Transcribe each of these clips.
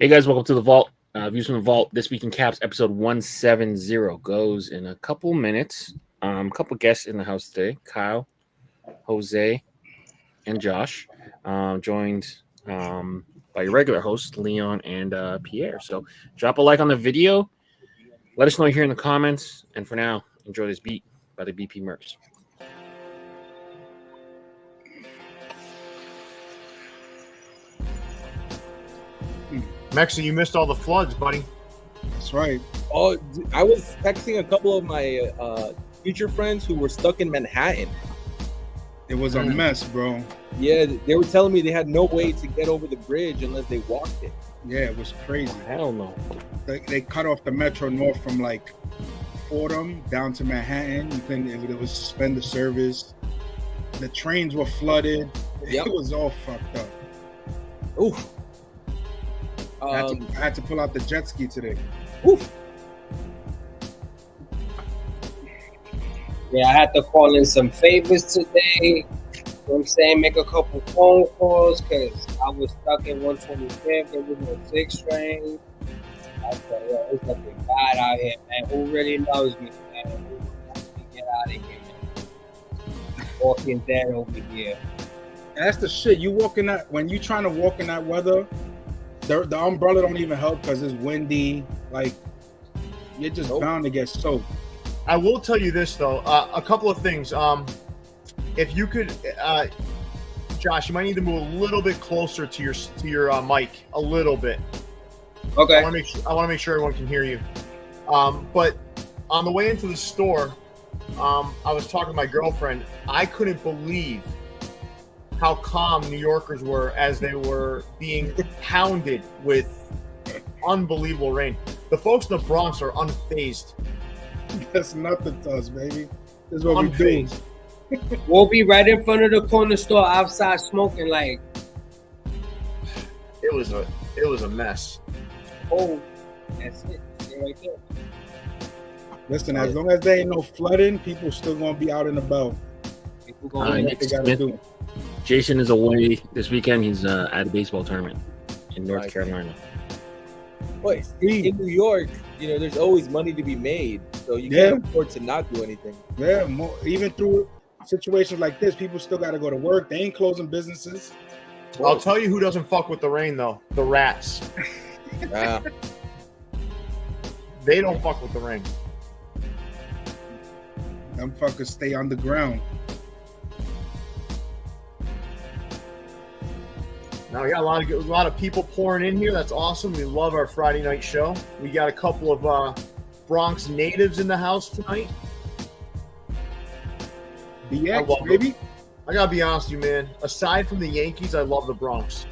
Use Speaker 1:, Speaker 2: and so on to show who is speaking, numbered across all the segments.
Speaker 1: Hey guys, welcome to the Vault. Views from the Vault. This week in Caps, episode 170 goes in a couple minutes. Couple guests in the house today: Kyle, Jose, and Josh. Joined by your regular hosts, Leon and Pierre. So drop a like on the video. Let us know here in the comments. And for now, enjoy this beat by the BP Mercs.
Speaker 2: Mexi, you missed all the floods, buddy.
Speaker 3: That's right.
Speaker 4: Oh, I was texting a couple of my future friends who were stuck in Manhattan.
Speaker 3: It was a mess, bro.
Speaker 4: Yeah, they were telling me they had no way to get over the bridge unless they walked it.
Speaker 3: Yeah, it was crazy.
Speaker 1: Hell no.
Speaker 3: They cut off the Metro North from like Fordham down to Manhattan. It was suspended service. The trains were flooded.
Speaker 4: Yep.
Speaker 3: It was all fucked up.
Speaker 4: Oof.
Speaker 3: I had to pull out the jet ski today.
Speaker 4: Oof.
Speaker 5: Yeah, I had to call in some favors today. You know what I'm saying? Make a couple phone calls because I was stuck in 125th. There was no 6th train. I said, yo, it's looking bad out here, man. Who really knows me, man? Who wants me to get out of here, man? Walking dead over here.
Speaker 3: And that's the shit. You walk in that when you trying to walk in that weather, the umbrella don't even help because it's windy. Like you're just bound to get soaked.
Speaker 2: I will tell you this though, a couple of things. If you could, Josh, you might need to move a little bit closer to your mic, a little bit.
Speaker 5: Okay.
Speaker 2: I want to make sure everyone can hear you. But on the way into the store, I was talking to my girlfriend. I couldn't believe how calm New Yorkers were as they were being pounded with unbelievable rain. The folks in the Bronx are unfazed.
Speaker 3: That's nothing to us, baby. This is what we do.
Speaker 5: We'll be right in front of the corner store outside smoking like.
Speaker 2: It was a mess.
Speaker 5: Oh, that's it. They're right there.
Speaker 3: Listen, as long as there ain't no flooding, people still gonna be out and about.
Speaker 5: People going
Speaker 3: What they gotta do.
Speaker 1: Jason is away this weekend. He's at a baseball tournament in North Carolina.
Speaker 4: But in New York, there's always money to be made, so you can't afford to not do anything.
Speaker 3: Yeah, even through situations like this, people still got to go to work. They ain't closing businesses.
Speaker 2: I'll tell you who doesn't fuck with the rain though. The rats.
Speaker 4: Yeah.
Speaker 2: They don't fuck with the rain.
Speaker 3: Them fuckers stay on the ground.
Speaker 2: Now we got a lot of people pouring in here. That's awesome. We love our Friday night show. We got a couple of Bronx natives in the house tonight.
Speaker 3: BX, baby.
Speaker 2: I gotta be honest with you, man. Aside from the Yankees, I love the Bronx.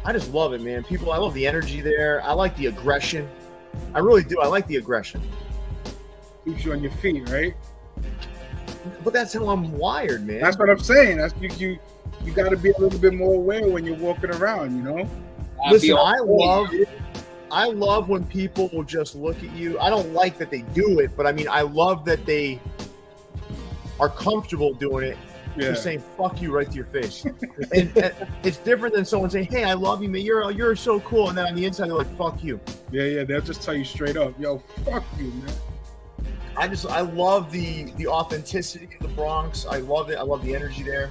Speaker 2: I just love it, man. I love the energy there. I like the aggression. I really do. I like the aggression.
Speaker 3: Keeps you on your feet, right?
Speaker 2: But that's how I'm wired, man.
Speaker 3: That's what I'm saying. That's you got to be a little bit more aware when you're walking around,
Speaker 2: Listen, I love when people will just look at you. I don't like that they do it, but I mean, I love that they are comfortable doing it. Yeah. Just saying "fuck you" right to your face, and it's different than someone saying, "Hey, I love you, man. You're so cool," and then on the inside they're like, "Fuck you."
Speaker 3: Yeah. They'll just tell you straight up, "Yo, fuck you, man."
Speaker 2: I love the authenticity of the Bronx. I love it. I love the energy there.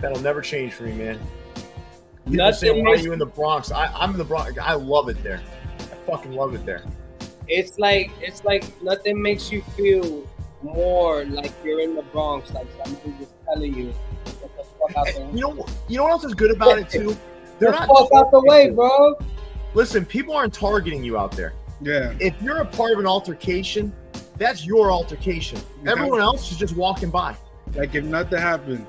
Speaker 2: That'll never change for me, man. People say, "Why are you in the Bronx?" I'm in the Bronx. I love it there. I fucking love it there.
Speaker 5: It's like nothing makes you feel more like you're in the Bronx, like somebody just telling you, "Get the fuck out the way."
Speaker 2: You know what else is good about it too? They're not
Speaker 5: fuck out the way, bro.
Speaker 2: Listen, people aren't targeting you out there.
Speaker 3: Yeah.
Speaker 2: If you're a part of an altercation, that's your altercation. Everyone else is just walking by.
Speaker 3: Like if nothing happened.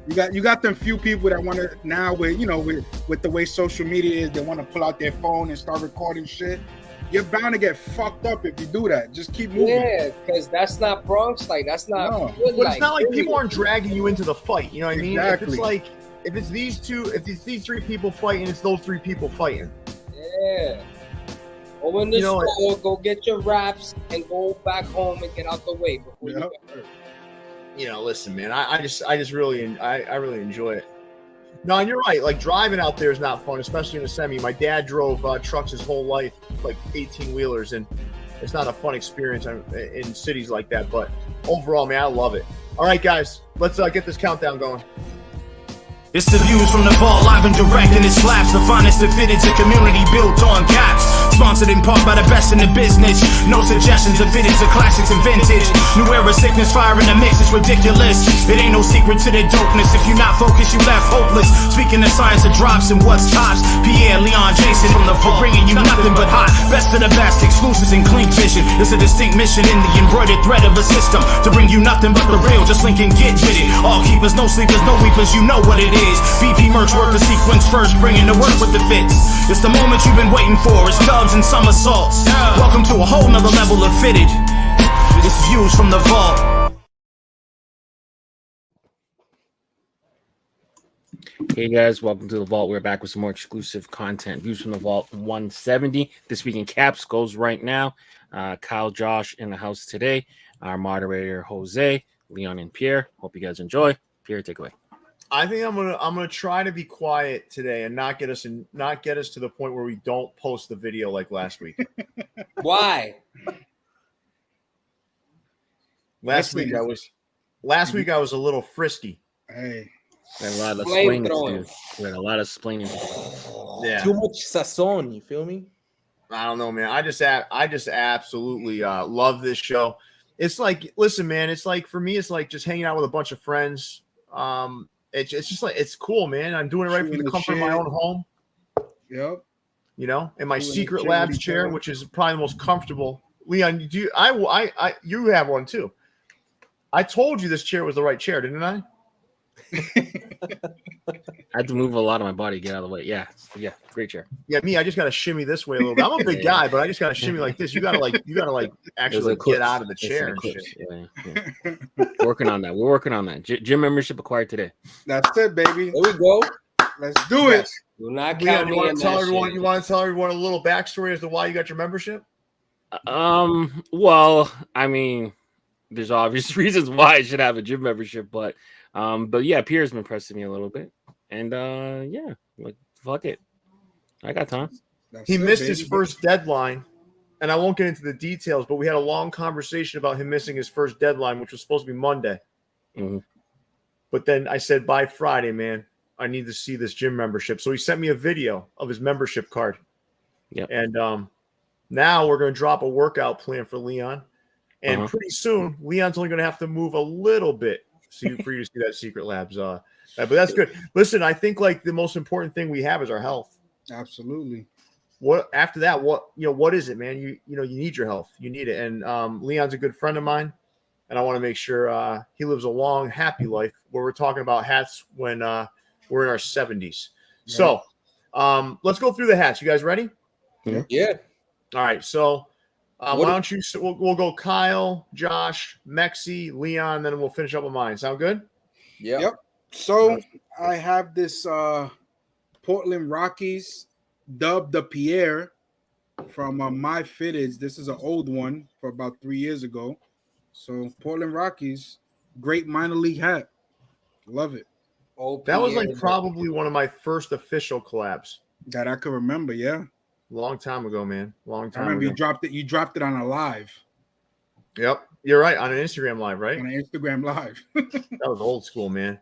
Speaker 3: You got them few people that want to now with the way social media is, they want to pull out their phone and start recording shit. You're bound to get fucked up if you do that. Just keep moving.
Speaker 5: Yeah, because that's not Bronx. Like that's not.
Speaker 2: Good, but it's not like people aren't dragging you into the fight. You know what I mean?
Speaker 3: Exactly.
Speaker 2: If it's these three people fighting, it's those three people fighting.
Speaker 5: Yeah. Go in the store, go get your wraps, and go back home and get out the way before you get hurt.
Speaker 2: Listen, man. I really enjoy it. No, and you're right. Like driving out there is not fun, especially in a semi. My dad drove trucks his whole life, like 18 wheelers, and it's not a fun experience in cities like that. But overall, man, I love it. All right, guys, let's get this countdown going.
Speaker 6: It's the views from the vault, live and direct, and it slaps the finest that fit into community built on caps. Sponsored in part by the best in the business. No suggestions of fitted to classics and vintage. New era sickness, fire in the mix, it's ridiculous. It ain't no secret to the dopeness. If you're not focused, you left hopeless. Speaking of science of drops and what's tops. Pierre, Leon, Jason from the vault, bringing you nothing but hot. Best of the best, exclusives in Clink Vision. It's a distinct mission in the embroidered thread of a system to bring you nothing but the real. Just link and get with it. All keepers, no sleepers, no weepers, you know what it is. BP Mercs work the sequence first, bringing the work with the fits. It's the moment you've been waiting for. It's dubs and somersaults. Welcome to a whole nother level of fitted. It's views from the vault.
Speaker 1: Hey guys, welcome to the vault. We're back with some more exclusive content. Views from the vault 170. This week in Caps goes right now. Kyle, Josh in the house today. Our moderator Jose, Leon, and Pierre. Hope you guys enjoy. Pierre, take away.
Speaker 2: I think I'm gonna try to be quiet today and not get us to the point where we don't post the video like last week.
Speaker 5: Why?
Speaker 2: Last week I was a little frisky.
Speaker 3: Hey,
Speaker 1: We had a lot of
Speaker 5: Flame
Speaker 1: explaining to
Speaker 5: throwing.
Speaker 1: do. We had a lot of explaining to do.
Speaker 2: Yeah.
Speaker 4: Too much sazon, you feel me?
Speaker 2: I don't know, man. I just absolutely love this show. It's like, listen, man. It's like for me, it's like just hanging out with a bunch of friends. It's just like it's cool, man. I'm doing it right from the comfort of my own home.
Speaker 3: yep.
Speaker 2: You know, in my
Speaker 3: Doing
Speaker 2: secret
Speaker 3: it
Speaker 2: labs
Speaker 3: chilly,
Speaker 2: chair,
Speaker 3: chilly.
Speaker 2: which is probably the most comfortable. Leon, you have one too. I told you this chair was the right chair, didn't I?
Speaker 1: I had to move a lot of my body to get out of the way. Yeah, great chair.
Speaker 2: Yeah, me. I just got to shimmy this way a little bit. I'm a big guy, but I just got to shimmy like this. You gotta actually get out of the chair and shit.
Speaker 1: Yeah. Working on that. We're working on that. Gym membership acquired today.
Speaker 3: That's it, baby.
Speaker 5: There we go.
Speaker 3: Let's do it.
Speaker 5: Do not
Speaker 2: Leon,
Speaker 5: count
Speaker 2: you
Speaker 5: me
Speaker 2: want
Speaker 5: in
Speaker 2: to tell
Speaker 5: that
Speaker 2: everyone?
Speaker 5: shit.
Speaker 2: You want to tell everyone a little backstory as to why you got your membership?
Speaker 1: Well, I mean, there's obvious reasons why I should have a gym membership, but yeah, Pierre's been pressing me a little bit, and yeah, like fuck it, I got time.
Speaker 3: That's
Speaker 2: He
Speaker 3: it,
Speaker 2: missed
Speaker 3: baby.
Speaker 2: his first deadline, and I won't get into the details, but we had a long conversation about him missing his first deadline, which was supposed to be Monday.
Speaker 1: Mhm.
Speaker 2: But then I said, by Friday, man, I need to see this gym membership. So he sent me a video of his membership card.
Speaker 1: Yep.
Speaker 2: And now we're going to drop a workout plan for Leon. And pretty soon, Leon's only going to have to move a little bit for you to see that secret labs. But that's good. Listen, I think like the most important thing we have is our health.
Speaker 3: Absolutely.
Speaker 2: What after that? What is it, man? You need your health. You need it. And Leon's a good friend of mine, and I want to make sure he lives a long, happy life. Where we're talking about hats when we're in our 70s.
Speaker 3: Right.
Speaker 2: So let's go through the hats. You guys ready?
Speaker 5: Yeah.
Speaker 2: All right. So why don't you? We'll go Kyle, Josh, Mexi, Leon, then we'll finish up with mine. Sound good?
Speaker 5: Yep.
Speaker 3: So I have this Portland Rockies dubbed the Pierre from My Fitteds. This is an old one for about 3 years ago. So Portland Rockies, great minor league hat. Love it.
Speaker 2: That was like probably one of my first official collabs.
Speaker 3: That I can remember, yeah.
Speaker 2: Long time ago, man. Long
Speaker 3: I
Speaker 2: time
Speaker 3: remember
Speaker 2: ago.
Speaker 3: you dropped it on a live.
Speaker 2: Yep. You're right. On an Instagram live, right?
Speaker 3: On an Instagram live.
Speaker 2: That was old school, man.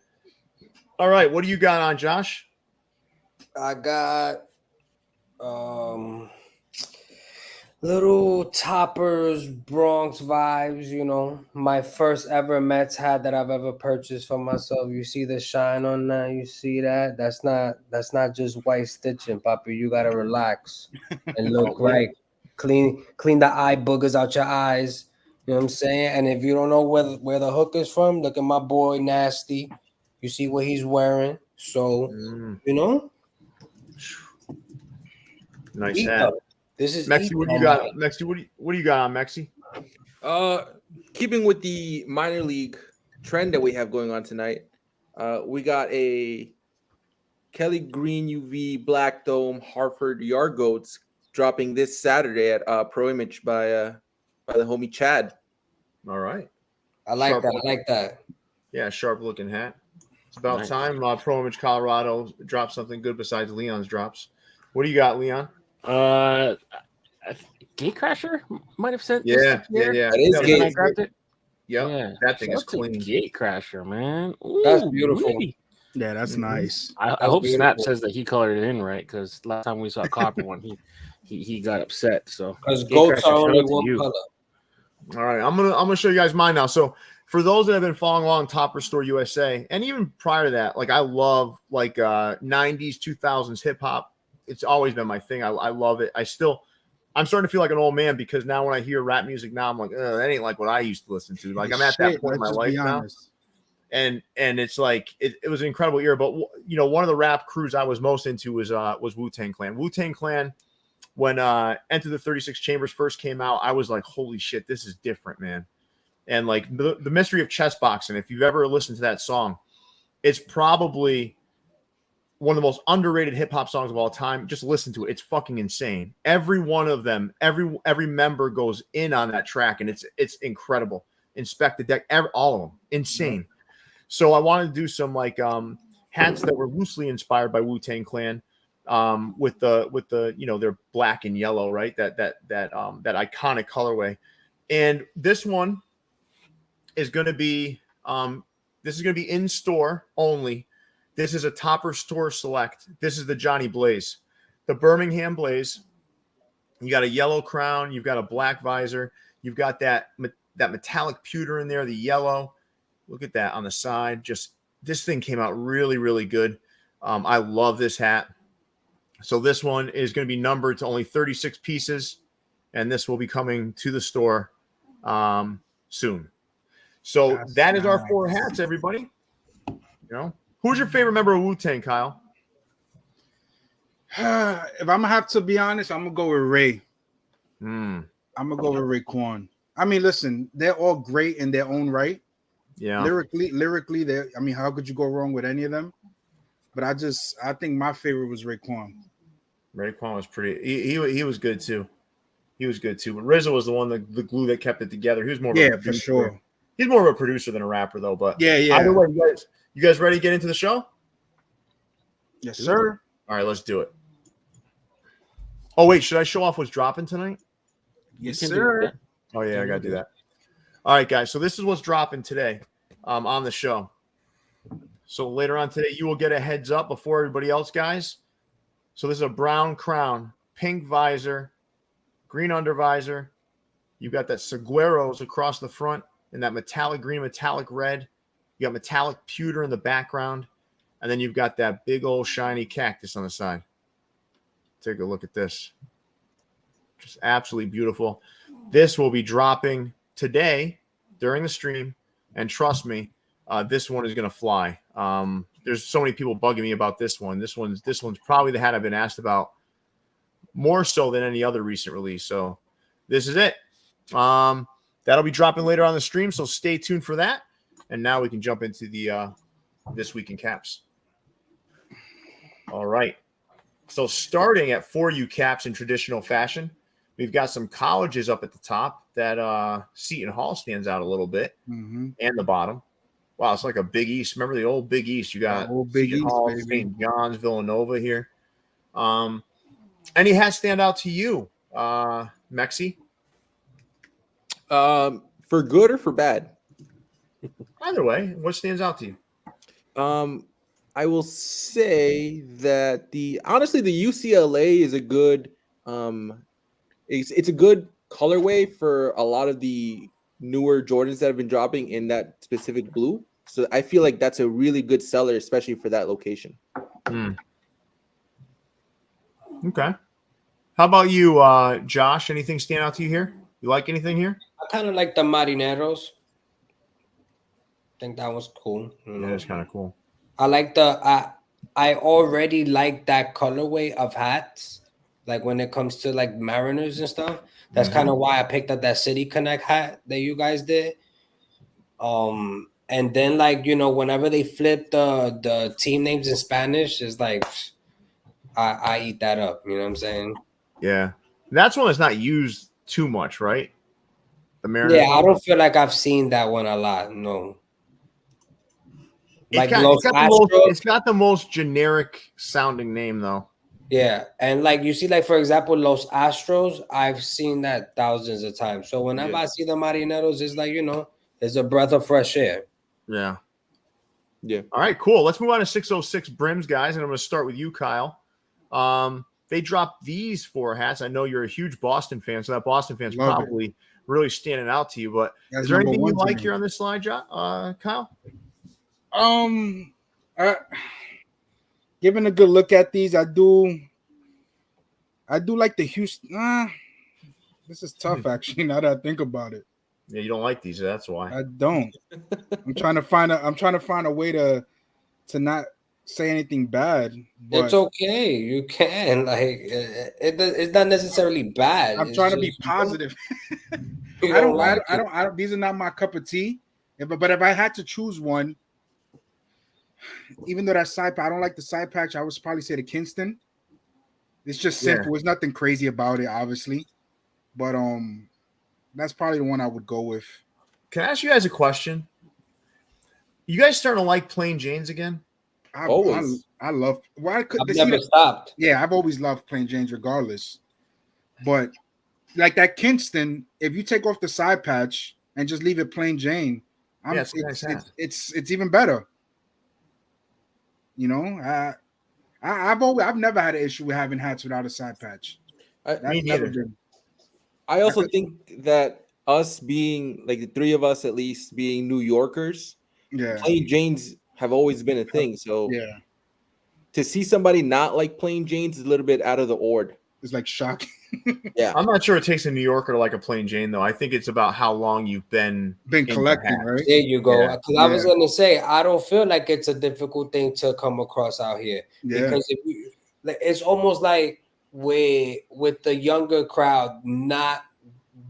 Speaker 2: All right. What do you got on, Josh?
Speaker 5: I got little toppers, Bronx vibes, my first ever Mets hat that I've ever purchased for myself. You see the shine on that? You see that? That's not just white stitching, Papa. You gotta relax and look right. Clean the eye boogers out your eyes. You know what I'm saying? And if you don't know where the hook is from, look at my boy Nasty. You see what he's wearing. So
Speaker 2: Nice hat.
Speaker 5: This is
Speaker 2: Mexi. What do you got? Mexi, what do you got on, Mexi?
Speaker 4: Keeping with the minor league trend that we have going on tonight, we got a Kelly Green UV Black Dome Hartford Yard Goats dropping this Saturday at Pro Image by the homie Chad.
Speaker 2: All right.
Speaker 5: I like that.
Speaker 2: Yeah, sharp looking hat. It's about
Speaker 1: Nice.
Speaker 2: time Pro Image Colorado dropped something good besides Leon's drops. What do you got, Leon?
Speaker 1: Gatecrasher might have sent
Speaker 2: Yeah.
Speaker 4: That is
Speaker 2: No,
Speaker 1: and then
Speaker 4: gate.
Speaker 1: I grabbed it.
Speaker 2: Yep.
Speaker 1: Yeah,
Speaker 2: That thing
Speaker 1: shout
Speaker 2: is
Speaker 1: out to
Speaker 2: clean.
Speaker 1: Gatecrasher, man.
Speaker 5: That's
Speaker 1: Ooh,
Speaker 5: beautiful.
Speaker 1: wee.
Speaker 3: Yeah, that's
Speaker 2: Mhm.
Speaker 3: nice.
Speaker 1: I
Speaker 5: That's
Speaker 1: hope Snap
Speaker 5: beautiful.
Speaker 1: says that he colored it in right, because last time we saw a copper one, he got upset. So
Speaker 5: Because
Speaker 1: Gatecrasher,
Speaker 5: goats are
Speaker 1: shout
Speaker 5: only
Speaker 1: out to
Speaker 5: one
Speaker 1: you.
Speaker 5: color.
Speaker 2: All right, I'm gonna show you guys mine now. So for those that have been following along Topper Store USA, and even prior to that, like I love like 90s, 2000s hip hop. It's always been my thing. I love it. I'm starting to feel like an old man because now when I hear rap music now, I'm like, that ain't like what I used to listen to. Like I'm at that point in my life now. And it's like it was an incredible era. But you know, one of the rap crews I was most into was Wu-Tang Clan. Wu-Tang Clan, when Enter the 36 Chambers first came out, I was like, holy shit, this is different, man. And like the Mystery of Chess Boxing, if you've ever listened to that song, it's probably one of the most underrated hip hop songs of all time. Just listen to it. It's fucking insane. Every one of them, every member goes in on that track, and it's incredible. Inspect the Deck, all of them, insane. Mm-hmm. So I wanted to do some like hats that were loosely inspired by Wu-Tang Clan, with the you know, they're black and yellow, right? That iconic colorway. And this one is going to be in store only. This is a Topper Store Select. This is the Johnny Blaze, the Birmingham Blaze. You got a yellow crown, you've got a black visor, you've got that metallic pewter in there, the yellow. Look at that on the side. Just this thing came out really, really good. I love this hat. So this one is going to be numbered to only 36 pieces, and this will be coming to the store soon. So that is our 4 hats, everybody. You know, who's your favorite member of Wu-Tang, Kyle?
Speaker 3: If I'm gonna have to be honest, I'm gonna go with Ray.
Speaker 2: I'm
Speaker 3: gonna go with Raekwon. I mean, listen, they're all great in their own right.
Speaker 2: Yeah.
Speaker 3: Lyrically, I mean, how could you go wrong with any of them? But I think my favorite was Raekwon.
Speaker 2: Raekwon was pretty. He was good too. He was good too. But RZA was the one, the glue that kept it together. He was more of a producer. For sure. He's more of a producer than a rapper, though. But either way, you guys ready to get into the show?
Speaker 3: Yes, sir.
Speaker 2: All right, let's do it. Oh wait, should I show off what's dropping tonight?
Speaker 3: Yes, sir.
Speaker 2: Oh yeah, I gotta do that. All right, guys. So this is what's dropping today on the show. So later on today, you will get a heads up before everybody else, guys. So this is a brown crown, pink visor, green undervisor. You've got that saguaros across the front and that metallic green, metallic red. You got metallic pewter in the background. And then you've got that big old shiny cactus on the side. Take a look at this. Just absolutely beautiful. This will be dropping today during the stream. And trust me, this one is going to fly. There's so many people bugging me about this one. This one's probably the hat I've been asked about more so than any other recent release. So this is it. That'll be dropping later on the stream, so stay tuned for that. And now we can jump into the This Week in Caps. All right. So starting at For You Caps in traditional fashion, we've got some colleges up at the top. That Seton Hall stands out a little bit, and the bottom. Wow, it's like a Big East. Remember the old Big East? You got Seton Hall, St. John's, Villanova here. Any hats stand out to you, Mexi?
Speaker 4: For good or for bad?
Speaker 2: Either way, what stands out to you?
Speaker 4: I will say that the UCLA is a good it's a good colorway for a lot of the newer Jordans that have been dropping in that specific blue. So I feel like that's a really good seller, especially for that location.
Speaker 2: Okay. How about you, Josh? Anything stand out to you here? You like anything here?
Speaker 5: I kind of like the Marineros. I think that was cool.
Speaker 2: Yeah, it's kind of cool.
Speaker 5: I like I already like that colorway of hats. Like when it comes to like Mariners and stuff. That's kind of why I picked up that City Connect hat that you guys did. And then like, you know, whenever they flip the team names in Spanish, it's like I eat that up. You know what I'm saying?
Speaker 2: Yeah. That's one that's not used too much, right? The Mariners.
Speaker 5: Yeah, I don't feel like I've seen that one a lot. No. Like Los Astros.
Speaker 2: It's got the most generic sounding name though.
Speaker 5: Yeah, and like you see, like for example, Los Astros, I've seen that thousands of times. So whenever I see the Marineros, it's like, it's a breath of fresh air.
Speaker 2: Yeah.
Speaker 4: Yeah.
Speaker 2: All right, cool. Let's move on to 606 Brims, guys, and I'm going to start with you, Kyle. They dropped these 4 hats. I know you're a huge Boston fan, so that Boston fan's probably really standing out to you. But is there anything you like here on this slide, Kyle?
Speaker 3: Giving a good look at these, I do like the Houston. This is tough, actually. Now that I think about it.
Speaker 2: Yeah, you don't like these. That's why.
Speaker 3: I don't. I'm trying to find a way to not say anything bad. But
Speaker 5: it's okay. You can it's not necessarily bad.
Speaker 3: I'm trying to be positive. I don't. These are not my cup of tea. But if I had to choose one, even though that side patch, I don't like the side patch. I would probably say the Kingston. It's just simple. There's nothing crazy about it, obviously. But that's probably the one I would go with.
Speaker 2: Can I ask you guys a question? You guys starting to like plain Janes again?
Speaker 4: Always.
Speaker 3: I love. Why could
Speaker 5: I've never stopped?
Speaker 3: Yeah, I've always loved plain Janes, regardless. But like that Kingston, if you take off the side patch and just leave it plain Jane, it's even better. I've never had an issue with having hats without a side patch.
Speaker 2: Me neither.
Speaker 4: I also think that us being like the 3 of us, at least being New Yorkers, plain Janes have always been a thing. So to see somebody not like plain Janes is a little bit out of the ord.
Speaker 3: It's like shocking.
Speaker 4: Yeah,
Speaker 2: I'm not sure it takes a New Yorker to like a plain Jane though. I think it's about how long you've been
Speaker 3: collecting, right?
Speaker 5: There you go. Because I was gonna say I don't feel like it's a difficult thing to come across out here because it's almost like with the younger crowd not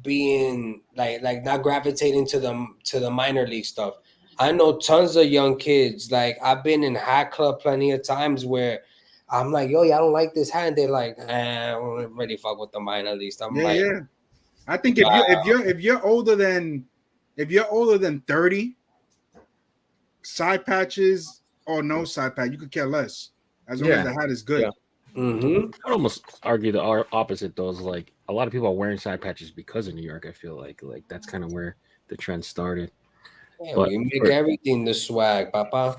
Speaker 5: being like not gravitating to the minor league stuff. I know tons of young kids. Like I've been in hat club plenty of times where I'm like, yo, y'all don't like this hat, and they're like, I don't really fuck with the minor league stuff.
Speaker 3: I think if you're older than 30, side patches or no side patch, you could care less as long as the hat is good.
Speaker 1: Yeah.
Speaker 5: Mm-hmm.
Speaker 1: I'd almost argue the opposite though. Is like a lot of people are wearing side patches because of New York. I feel like that's kind of where the trend started.
Speaker 5: Yeah, but we make everything the swag, papa.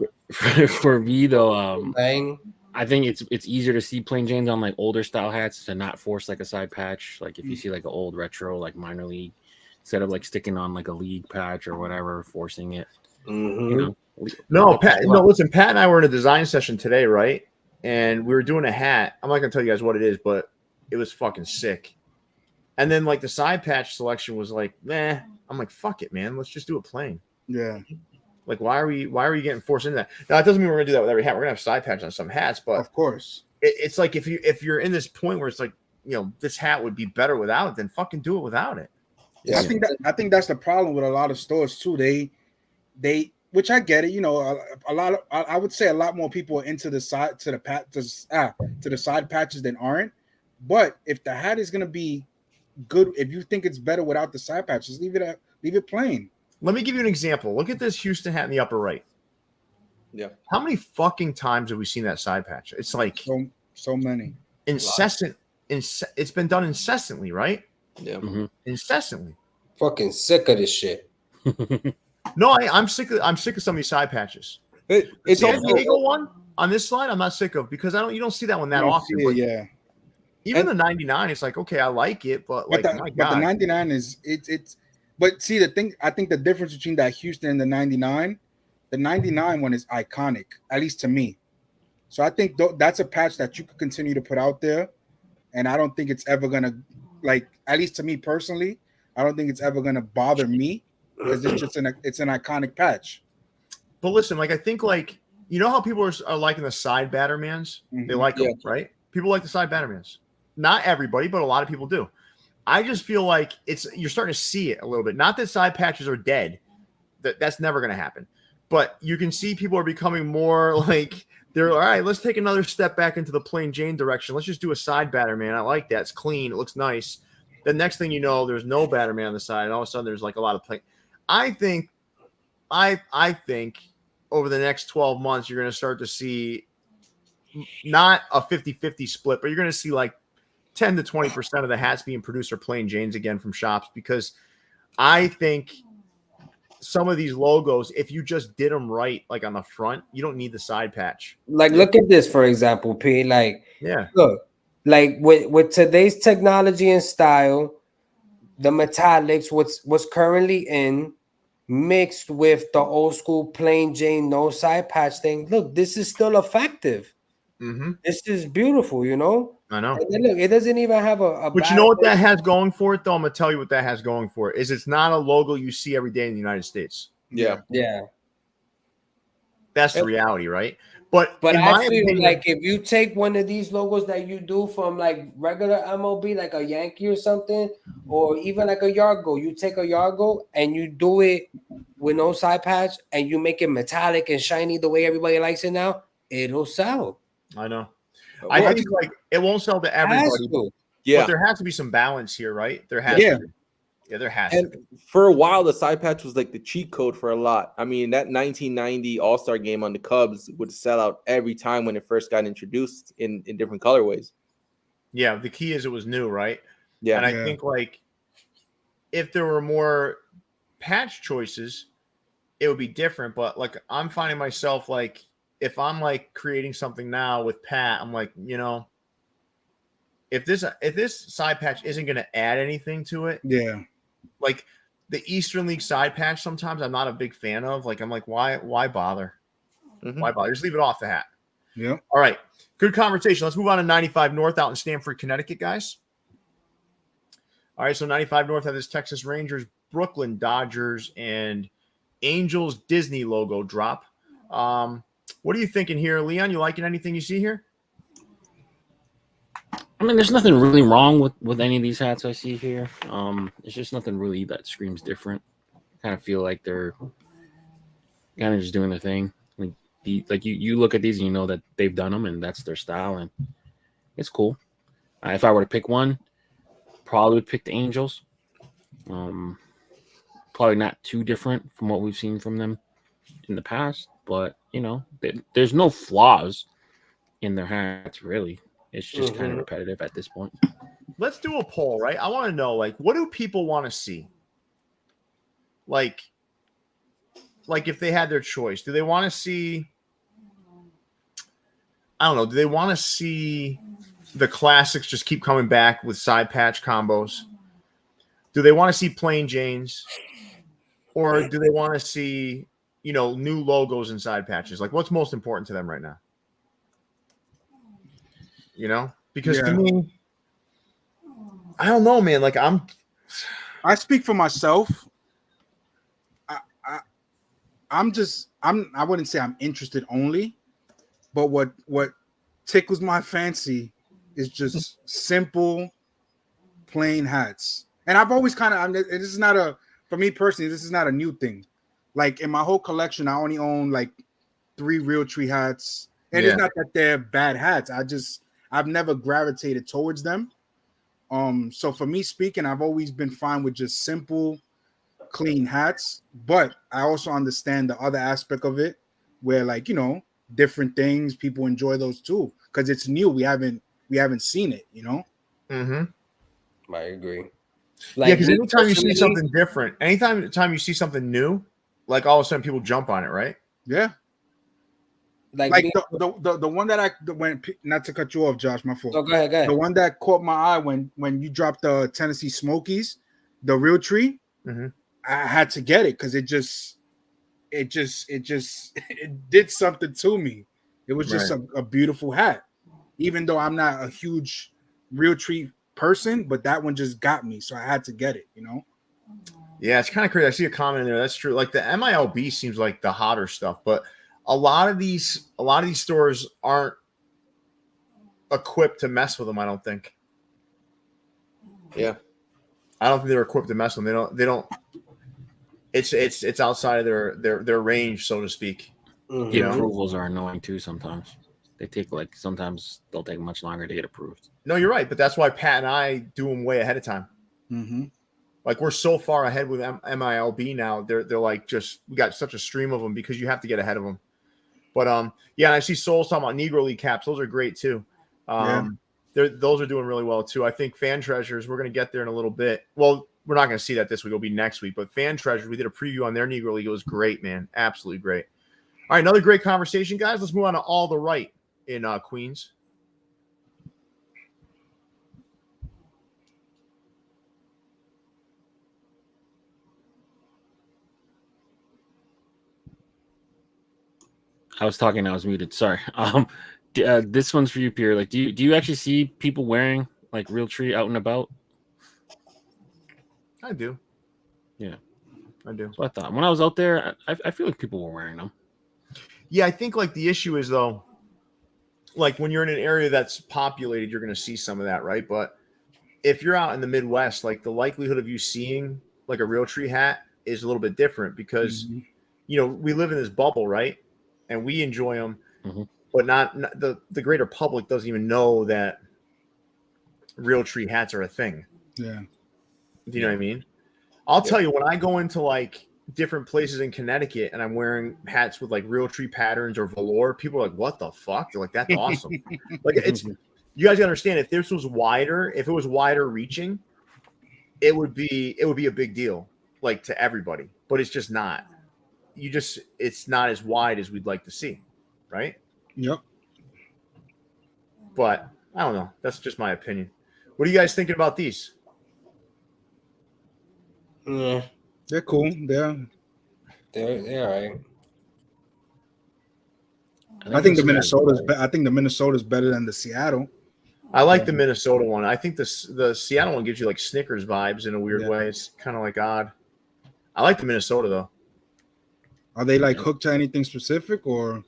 Speaker 1: For me though,
Speaker 5: Bang.
Speaker 1: I think it's easier to see plain Janes on like older style hats to not force like a side patch. Like if you see like an old retro like minor league, instead of like sticking on like a league patch or whatever, forcing it.
Speaker 5: Mm-hmm.
Speaker 2: No, listen, Pat and I were in a design session today, right? And we were doing a hat. I'm not gonna tell you guys what it is, but it was fucking sick. And then like the side patch selection was like, I'm like, fuck it, man. Let's just do it plain.
Speaker 3: Yeah.
Speaker 2: Like, why are you getting forced into that? Now, it doesn't mean we're gonna do that with every hat. We're gonna have side patch on some hats, but
Speaker 3: of course,
Speaker 2: it's like if you're in this point where it's like, this hat would be better without it, then fucking do it without it.
Speaker 3: Yeah. I think that's the problem with a lot of stores too. They which I get it. I would say a lot more people are into the side to the side patches than aren't. But if the hat is gonna be good, if you think it's better without the side patches, leave it plain.
Speaker 2: Let me give you an example. Look at this Houston hat in the upper right.
Speaker 4: Yeah.
Speaker 2: How many fucking times have we seen that side patch? It's like
Speaker 3: so many.
Speaker 2: Incessant. It's been done incessantly, right?
Speaker 4: Yeah.
Speaker 1: Mm-hmm.
Speaker 2: Incessantly.
Speaker 5: Fucking sick of this shit.
Speaker 2: No, I'm sick of some of these side patches.
Speaker 4: It's
Speaker 2: San Diego one on this slide. I'm not sick of because you don't see that one that often. Even the 99, it's like, okay, I like it, but like, my God.
Speaker 3: But the 99 is it's. But see, the thing, I think the difference between that Houston and the 99 one is iconic, at least to me. So I think that's a patch that you could continue to put out there. And I don't think it's ever going to, like, at least to me personally, I don't think it's ever going to bother me because it's an iconic patch.
Speaker 2: But listen, like, I think, like, how people are liking the side Battermans? Mm-hmm. They like them, right? People like the side Battermans. Not everybody, but a lot of people do. I just feel like you're starting to see it a little bit. Not that side patches are dead. That's never going to happen. But you can see people are becoming more like they're all right. Let's take another step back into the plain Jane direction. Let's just do a side Batterman. I like that. It's clean. It looks nice. The next thing you know, there's no Batterman on the side, and all of a sudden there's like a lot of plain. I think over the next 12 months, you're going to start to see not a 50-50 split, but you're going to see like 10 to 20% of the hats being produced are plain Janes again from shops, because I think some of these logos, if you just did them right, like on the front, you don't need the side patch.
Speaker 5: Like, look at this, for example, P. Like,
Speaker 2: Yeah.
Speaker 5: look, like with today's technology and style, the metallics, what's currently in, mixed with the old school plain Jane no side patch thing. Look, this is still effective.
Speaker 2: Mm-hmm.
Speaker 5: This is beautiful, you know.
Speaker 2: I know.
Speaker 5: And then look, it doesn't even have a
Speaker 2: But you know what that has going for it, though? I'm gonna tell you what that has going for it. Is it's not a logo you see every day in the United States.
Speaker 4: Yeah.
Speaker 2: That's the reality, right? But in
Speaker 5: I
Speaker 2: my
Speaker 5: feel
Speaker 2: opinion,
Speaker 5: like if you take one of these logos that you do from like regular MLB, like a Yankee or something, or even like a Yargo, you take a Yargo and you do it with no side patch and you make it metallic and shiny the way everybody likes it now, it'll sell.
Speaker 2: I know.
Speaker 4: Well,
Speaker 2: I think like it won't sell to everybody.
Speaker 4: Yeah.
Speaker 2: But there has to be some balance here, right? There has to be. Yeah, there has to be.
Speaker 4: For a while, the side patch was like the cheat code for a lot. I mean, that 1990 All-Star game on the Cubs would sell out every time when it first got introduced in different colorways.
Speaker 2: Yeah, the key is it was new, right?
Speaker 4: Yeah.
Speaker 2: And I think like if there were more patch choices, it would be different. But like I'm finding myself like if I'm like creating something now with Pat, I'm like, you know, if this side patch isn't going to add anything to it, like the Eastern League side patch, sometimes I'm not a big fan of. Like I'm like, why bother?
Speaker 4: Mm-hmm.
Speaker 2: Why bother? Just leave it off the hat.
Speaker 3: Yeah.
Speaker 2: All right. Good conversation. Let's move on to 95 North out in Stamford, Connecticut, guys. All right. So 95 North have this Texas Rangers, Brooklyn Dodgers, and Angels Disney logo drop. What are you thinking here, Leon? You liking anything you see here?
Speaker 1: I mean, there's nothing really wrong with any of these hats I see here. It's just nothing really that screams different. I kind of feel like they're kind of just doing their thing. Like you look at these and you know that they've done them and that's their style, and it's cool. If I were to pick one, probably would pick the Angels. Probably not too different from what we've seen from them in the past, but you know, there's no flaws in their hats really. It's just kind of repetitive at this point.
Speaker 2: Let's do a poll, right? I want to know, like, what do people want to see? Like if they had their choice, do they want to see? I don't know. Do they want to see the classics just keep coming back with side patch combos? Do they want to see plain Janes, or do they want to see, you know, new logos and side patches? Like, what's most important to them right now? You know, because to me, I don't know, man. Like
Speaker 3: I speak for myself. I wouldn't say I'm interested only, but what tickles my fancy is just simple, plain hats. And I've always this is not for me personally, this is not a new thing. Like in my whole collection, I only own like 3 Realtree hats. And it's not that they're bad hats. I've never gravitated towards them. So for me speaking, I've always been fine with just simple, clean hats. But I also understand the other aspect of it, where like, you know, different things, people enjoy those too, because it's new. We haven't seen it, you know.
Speaker 5: I agree.
Speaker 2: Like, because anytime you see something different, anytime you see something new, like all of a sudden people jump on it, right?
Speaker 3: Yeah. Like the one that I went, not to cut you off, Josh, my fault.
Speaker 5: Oh, go ahead.
Speaker 3: The one that caught my eye when you dropped the Tennessee Smokies, the Realtree, I had to get it because it did something to me. It was just a beautiful hat, even though I'm not a huge Realtree person, but that one just got me, so I had to get it. You know.
Speaker 2: Yeah, it's kind of crazy. I see a comment in there. That's true. Like the MILB seems like the hotter stuff, but a lot of these stores aren't equipped to mess with them. I don't think.
Speaker 4: Yeah,
Speaker 2: I don't think they're equipped to mess with them. They don't. It's outside of their range, so to speak.
Speaker 1: The approvals are annoying too. Sometimes sometimes they'll take much longer to get approved.
Speaker 2: No, you're right, but that's why Pat and I do them way ahead of time. Like we're so far ahead with MILB now. They're like just we got such a stream of them because you have to get ahead of them. But yeah, and I see Souls talking about Negro League caps. Those are great too. Those are doing really well too. I think Fan Treasures, we're going to get there in a little bit. Well, we're not going to see that this week. It'll be next week. But Fan Treasures, we did a preview on their Negro League. It was great, man. Absolutely great. All right, another great conversation, guys. Let's move on to All the Right in Queens.
Speaker 1: I was talking. I was muted. Sorry. This one's for you, Pierre. Like, do you actually see people wearing like Realtree out and about?
Speaker 2: I do.
Speaker 1: Yeah,
Speaker 2: I do.
Speaker 1: That's what I thought. When I was out there, I feel like people were wearing them.
Speaker 2: Yeah, I think like the issue is though, like when you're in an area that's populated, you're going to see some of that, right? But if you're out in the Midwest, like the likelihood of you seeing like a Realtree hat is a little bit different because you know we live in this bubble, right? And we enjoy them, but not the greater public doesn't even know that Realtree hats are a thing.
Speaker 3: Yeah.
Speaker 2: Do you know what I mean? I'll tell you, when I go into like different places in Connecticut and I'm wearing hats with like Realtree patterns or velour, people are like, what the fuck? They're like, that's awesome. Like it's, you guys understand if this was wider, if it was wider reaching, it would be a big deal like to everybody, but it's just not. It's not as wide as we'd like to see. Right.
Speaker 3: Yep.
Speaker 2: But I don't know. That's just my opinion. What are you guys thinking about these?
Speaker 5: Yeah,
Speaker 3: They're cool. They're
Speaker 5: all right.
Speaker 3: I think the Minnesota's better than the Seattle.
Speaker 2: I like the Minnesota one. I think the Seattle one gives you like Snickers vibes in a weird way. It's kind of like odd. I like the Minnesota though.
Speaker 3: Are they like hooked to anything specific or?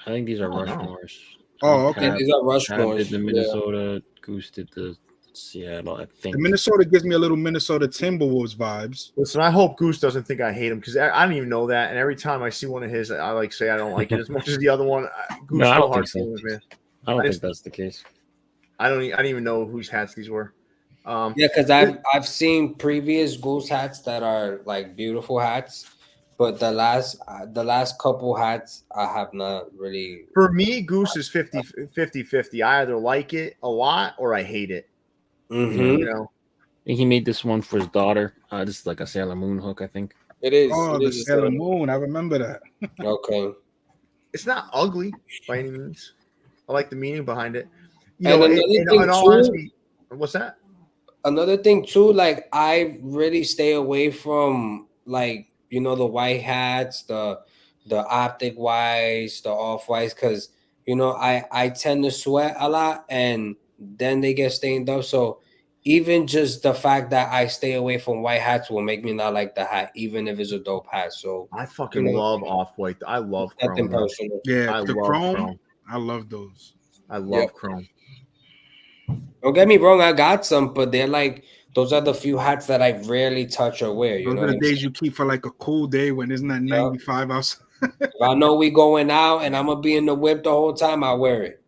Speaker 1: I think these are Rushmores.
Speaker 3: Oh, okay.
Speaker 5: These are Rushmores.
Speaker 1: Did the Minnesota, Goose did the Seattle, I think.
Speaker 3: The Minnesota gives me a little Minnesota Timberwolves vibes.
Speaker 2: Listen, I hope Goose doesn't think I hate him because I don't even know that. And every time I see one of his, I like say I don't like it as much as the other one. Goose,
Speaker 1: no, I don't
Speaker 2: hard
Speaker 1: think so.
Speaker 2: feelings, man.
Speaker 1: I don't think that's the case.
Speaker 2: I don't even know whose hats these were.
Speaker 5: Yeah, because I've seen previous Goose hats that are like beautiful hats, but the last couple hats I have not really.
Speaker 2: For me, Goose is 50-50. I either like it a lot or I hate it. You know,
Speaker 1: And he made this one for his daughter. This is like a Sailor Moon hook, I think.
Speaker 5: It is.
Speaker 3: Oh, the Sailor Moon. I remember that.
Speaker 5: Okay.
Speaker 2: It's not ugly by any means. I like the meaning behind it. You
Speaker 5: And
Speaker 2: know,
Speaker 5: another
Speaker 2: in
Speaker 5: thing
Speaker 2: all
Speaker 5: too-
Speaker 2: honesty, what's that?
Speaker 5: Another thing too, like I really stay away from like the white hats, the optic whites, the off whites, because I tend to sweat a lot and then they get stained up. So even just the fact that I stay away from white hats will make me not like the hat, even if it's a dope hat. So
Speaker 2: I fucking love off-white. I love
Speaker 5: nothing
Speaker 2: chrome.
Speaker 5: personal.
Speaker 3: Yeah,
Speaker 2: I
Speaker 3: the
Speaker 2: love
Speaker 3: chrome. I love those.
Speaker 2: I love chrome.
Speaker 5: Don't get me wrong, I got some, but they're like those are the few hats that I rarely touch or wear.
Speaker 3: Those are the days you keep for like a cool day when it's not 95 outside.
Speaker 5: If I know we going out and I'm gonna be in the whip the whole time, I wear it.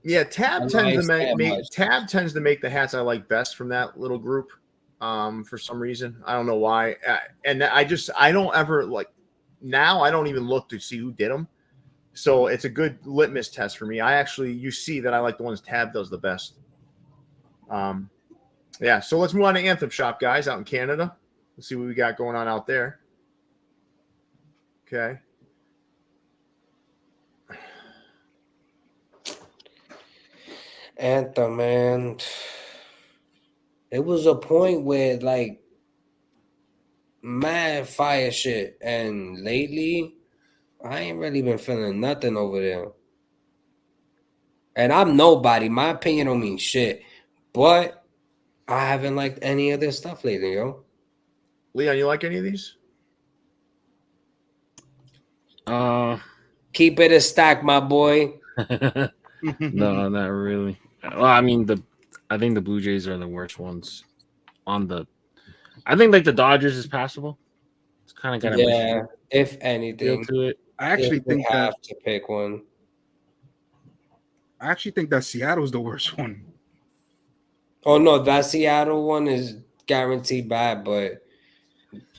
Speaker 2: Yeah, Tab tends to make the hats I like best from that little group. For some reason, I don't know why. And I don't ever like now. I don't even look to see who did them. So it's a good litmus test for me. You see that I like the ones Tab does the best. Yeah. So let's move on to Anthem Shop, guys, out in Canada. Let's see what we got going on out there. Okay.
Speaker 5: Anthem, man. It was a point where like mad fire shit, and lately I ain't really been feeling nothing over there. And I'm nobody. My opinion don't mean shit, but I haven't liked any of this stuff lately, yo.
Speaker 2: Leon, you like any of these?
Speaker 5: Keep it a stack, my boy.
Speaker 1: No, not really. Well, I mean, I think the Blue Jays are the worst ones. I think like the Dodgers is passable. It's kind of got
Speaker 5: if anything,
Speaker 1: to it.
Speaker 3: I actually think
Speaker 5: have to pick one.
Speaker 3: I actually think that Seattle's the worst one.
Speaker 5: Oh no, that Seattle one is guaranteed bad, but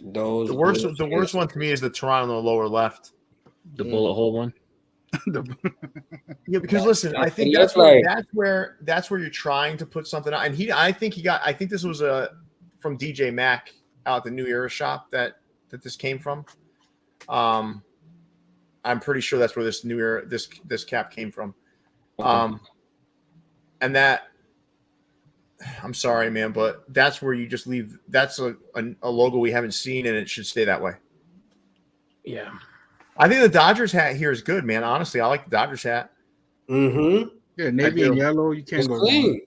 Speaker 5: those
Speaker 2: The worst one to me is the Toronto in the lower left.
Speaker 1: The bullet hole one.
Speaker 2: Yeah, because listen, I think
Speaker 5: looks
Speaker 2: that's where you're trying to put something out. And I think this was from DJ Mac out at the New Era shop that this came from. I'm pretty sure that's where this New Era this cap came from. And that, I'm sorry, man, but that's where you just leave. That's a logo we haven't seen, and it should stay that way.
Speaker 1: Yeah.
Speaker 2: I think the Dodgers hat here is good, man. Honestly, I like the Dodgers hat.
Speaker 3: Yeah, navy and yellow. You can't
Speaker 5: It's
Speaker 3: go
Speaker 5: clean.
Speaker 3: wrong.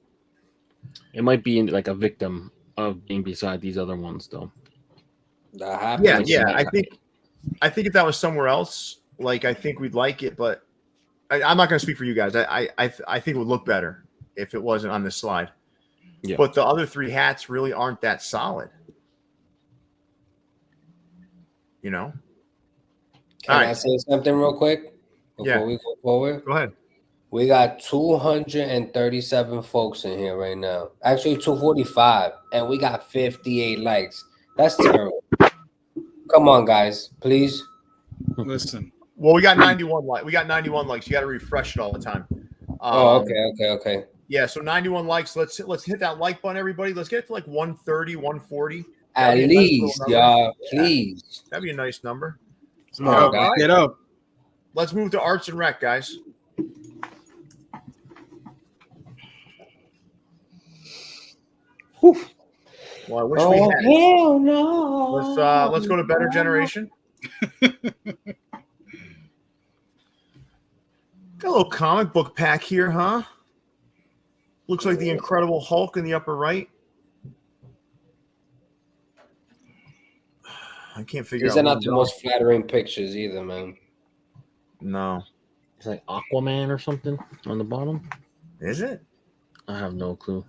Speaker 1: It might be like a victim of being beside these other ones, though.
Speaker 5: That happens.
Speaker 2: Yeah. I think if that was somewhere else, like I think we'd like it, but I'm not going to speak for you guys. I think it would look better if it wasn't on this slide.
Speaker 1: Yeah.
Speaker 2: But the other three hats really aren't that solid. You know.
Speaker 5: Can
Speaker 2: All
Speaker 5: I
Speaker 2: right.
Speaker 5: say something real quick before we go forward?
Speaker 2: Go ahead.
Speaker 5: We got 237 folks in here right now. Actually, 245, and we got 58 likes. That's terrible. Come on, guys, please.
Speaker 3: Listen.
Speaker 2: Well, we got 91 likes. We got 91 likes. You got to refresh it all the time.
Speaker 5: Okay.
Speaker 2: Yeah, so 91 likes. Let's hit that like button, everybody. Let's get it to like 130, 140.
Speaker 5: At
Speaker 2: That'd be a nice
Speaker 5: least,
Speaker 2: little number.
Speaker 5: y'all, please.
Speaker 2: That'd be a nice number.
Speaker 5: Come on, guys.
Speaker 3: Get up.
Speaker 2: Let's move to Arts and Rec, guys. Whew. Well, I wish we had it.
Speaker 5: Hell no.
Speaker 2: Let's go to Better Generation. Got a little comic book pack here, huh? Looks like the Incredible Hulk in the upper right. I can't figure
Speaker 5: These
Speaker 2: out.
Speaker 5: are not the most flattering pictures either, man.
Speaker 2: No.
Speaker 1: It's like Aquaman or something on the bottom.
Speaker 2: Is it?
Speaker 1: I have no clue.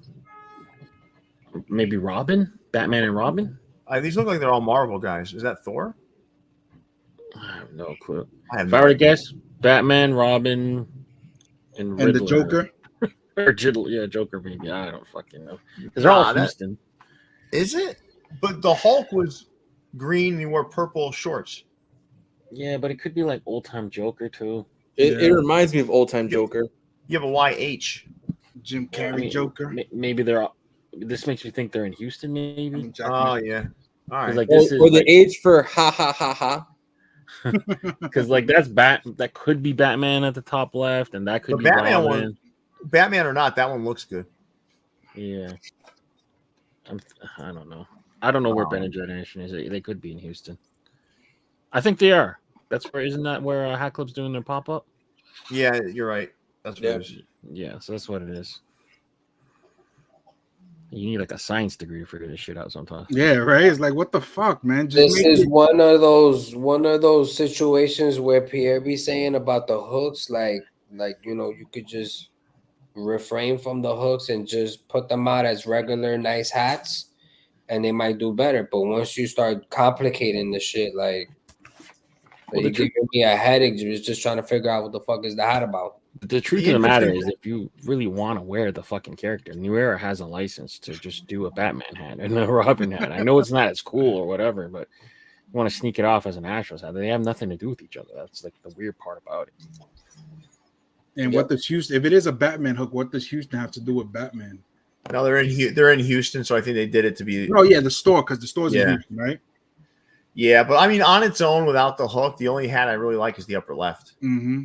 Speaker 1: Maybe Robin? Batman and Robin?
Speaker 2: These look like they're all Marvel guys. Is that Thor?
Speaker 1: I have no clue.
Speaker 2: If
Speaker 1: I were to guess, Batman, Robin, and Riddler.
Speaker 3: the Joker.
Speaker 1: Or Joker, maybe. I don't fucking know. Because they're all Houston.
Speaker 2: Is it? But the Hulk was green and he wore purple shorts.
Speaker 1: Yeah, but it could be like old time Joker too.
Speaker 4: It reminds me of old time Joker.
Speaker 2: Yeah, but why H?
Speaker 3: Jim Carrey Joker.
Speaker 1: Maybe they're. This makes me think they're in Houston. Maybe.
Speaker 2: Oh yeah. All right.
Speaker 1: Like
Speaker 4: Or,
Speaker 1: this is
Speaker 4: or the
Speaker 1: like,
Speaker 4: H for ha ha ha ha.
Speaker 1: because like that could be Batman at the top left, and that could be
Speaker 2: Batman
Speaker 1: Robin.
Speaker 2: one. Batman or not, that one looks good.
Speaker 1: Yeah. I don't know. I don't know where Ben and Generation is. They could be in Houston. I think they are. That's where isn't that where Hat Club's doing their pop up?
Speaker 2: Yeah, you're right. That's what it is.
Speaker 1: Yeah, so that's what it is. You need like a science degree to figure this shit out sometimes.
Speaker 3: Yeah, right. It's like, what the fuck, man?
Speaker 5: This is one of those situations where Pierre be saying about the hooks, like you could just refrain from the hooks and just put them out as regular nice hats, and they might do better. But once you start complicating the shit, you're giving me a headache just trying to figure out what the fuck is the hat about.
Speaker 1: The truth of the matter is, if you really want to wear the fucking character, New Era has a license to just do a Batman hat and a Robin hat. I know it's not as cool or whatever, but you want to sneak it off as an Astros hat. They have nothing to do with each other. That's like the weird part about it.
Speaker 3: And what does Houston? If it is a Batman hook, what does Houston have to do with Batman?
Speaker 2: No, they're in Houston, so I think they did it to be.
Speaker 3: Oh yeah, the store, because the store's in Houston, right?
Speaker 2: Yeah, but I mean, on its own, without the hook, the only hat I really like is the upper left.
Speaker 3: Mm-hmm.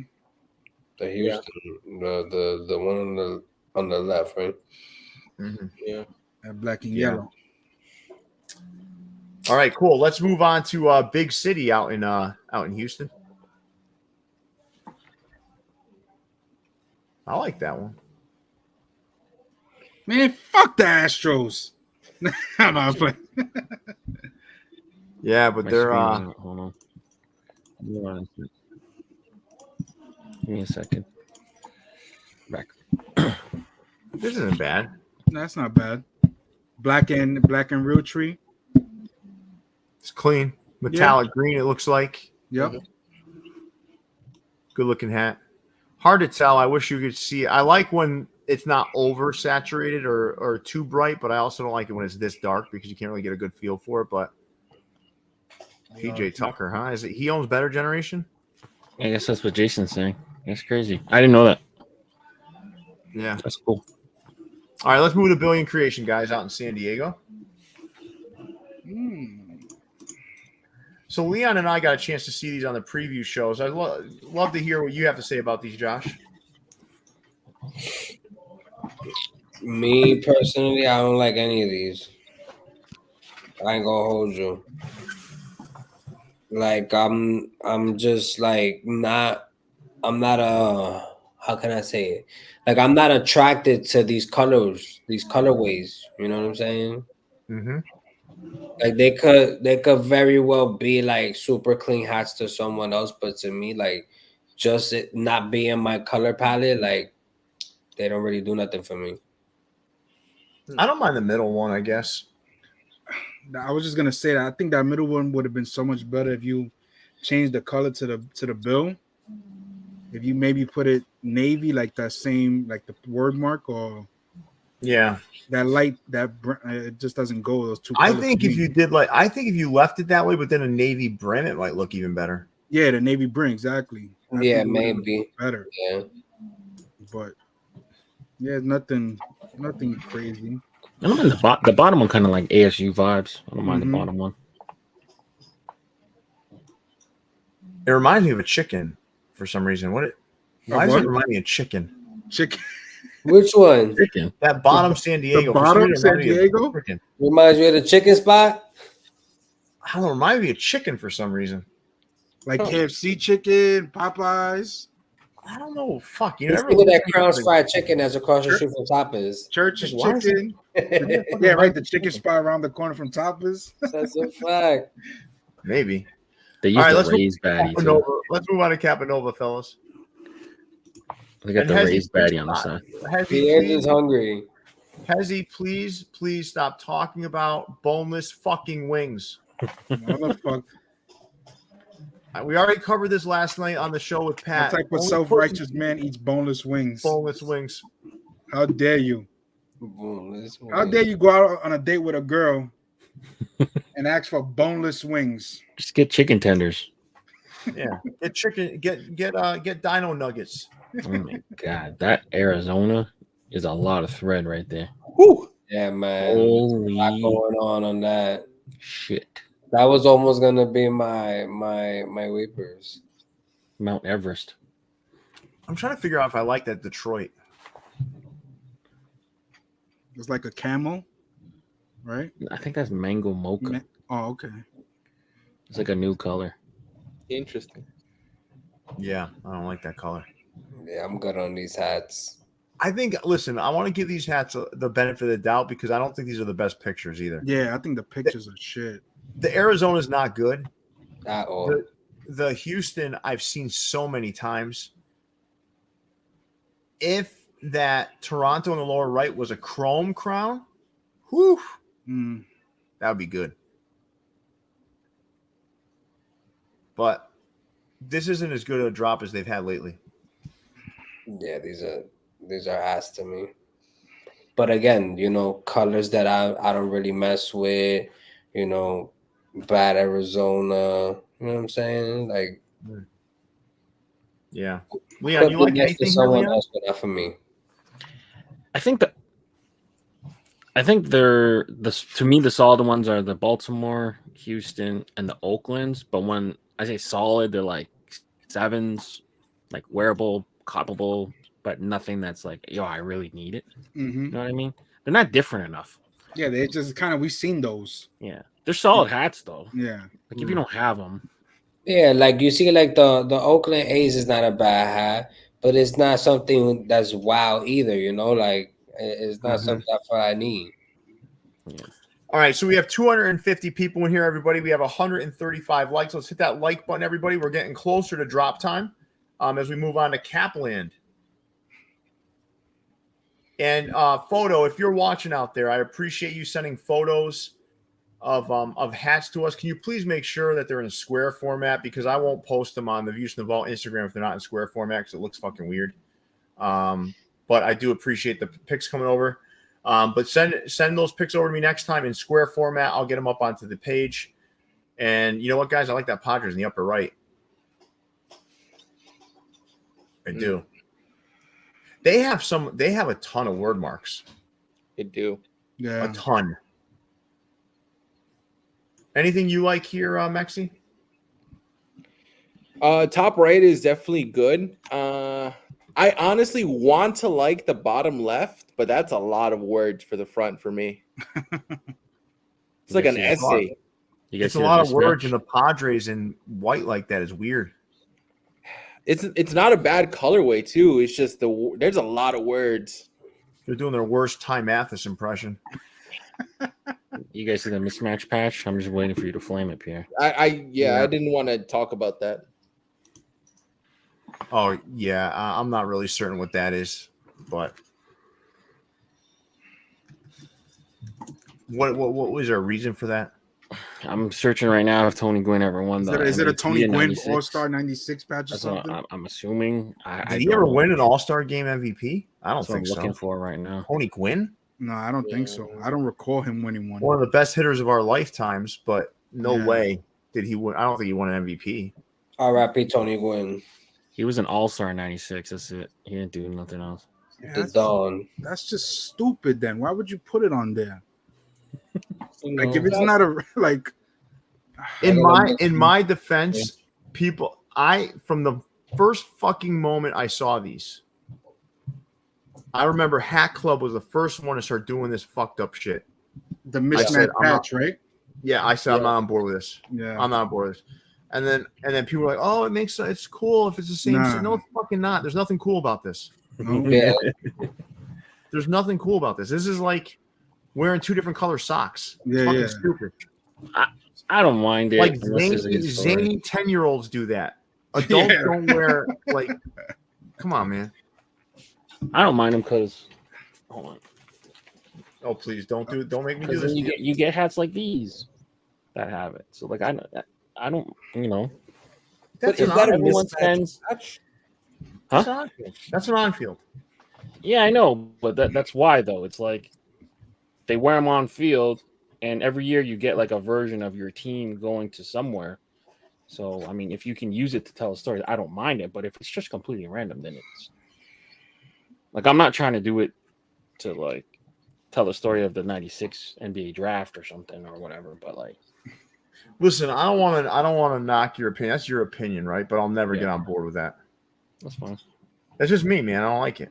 Speaker 5: The Houston, the one on the left, right?
Speaker 2: Mm-hmm.
Speaker 4: Yeah,
Speaker 3: and black and yellow.
Speaker 2: All right, cool. Let's move on to Big City out in Houston. I like that one.
Speaker 3: Man, fuck the Astros. I'm not playing.
Speaker 2: Yeah, but they're
Speaker 1: hold on. Give me a second. Back.
Speaker 2: This isn't bad.
Speaker 3: That's not bad. Black and real tree.
Speaker 2: It's clean. Metallic green, it looks like.
Speaker 3: Yep.
Speaker 2: Good looking hat. Hard to tell. I wish you could see. I like when it's not oversaturated or too bright, but I also don't like it when it's this dark because you can't really get a good feel for it. But PJ Tucker, huh? Is it he owns Better Generation?
Speaker 1: I guess that's what Jason's saying. That's crazy. I didn't know that.
Speaker 2: Yeah.
Speaker 1: That's cool.
Speaker 2: All right, let's move to Billion Creation, guys, out in San Diego. So Leon and I got a chance to see these on the preview shows. I'd love to hear what you have to say about these, Josh.
Speaker 5: Me personally, I don't like any of these. I ain't gonna hold you. Like I'm just like not. I'm not a. How can I say it? Like I'm not attracted to these colors, these colorways. You know what I'm saying?
Speaker 2: Mm-hmm.
Speaker 5: Like they could very well be like super clean hats to someone else, but to me, like just it not being my color palette, like they don't really do nothing for me.
Speaker 2: I don't mind the middle one, I guess.
Speaker 3: I was just gonna say that I think that middle one would have been so much better if you changed the color to the bill. If you maybe put it navy, like that same, like the word mark, or
Speaker 2: Yeah,
Speaker 3: that light, that it just doesn't go those two.
Speaker 2: I
Speaker 3: colors
Speaker 2: think
Speaker 3: for
Speaker 2: if
Speaker 3: me.
Speaker 2: you did I think if you left it that way, but then a navy brim, it might look even better.
Speaker 3: Yeah, the navy brim, exactly. I
Speaker 5: Yeah,
Speaker 3: think it would've
Speaker 5: maybe.
Speaker 3: looked better.
Speaker 5: Yeah.
Speaker 3: But yeah, nothing crazy.
Speaker 1: I don't mind the bottom one, kind of like ASU vibes. I don't mind the
Speaker 3: Mhm.
Speaker 1: bottom one.
Speaker 2: It reminds me of a chicken for some reason. Why does
Speaker 3: what?
Speaker 2: it remind me of chicken?
Speaker 3: Chicken.
Speaker 5: Which one?
Speaker 1: Chicken.
Speaker 2: That bottom San Diego.
Speaker 3: The
Speaker 2: for some
Speaker 3: bottom
Speaker 2: reason,
Speaker 3: San
Speaker 2: reminded me of
Speaker 3: Diego?
Speaker 2: chicken.
Speaker 5: Reminds you of the chicken spot?
Speaker 2: I don't know. Remind me of chicken for some reason.
Speaker 3: Like KFC chicken, Popeyes,
Speaker 2: I don't know. Fuck. You
Speaker 5: Let's
Speaker 2: never
Speaker 5: see what that
Speaker 2: looked at
Speaker 5: Crown's
Speaker 2: the-
Speaker 5: fried chicken that's across the street from Tapas.
Speaker 3: Church's
Speaker 2: Why is it-
Speaker 3: chicken.
Speaker 5: That's
Speaker 3: Yeah, right. The chicken spot around the corner from Tapas.
Speaker 5: a fact.
Speaker 2: Maybe.
Speaker 1: They
Speaker 2: All
Speaker 1: use
Speaker 2: right,
Speaker 1: the
Speaker 2: let's move
Speaker 1: raised baddie too.
Speaker 2: Capanova. Let's move on to Capanova, fellas.
Speaker 1: They got
Speaker 2: And
Speaker 1: the
Speaker 2: has he
Speaker 1: raised
Speaker 2: please
Speaker 1: baddie on the
Speaker 2: stop-
Speaker 1: side.
Speaker 2: Has he
Speaker 5: Pierre
Speaker 2: please-
Speaker 5: is hungry.
Speaker 2: Has he please stop talking about boneless fucking wings?
Speaker 3: Motherfucker.
Speaker 2: We already covered this last night on the show with
Speaker 3: What
Speaker 2: Pat.
Speaker 3: type of
Speaker 2: Only
Speaker 3: self-righteous man eats boneless wings?
Speaker 2: boneless wings.
Speaker 3: How dare you?
Speaker 5: Boneless
Speaker 3: How
Speaker 5: wings.
Speaker 3: dare you go out on a date with a girl and ask for boneless wings?
Speaker 1: Just get chicken tenders.
Speaker 2: Yeah, get chicken. Get dino nuggets.
Speaker 1: Oh my god, that Arizona is a lot of thread right there.
Speaker 2: Woo!
Speaker 5: Yeah, man. There's a lot
Speaker 1: Holy
Speaker 5: going on that.
Speaker 1: shit!
Speaker 5: That was almost gonna be my weepers.
Speaker 1: Mount Everest.
Speaker 2: I'm trying to figure out if I like that Detroit.
Speaker 3: It's like a camel, right?
Speaker 1: I think that's mango mocha.
Speaker 3: Oh, okay.
Speaker 1: It's like a new color.
Speaker 4: Interesting.
Speaker 2: Yeah, I don't like that color.
Speaker 5: Yeah, I'm good on these hats.
Speaker 2: I think. Listen, I want to give these hats the benefit of the doubt because I don't think these are the best pictures either.
Speaker 3: Yeah, I think the pictures are shit.
Speaker 2: The Arizona is not good.
Speaker 5: At all.
Speaker 2: The Houston I've seen so many times. If that Toronto in the lower right was a chrome crown, whew, that would be good. But this isn't as good a drop as they've had lately.
Speaker 5: Yeah, these are hats to me. But again, colors that I don't really mess with, bad Arizona, you know what I'm saying? Like,
Speaker 2: yeah. Leon, you like
Speaker 5: for
Speaker 2: anything here,
Speaker 5: someone
Speaker 2: Leon?
Speaker 5: else, but not for me.
Speaker 1: I think they're to me the solid ones are the Baltimore, Houston, and the Oaklands. But when I say solid, they're like 7s, like wearable, coppable, but nothing that's like, yo, I really need it.
Speaker 3: Mm-hmm.
Speaker 1: You know what I mean? They're not different enough.
Speaker 3: Yeah, they just kind of, we've seen those.
Speaker 1: Yeah, they're solid hats though.
Speaker 3: Yeah.
Speaker 1: Like if you don't have them,
Speaker 5: Yeah, like you see, like the Oakland A's is not a bad hat, but it's not something that's wow either. Like it's not something I need.
Speaker 1: yeah.
Speaker 2: All right, so we have 250 people in here, everybody. We have 135 likes. Let's hit that like button, everybody. We're getting closer to drop time as we move on to Capland. And Photo, if you're watching out there, I appreciate you sending photos of hats to us. Can you please make sure that they're in a square format, because I won't post them on the Views from the Vault Instagram if they're not in square format because it looks fucking weird. but I do appreciate the picks coming over. But send those picks over to me next time in square format. I'll get them up onto the page. And you know what, guys? I like that Padres in the upper right. I do. They have a ton of word marks.
Speaker 4: They do.
Speaker 3: Yeah.
Speaker 2: A ton. Anything you like here, Mexi?
Speaker 4: Top right is definitely good. I honestly want to like the bottom left, but that's a lot of words for the front for me. It's like an essay.
Speaker 2: It's a lot of words, and the Padres in white like that is weird.
Speaker 4: It's not a bad colorway too. It's just there's a lot of words.
Speaker 2: They're doing their worst Ty Mathis impression.
Speaker 1: You guys see the mismatch patch? I'm just waiting for you to flame it, Pierre.
Speaker 4: I didn't want to talk about that.
Speaker 2: Oh yeah, I'm not really certain what that is, but what was there a reason for that?
Speaker 1: I'm searching right now if Tony Gwynn ever won the.
Speaker 3: Is it a Tony Gwynn
Speaker 1: 96?
Speaker 3: All-Star 96 patch or
Speaker 1: That's
Speaker 3: something?
Speaker 1: what I'm assuming.
Speaker 2: Did he ever win an All-Star game MVP? I don't think so.
Speaker 1: Looking for right now.
Speaker 2: Tony Gwynn?
Speaker 3: No, I don't think so. I don't recall him winning one.
Speaker 2: One of the best hitters of our lifetimes, but no way did he win. I don't think he won an MVP.
Speaker 5: R.I.P. Tony Gwynn.
Speaker 1: He was an all-star in 96. That's it. He didn't do nothing else.
Speaker 5: Yeah,
Speaker 3: that's just stupid then. Why would you put it on there? Like if it's
Speaker 5: that,
Speaker 3: not a like
Speaker 2: in my defense, people from the first fucking moment I saw these, I remember Hat Club was the first one to start doing this fucked up shit.
Speaker 3: The mismatch patch, right?
Speaker 2: Yeah, I said I'm not on board with this.
Speaker 3: Yeah,
Speaker 2: I'm not on board with this. And then people were like, "Oh, it's cool if it's the same."
Speaker 3: Nah.
Speaker 2: No, it's fucking not. There's nothing cool about this.
Speaker 3: No.
Speaker 5: Yeah.
Speaker 2: There's nothing cool about this. This is like wearing two different color socks. It's fucking stupid.
Speaker 1: I don't mind it.
Speaker 2: Like zany 10-year-olds do that. Adults don't wear like. Come on, man.
Speaker 1: I don't mind them because. Hold on.
Speaker 2: Oh, please don't make me do
Speaker 1: Because
Speaker 2: this.
Speaker 1: you get hats like these that have it. So like I don't
Speaker 2: That's
Speaker 4: But
Speaker 2: an
Speaker 4: is that a
Speaker 2: on-field
Speaker 4: mismatch?
Speaker 2: patch.
Speaker 1: Huh?
Speaker 2: That's an on-field.
Speaker 1: Yeah, I know, but that's why though. It's like they wear them on field, and every year you get like a version of your team going to somewhere. So I mean, if you can use it to tell a story, I don't mind it. But if it's just completely random, then it's like I'm not trying to do it to like tell the story of the '96 NBA draft or something or whatever. But like,
Speaker 2: listen, I don't want to knock your opinion. That's your opinion, right? But I'll never get on board with that.
Speaker 1: that's fine.
Speaker 2: That's just me, man. I don't like it.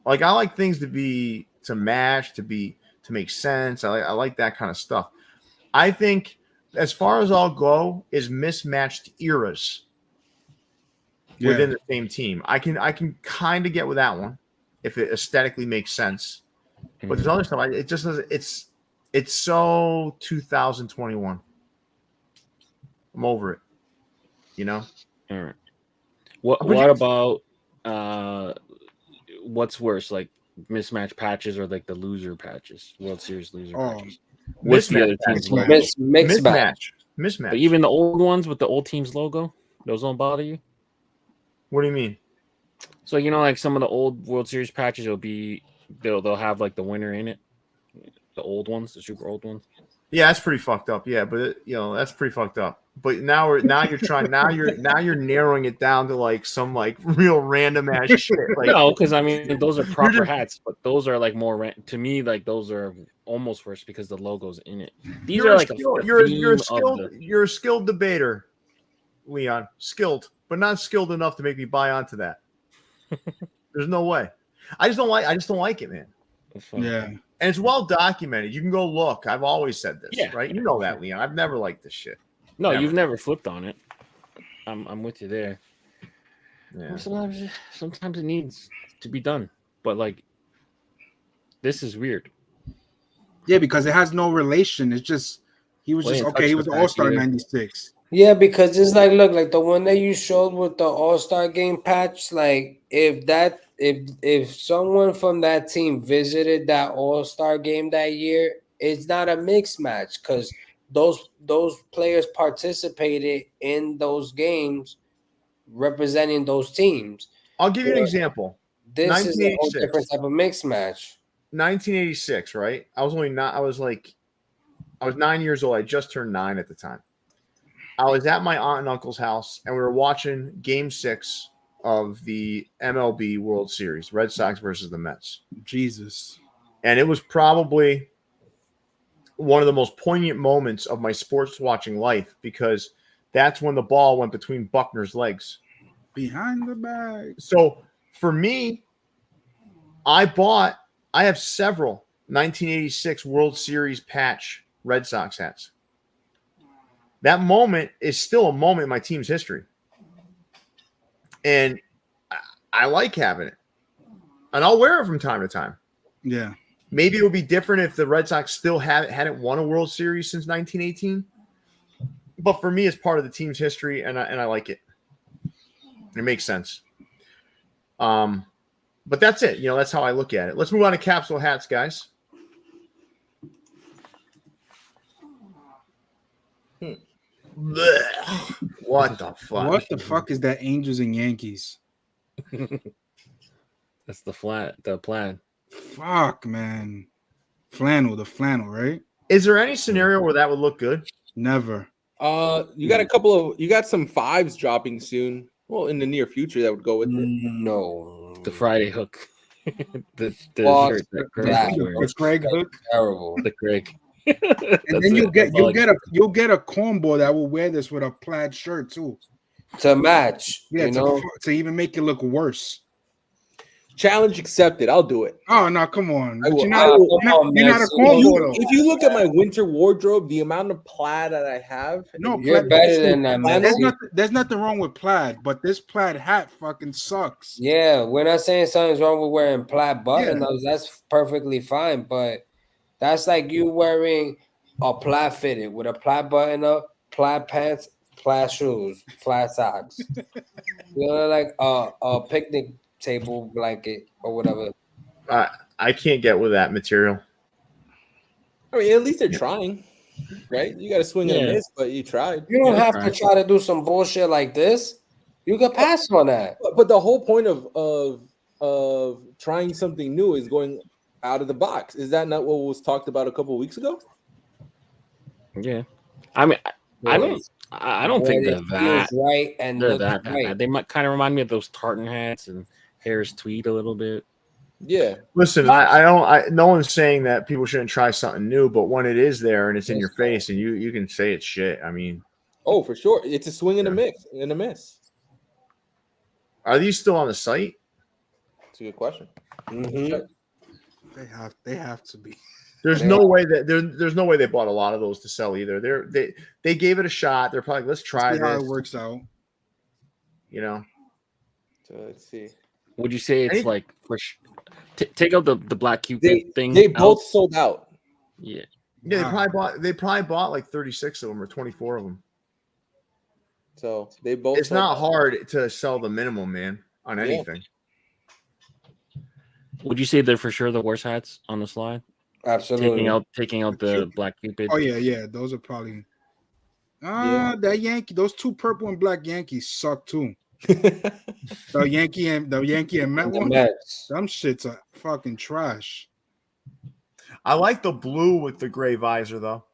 Speaker 2: Like I like things to match, to make sense. I like that kind of stuff. I think as far as I'll go is mismatched eras within the same team. I can kind of get with that one if it aesthetically makes sense. But there's other stuff. It just doesn't. It's so 2021. I'm over it. You know.
Speaker 1: All right. What about what's worse, like mismatch patches or like the loser patches, World Series loser patches? What's the other team's logo?
Speaker 2: Mismatch.
Speaker 1: But even the old ones with the old team's logo, those don't bother you?
Speaker 2: What do you mean?
Speaker 1: So like some of the old World Series patches they'll have like the winner in it. The old ones, the super old ones.
Speaker 2: Yeah, that's pretty fucked up. Yeah, but that's pretty fucked up. But now you're narrowing it down to like some like real random ass shit. Like,
Speaker 1: no, because I mean those are proper hats, but those are like more to me like those are almost worse because the logo's in it. These are like
Speaker 2: you're a skilled debater, Leon. Skilled, but not skilled enough to make me buy onto that. There's no way. I just don't like it, man.
Speaker 3: Yeah.
Speaker 2: And it's well documented. You can go look. I've always said this, right? You know that, Leon. I've never liked this shit.
Speaker 1: No, you've never flipped on it. I'm with you there.
Speaker 2: Yeah.
Speaker 1: Sometimes it needs to be done, but like this is weird.
Speaker 3: Yeah, because it has no relation. It's just he was just okay. He was All-Star 96.
Speaker 5: Yeah, because it's like the one that you showed with the All-Star game patch. Like if someone from that team visited that All-Star game that year, it's not a mixed match because those players participated in those games representing those teams.
Speaker 2: I'll give you an example.
Speaker 5: This is a whole
Speaker 2: 1986.
Speaker 5: different type of mixed match.
Speaker 2: 1986, right? I was 9 years old. I just turned 9 at the time. I was at my aunt and uncle's house, and we were watching Game 6 of the MLB World Series, Red Sox versus the Mets.
Speaker 3: Jesus.
Speaker 2: And it was probably one of the most poignant moments of my sports watching life because that's when the ball went between Buckner's legs.
Speaker 3: Behind the bag.
Speaker 2: So for me, I have several 1986 World Series patch Red Sox hats. That moment is still a moment in my team's history. And I like having it. And I'll wear it from time to time.
Speaker 3: Yeah.
Speaker 2: Maybe it would be different if the Red Sox still hadn't won a World Series since 1918. But for me, it's part of the team's history, and I like it. It makes sense. But that's it. That's how I look at it. Let's move on to Capsule Hats, guys. Blech. What the fuck?
Speaker 3: What the fuck is that Angels and Yankees?
Speaker 1: That's the plaid.
Speaker 3: Fuck, man. The flannel, right?
Speaker 2: Is there any scenario where that would look good?
Speaker 3: Never.
Speaker 4: You got some 5s dropping soon. Well, in the near future, that would go with it.
Speaker 5: No.
Speaker 1: The Friday hook. the
Speaker 5: Fuck
Speaker 1: shirt that Craig
Speaker 5: that.
Speaker 1: wears.
Speaker 3: The Craig hook.
Speaker 5: Terrible.
Speaker 1: The Craig.
Speaker 3: And then you'll get a cornball that will wear this with a plaid shirt too.
Speaker 5: To match.
Speaker 3: Yeah,
Speaker 5: you know?
Speaker 3: to even make it look worse.
Speaker 4: Challenge accepted. I'll do it.
Speaker 3: Oh no, come on. But
Speaker 5: You're
Speaker 3: not a cornball though.
Speaker 4: If you look at my winter wardrobe, the amount of plaid that I have,
Speaker 3: No,
Speaker 5: You're better than that, man.
Speaker 3: there's nothing wrong with plaid, but this plaid hat fucking sucks.
Speaker 5: Yeah, we're not saying something's wrong with wearing plaid button-ups. That's perfectly fine, but that's like you wearing a plaid fitted with a plaid button-up, plaid pants, plaid shoes, plaid socks. Like a picnic table blanket or whatever.
Speaker 2: I can't get with that material.
Speaker 4: I mean, at least they're trying, right? You got to swing and miss, but you tried.
Speaker 5: You don't have to try to do some bullshit like this. You can pass on that.
Speaker 4: But the whole point of trying something new is going out of the box. Is that not what was talked about a couple of weeks ago?
Speaker 1: Yeah, I mean, I don't think they're that
Speaker 5: right and
Speaker 1: they're that
Speaker 5: right.
Speaker 1: bad. They might kind of remind me of those tartan hats and Harris tweed a little bit.
Speaker 4: Yeah.
Speaker 2: Listen, no one's saying that people shouldn't try something new, but when it is there and it's in your face and you can say it's shit. I mean,
Speaker 4: oh, for sure. It's a swing and a miss.
Speaker 2: Are these still on the site?
Speaker 4: That's a good question.
Speaker 5: Mm-hmm.
Speaker 3: They have to be.
Speaker 2: There's no way that there's no way they bought a lot of those to sell either. They gave it a shot. They're probably let's try
Speaker 3: See how
Speaker 2: this.
Speaker 3: it works out.
Speaker 4: So let's see.
Speaker 1: Would you say it's like take out the black Cupid thing?
Speaker 4: They both sold out.
Speaker 1: Yeah.
Speaker 2: Yeah, they probably bought like 36 of them or 24 of them.
Speaker 4: So they both.
Speaker 2: It's not hard to sell the minimum, man, on anything.
Speaker 1: Would you say they're for sure the worst hats on the slide?
Speaker 5: Absolutely.
Speaker 1: Taking out the black Cupid.
Speaker 3: Oh yeah. Those are probably. That Yankee. Those two purple and black Yankees suck too. the Yankee and Met one. Some shits are fucking trash.
Speaker 2: I like the blue with the gray visor though.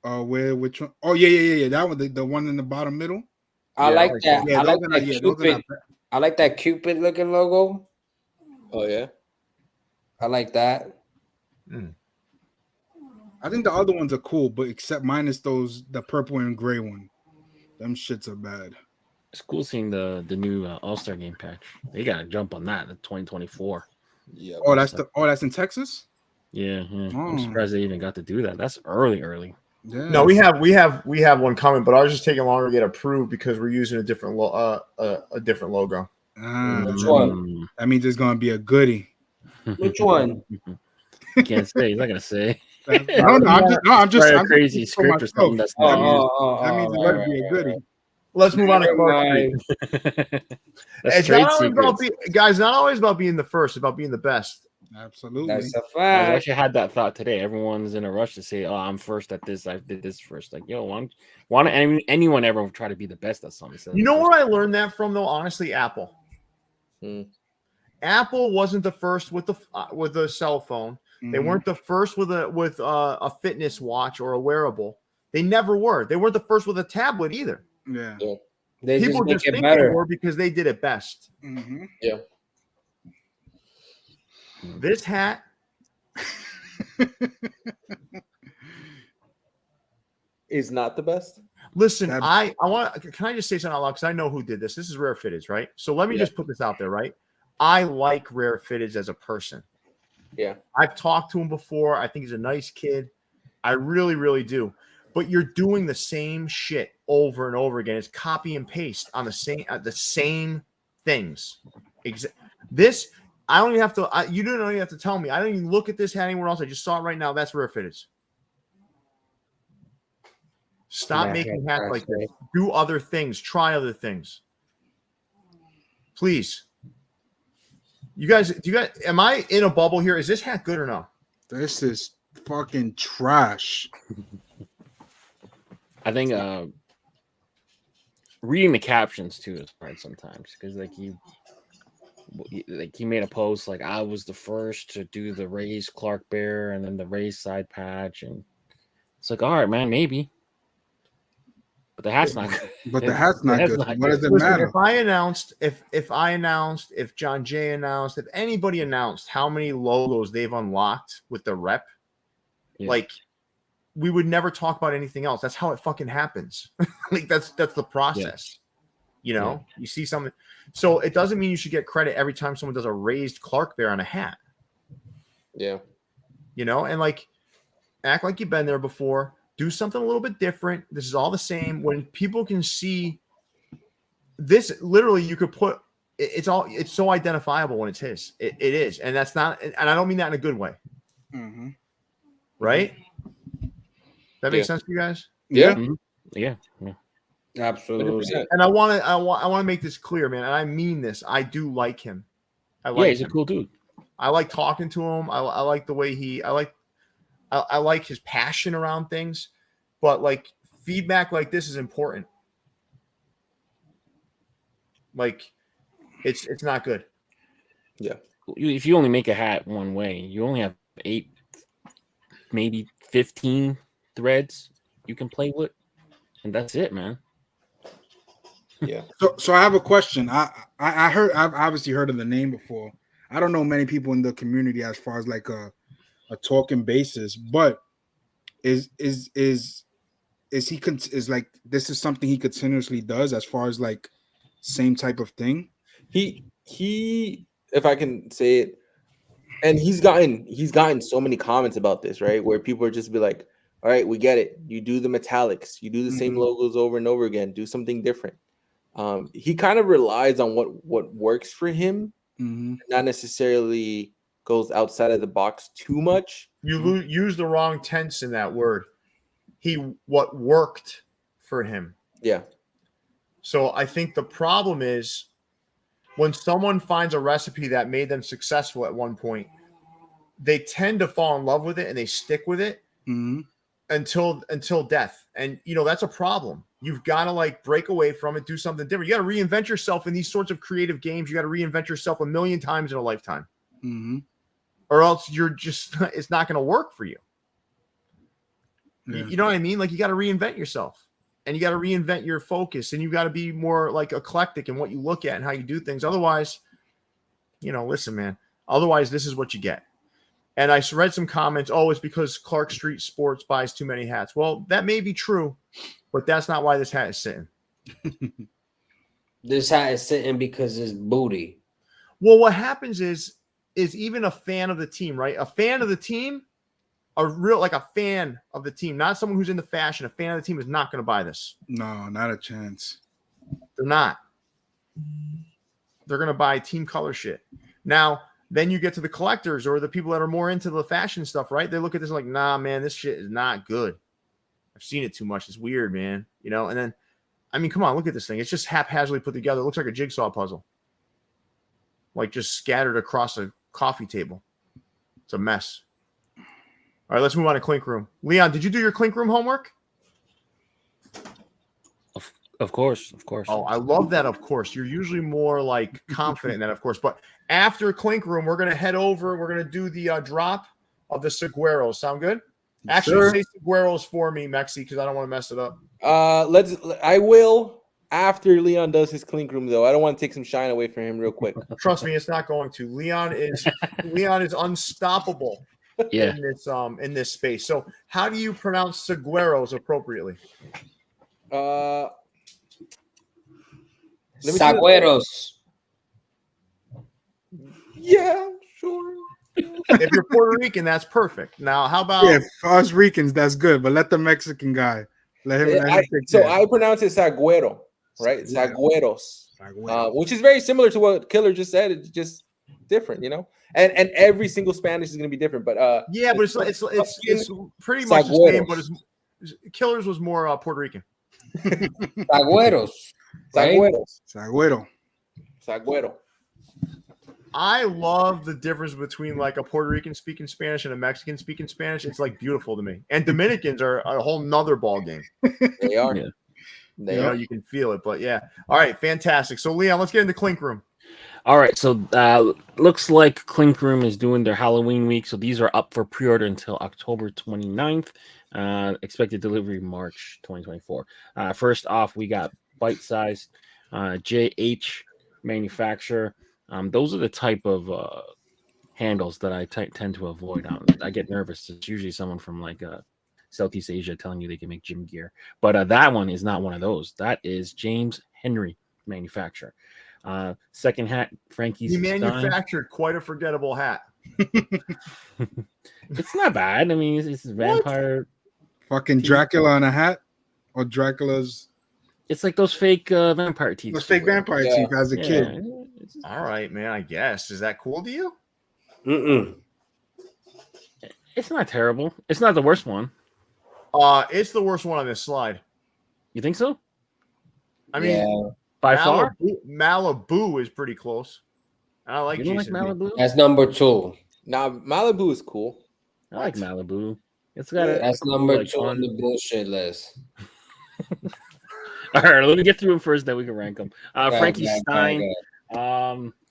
Speaker 3: Which one? Oh yeah. That one, the one in the bottom middle.
Speaker 5: I like that.
Speaker 3: Yeah,
Speaker 5: I like that Cupid. I like that Cupid looking logo.
Speaker 4: Oh yeah.
Speaker 5: I like that.
Speaker 3: I think the other ones are cool, but except minus the purple and gray one. Them shits are bad.
Speaker 1: It's cool seeing the new All-Star game patch. They got to jump on that in 2024.
Speaker 4: Yeah.
Speaker 3: Oh, that's in Texas?
Speaker 1: Yeah.
Speaker 3: Oh.
Speaker 1: I'm surprised they even got to do that. That's early.
Speaker 3: Yeah.
Speaker 2: No, we have one coming, but ours is taking longer to get approved because we're using a different logo.
Speaker 5: Which one?
Speaker 3: That means it's gonna be a goodie.
Speaker 5: Which one?
Speaker 1: Can't say. He's not gonna say.
Speaker 3: I'm just
Speaker 1: crazy script or something. That's not
Speaker 3: that means it's gonna be a goodie.
Speaker 2: Let's move on to it's not always about guys. Not always about being the first. It's about being the best.
Speaker 3: Absolutely.
Speaker 5: That's a
Speaker 1: I
Speaker 5: fact.
Speaker 1: actually had that thought today. Everyone's in a rush to say, "Oh, I'm first at this. I did this first." Like, yo, why don't anyone ever try to be the best at something?
Speaker 2: You know where I learned that from, though? Honestly, Apple. Apple wasn't the first with the cell phone. They weren't the first with a fitness watch or a wearable. They never were. They weren't the first with a tablet either.
Speaker 3: Yeah.
Speaker 5: They
Speaker 2: People
Speaker 5: just make it
Speaker 2: think
Speaker 5: better.
Speaker 2: they were because they did it best.
Speaker 4: Yeah.
Speaker 2: This hat
Speaker 4: is not the best.
Speaker 2: Listen, I want. Can I just say something out loud? Because I know who did this. This is Rare Fitteds, right? So let me just put this out there, right? I like Rare Fitteds as a person.
Speaker 4: Yeah,
Speaker 2: I've talked to him before. I think he's a nice kid. I really, really do. But you're doing the same shit over and over again. It's copy and paste on the same things. This I don't even have to. You don't even have to tell me. I don't even look at this hat anywhere else. I just saw it right now. That's Rare Fitteds. Stop making hats like this. Do other things. Try other things. Please. You guys, am I in a bubble here? Is this hat good or no?
Speaker 3: This is fucking trash.
Speaker 1: I think reading the captions too is hard sometimes because he made a post like I was the first to do the raised Clark Bear and then the raised side patch, and it's like, all right, man, maybe. But the hat's not good.
Speaker 3: But the hat's not good. What does it
Speaker 2: Listen,
Speaker 3: matter?
Speaker 2: if I announced, if John Jay announced, if anybody announced how many logos they've unlocked with the rep, like we would never talk about anything else. That's how it fucking happens. Like that's the process. You know, you see something. So it doesn't mean you should get credit every time someone does a raised Clark Bear on a hat.
Speaker 4: Yeah.
Speaker 2: You know, and like act like you've been there before. Do something a little bit different. This is all the same. When people can see this, literally, you could put it's so identifiable when it's his. It is, and that's not. And I don't mean that in a good way. Right? That makes sense to you guys?
Speaker 4: Yeah.
Speaker 1: Yeah.
Speaker 5: Absolutely.
Speaker 4: 100%.
Speaker 2: And I want to make this clear, man. And I mean this. I do like him.
Speaker 1: He's a cool dude.
Speaker 2: I like talking to him. I like the way I like his passion around things, but like feedback like this is important. Like it's not good.
Speaker 4: Yeah.
Speaker 1: If you only make a hat one way, you only have 8, maybe 15 threads you can play with, and that's it, man.
Speaker 4: Yeah.
Speaker 3: So I have a question. I've obviously heard of the name before. I don't know many people in the community as far as like a talking basis, but is like this is something he continuously does as far as like same type of thing?
Speaker 4: He if I can say it, and he's gotten so many comments about this, right? Where people are just be like, all right, we get it. You do the metallics, you do the same logos over and over again, do something different. He kind of relies on what works for him, not necessarily goes outside of the box too much.
Speaker 2: You use the wrong tense in that word. What worked for him.
Speaker 4: Yeah.
Speaker 2: So I think the problem is when someone finds a recipe that made them successful at one point, they tend to fall in love with it and they stick with it until death. And that's a problem. You've got to like break away from it, do something different. You got to reinvent yourself in these sorts of creative games. You got to reinvent yourself a million times in a lifetime. Or else it's not going to work for you. You know what I mean? Like you got to reinvent yourself and you got to reinvent your focus and you got to be more like eclectic in what you look at and how you do things. Otherwise, listen, man, otherwise this is what you get. And I read some comments. Oh, it's because Clark Street Sports buys too many hats. Well, that may be true, but that's not why this hat is sitting.
Speaker 5: This hat is sitting because it's booty.
Speaker 2: Well, what happens is even a fan of the team, right? A fan of the team, a fan of the team, not someone who's into fashion. A fan of the team is not going to buy this.
Speaker 3: No, not a chance.
Speaker 2: They're not. They're going to buy team color shit. Now, then you get to the collectors or the people that are more into the fashion stuff, right? They look at this like, nah, man, this shit is not good. I've seen it too much. It's weird, man. And then, I mean, come on, look at this thing. It's just haphazardly put together. It looks like a jigsaw puzzle. Like just scattered across a coffee table. It's a mess. All right, let's move on to Clink Room. Leon, did you do your Clink Room homework?
Speaker 1: Of course, of course.
Speaker 2: Oh, I love that. Of course, you're usually more like confident in that. Of course, but after Clink Room, we're gonna head over. We're gonna do the drop of the Sagueros. Sound good? Actually, say Sagueros for me, Mexi, because I don't want to mess it up.
Speaker 4: I will after Leon does his Clink Room though. I don't want to take some shine away from him real quick.
Speaker 2: Trust me, it's not going to. Leon is unstoppable.
Speaker 1: Yeah.
Speaker 2: In this space. So, how do you pronounce Sagueros appropriately?
Speaker 5: Sagüeros.
Speaker 4: Yeah, sure.
Speaker 2: If you're Puerto Rican, that's perfect. Now, how about
Speaker 3: for us Ricans, that's good, but let the Mexican guy let him.
Speaker 4: I pronounce it Sagüero, right? Sagüeros, which is very similar to what Killer just said. It's just different, you know. And every single Spanish is going to be different, but
Speaker 2: yeah, but it's pretty much the same. But Killer's was more Puerto Rican.
Speaker 5: Sagüeros.
Speaker 4: Sagüero.
Speaker 2: I love the difference between like a Puerto Rican speaking Spanish and a Mexican speaking Spanish. It's like beautiful to me. And Dominicans are a whole nother ball game.
Speaker 4: They are.
Speaker 1: Yeah.
Speaker 2: You can feel it. But yeah. All right, fantastic. So Leon, let's get into Clink Room.
Speaker 1: All right, so looks like Clink Room is doing their Halloween week. So these are up for pre-order until October 29th. Expected delivery March 2024. First off, we got bite-sized JH manufacturer. Those are the type of handles that I tend to avoid. I get nervous. It's usually someone from like Southeast Asia telling you they can make gym gear. But that one is not one of those. That is James Henry manufacturer. Second hat, Frankie's.
Speaker 2: He manufactured quite a forgettable hat.
Speaker 1: It's not bad. I mean, it's a vampire.
Speaker 3: Fucking Dracula on a hat, or Dracula's.
Speaker 1: It's like those fake vampire teeth.
Speaker 3: Those fake vampire teeth as a kid.
Speaker 2: All right, man. I guess. Is that cool to you?
Speaker 1: It's not terrible. It's not the worst one.
Speaker 2: It's the worst one on this slide.
Speaker 1: You think so?
Speaker 2: I mean,
Speaker 1: by far,
Speaker 2: Malibu is pretty close. I like.
Speaker 1: You don't like Malibu?
Speaker 5: That's number 2.
Speaker 4: Now Malibu is cool.
Speaker 1: I like Malibu. It's got
Speaker 5: that's number 2 on the bullshit list.
Speaker 1: All right, let me get through them first, then we can rank them. Frankie Stein,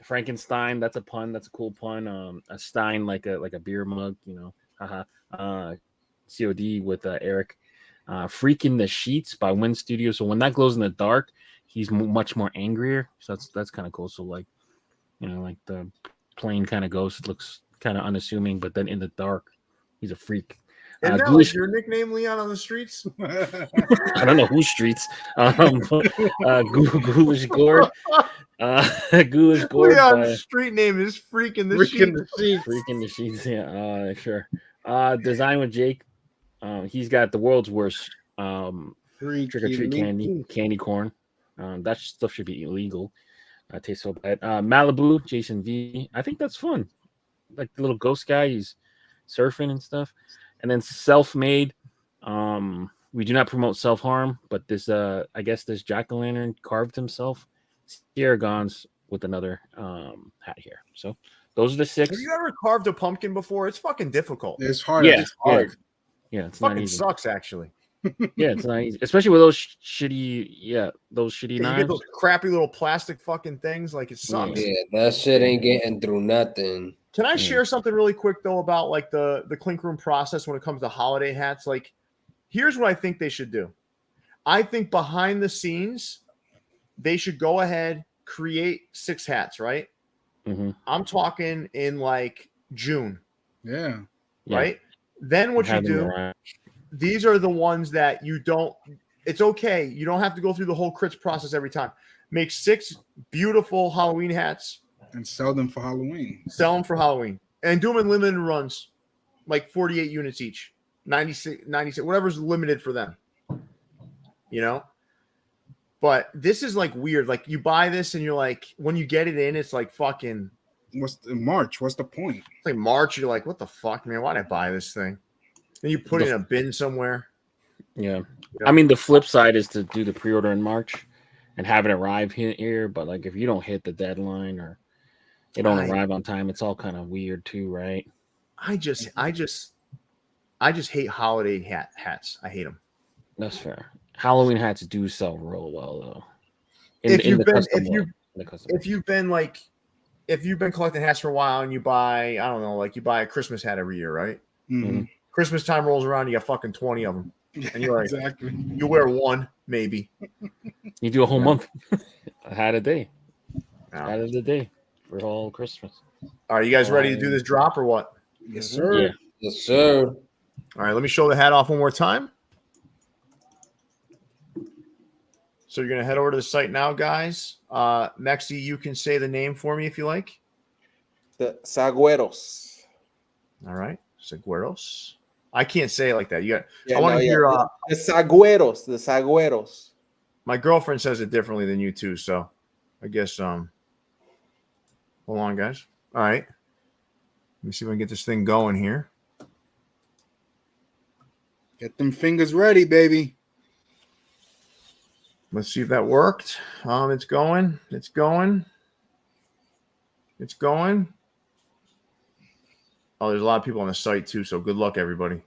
Speaker 1: Frankenstein. That's a pun. That's a cool pun. A Stein like a beer mug, you know. COD with Eric. Freaking the Sheets by Win Studio. So when that glows in the dark, he's much more angrier. So that's kind of cool. So like, you know, like the plain kind of ghost looks kind of unassuming, but then in the dark, he's a freak.
Speaker 2: Isn't that like your nickname, Leon, on the streets?
Speaker 1: I don't know whose streets. Ghoulish Gore. Ghoulish Gore.
Speaker 2: Leon's street name is Freaking the Sheets.
Speaker 1: Freaking the Sheets. Yeah, sure. Design with Jake. He's got the world's worst trick or treat candy corn. That stuff should be illegal. Tastes so bad. Malibu, Jason V. I think that's fun. Like the little ghost guy, he's surfing and stuff. And then Self-Made. We do not promote self-harm, but this I guess this jack-o'-lantern carved himself. Sierra Gons with another hat here. So those are the 6.
Speaker 2: Have you ever carved a pumpkin before? It's fucking difficult.
Speaker 3: It's hard.
Speaker 1: Yeah,
Speaker 3: it's hard.
Speaker 1: Yeah, it's
Speaker 2: fucking
Speaker 1: not easy.
Speaker 2: Sucks actually.
Speaker 1: Yeah, it's not easy, especially with those shitty knives.
Speaker 2: You get those crappy little plastic fucking things. Like it sucks.
Speaker 5: Yeah, that shit ain't getting through nothing.
Speaker 2: Can I share something really quick though about like the Clink Room process when it comes to holiday hats? Like, here's what I think they should do. I think behind the scenes, they should go ahead, create 6 hats, right?
Speaker 1: Mm-hmm.
Speaker 2: I'm talking in like June.
Speaker 3: Yeah.
Speaker 2: Right? Then what you do, these are the ones that you don't, it's okay. You don't have to go through the whole crits process every time. Make 6 beautiful Halloween hats.
Speaker 3: And sell them for Halloween.
Speaker 2: Sell them for Halloween. And do them in limited runs, like 48 units each. 96, whatever's limited for them. You know? But this is like weird. Like you buy this and you're like, when you get it in, it's like fucking.
Speaker 3: March? What's the point?
Speaker 2: It's like March. You're like, what the fuck, man? Why'd I buy this thing? Then you put it in a bin somewhere.
Speaker 1: Yeah. I mean, the flip side is to do the pre-order in March and have it arrive here. But like if you don't hit the deadline or it don't arrive on time, it's all kind of weird too, right?
Speaker 2: I just hate holiday hats. I hate them.
Speaker 1: That's fair. Halloween hats do sell real well though.
Speaker 2: If you've been collecting hats for a while and you buy, I don't know, like you buy a Christmas hat every year, right?
Speaker 3: Mhm.
Speaker 2: Christmas time rolls around, you got fucking 20 of them, and you're like,
Speaker 3: Exactly.
Speaker 2: you wear one maybe.
Speaker 1: You do a whole month, a hat a day,
Speaker 2: Yeah.
Speaker 1: hat of the day for all Christmas.
Speaker 2: Are you guys ready to do this drop or what?
Speaker 3: Yes, sir.
Speaker 1: Yeah.
Speaker 5: Yes, sir.
Speaker 2: All right, let me show the hat off one more time. So you're gonna head over to the site now, guys. Mexi, you can say the name for me if you like.
Speaker 4: The Sagüeros.
Speaker 2: All right, Segueros. I can't say it like that. You got.
Speaker 4: Yeah,
Speaker 2: I want to hear.
Speaker 4: the Sagüeros. The Sagüeros.
Speaker 2: My girlfriend says it differently than you too, so I guess. Hold on, guys. All right. Let me see if I can get this thing going here.
Speaker 3: Get them fingers ready, baby.
Speaker 2: Let's see if that worked. It's going. It's going. It's going. Oh, there's a lot of people on the site too, so good luck, everybody.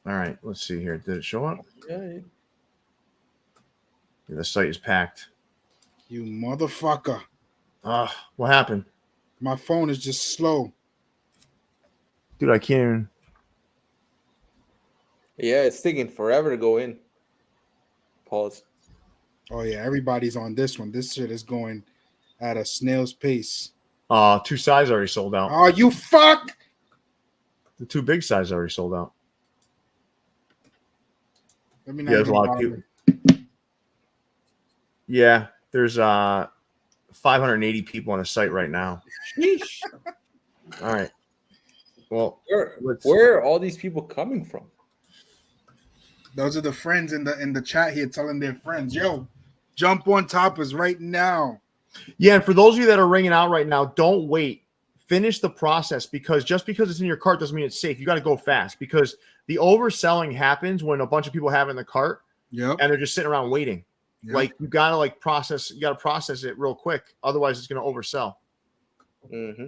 Speaker 2: All right, let's see here. Did it show up?
Speaker 4: Yeah.
Speaker 2: Yeah, the site is packed.
Speaker 3: You motherfucker.
Speaker 2: What happened?
Speaker 3: My phone is just slow.
Speaker 2: Dude, I can't even.
Speaker 4: Yeah, it's taking forever to go in. Pause.
Speaker 3: Oh, yeah. Everybody's on this one. This shit is going at a snail's pace.
Speaker 2: 2 sizes already sold out.
Speaker 3: Oh, you fuck.
Speaker 2: The 2 big sizes already sold out.
Speaker 3: Let me
Speaker 2: Yeah, there's a lot of people. Yeah, there's 580 people on the site right now.
Speaker 4: Sheesh.
Speaker 2: All right. Well,
Speaker 4: Where are all these people coming from?
Speaker 3: Those are the friends in the chat here telling their friends, yo, jump on toppers right now.
Speaker 2: yeah, and for those of you that are ringing out right now, don't wait. Finish the process, because just because it's in your cart doesn't mean it's safe. You got to go fast, because the overselling happens when a bunch of people have it in the cart and they're just sitting around waiting.
Speaker 3: Yep.
Speaker 2: Like you got to process it real quick. Otherwise it's going to oversell.
Speaker 4: Mm-hmm.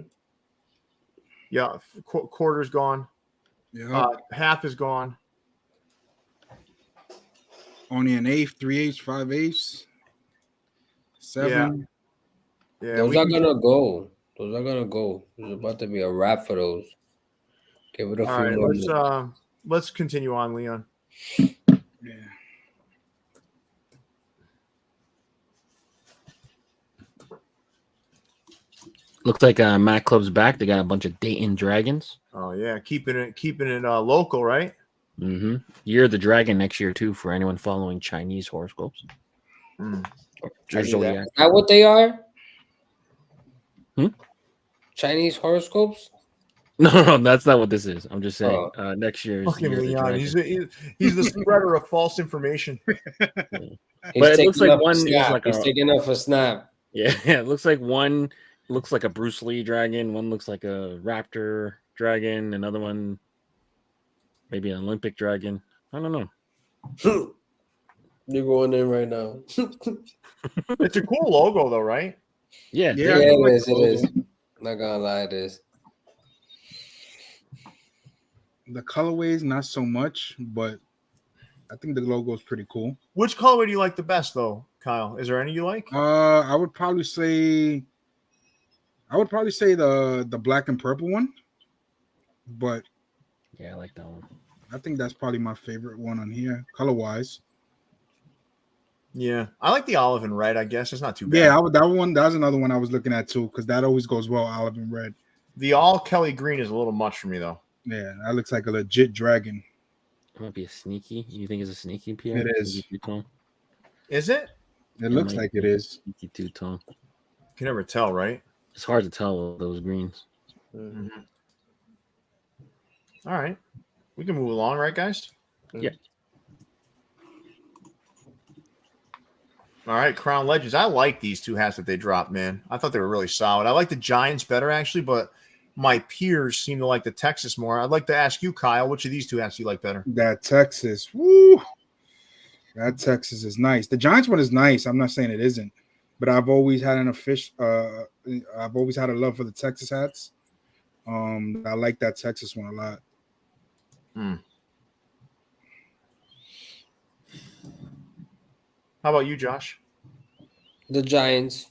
Speaker 2: Yeah. Quarter's gone.
Speaker 3: Yeah.
Speaker 2: Half is gone.
Speaker 3: Only an eighth, 3/8, 5/8, 7.
Speaker 2: Yeah.
Speaker 5: Those are gonna go. Those are gonna go. There's about to be a wrap for those. Give it a
Speaker 2: All
Speaker 5: few
Speaker 2: right,
Speaker 5: more.
Speaker 2: let's continue on, Leon.
Speaker 3: Yeah.
Speaker 1: Looks like Mac Club's back. They got a bunch of Dayton Dragons.
Speaker 2: Oh yeah, keeping it local, right?
Speaker 1: Mm-hmm. Year of the Dragon next year too, for anyone following Chinese horoscopes.
Speaker 2: Mm.
Speaker 1: Or
Speaker 5: Is
Speaker 1: zodiac.
Speaker 5: that what they are?
Speaker 1: Hmm?
Speaker 5: Chinese horoscopes?
Speaker 1: No, that's not what this is. I'm just saying.
Speaker 5: Oh.
Speaker 1: Next year is
Speaker 2: Fucking
Speaker 1: Year of the
Speaker 2: Leon,
Speaker 1: Dragon.
Speaker 2: he's the spreader of false information.
Speaker 5: He's
Speaker 1: But it looks
Speaker 5: taking
Speaker 1: like
Speaker 5: off a
Speaker 1: one is
Speaker 5: snap.
Speaker 1: like
Speaker 5: He's
Speaker 1: a
Speaker 5: taking off a snap.
Speaker 1: yeah. It looks like one looks like a Bruce Lee dragon. One looks like a raptor dragon. Another one maybe an Olympic dragon. I don't know.
Speaker 5: You're going in right now.
Speaker 2: It's a cool logo, though, right?
Speaker 1: Yeah,
Speaker 3: Yeah,
Speaker 5: Yeah,
Speaker 3: I like
Speaker 5: it is.
Speaker 3: the
Speaker 5: It
Speaker 3: logo.
Speaker 5: is. Not gonna lie, it is.
Speaker 3: The colorways, not so much, but I think the logo is pretty cool.
Speaker 2: Which colorway do you like the best, though, Kyle? Is there any you like?
Speaker 3: I would probably say the black and purple one, but
Speaker 1: yeah, I like that one.
Speaker 3: I think that's probably my favorite one on here, color wise.
Speaker 2: Yeah, I like the olive and red. I guess it's not too bad.
Speaker 3: Yeah, that's another one I was looking at too, because that always goes well, olive and red.
Speaker 2: The all Kelly green is a little much for me, though.
Speaker 3: Yeah, that looks like a legit dragon.
Speaker 1: It might be a sneaky. You think it's a sneaky Pierre?
Speaker 3: It is.
Speaker 1: Sneaky two-tone?
Speaker 2: Is it?
Speaker 3: It looks
Speaker 1: might
Speaker 3: like it
Speaker 1: be
Speaker 3: is.
Speaker 1: Sneaky two-tone.
Speaker 2: You can never tell, right?
Speaker 1: It's hard to tell with those greens.
Speaker 2: Mm-hmm. All right, we can move along, right, guys?
Speaker 1: Yeah.
Speaker 2: All right, Crown Legends. I like these 2 hats that they dropped, man. I thought they were really solid. I like the Giants better, actually, but my peers seem to like the Texas more. I'd like to ask you, Kyle, which of these 2 hats do you like better?
Speaker 3: That Texas, woo! That Texas is nice. The Giants one is nice. I'm not saying it isn't, but I've always had I've always had a love for the Texas hats. I like that Texas one a lot.
Speaker 2: How about you, Josh?
Speaker 5: The Giants.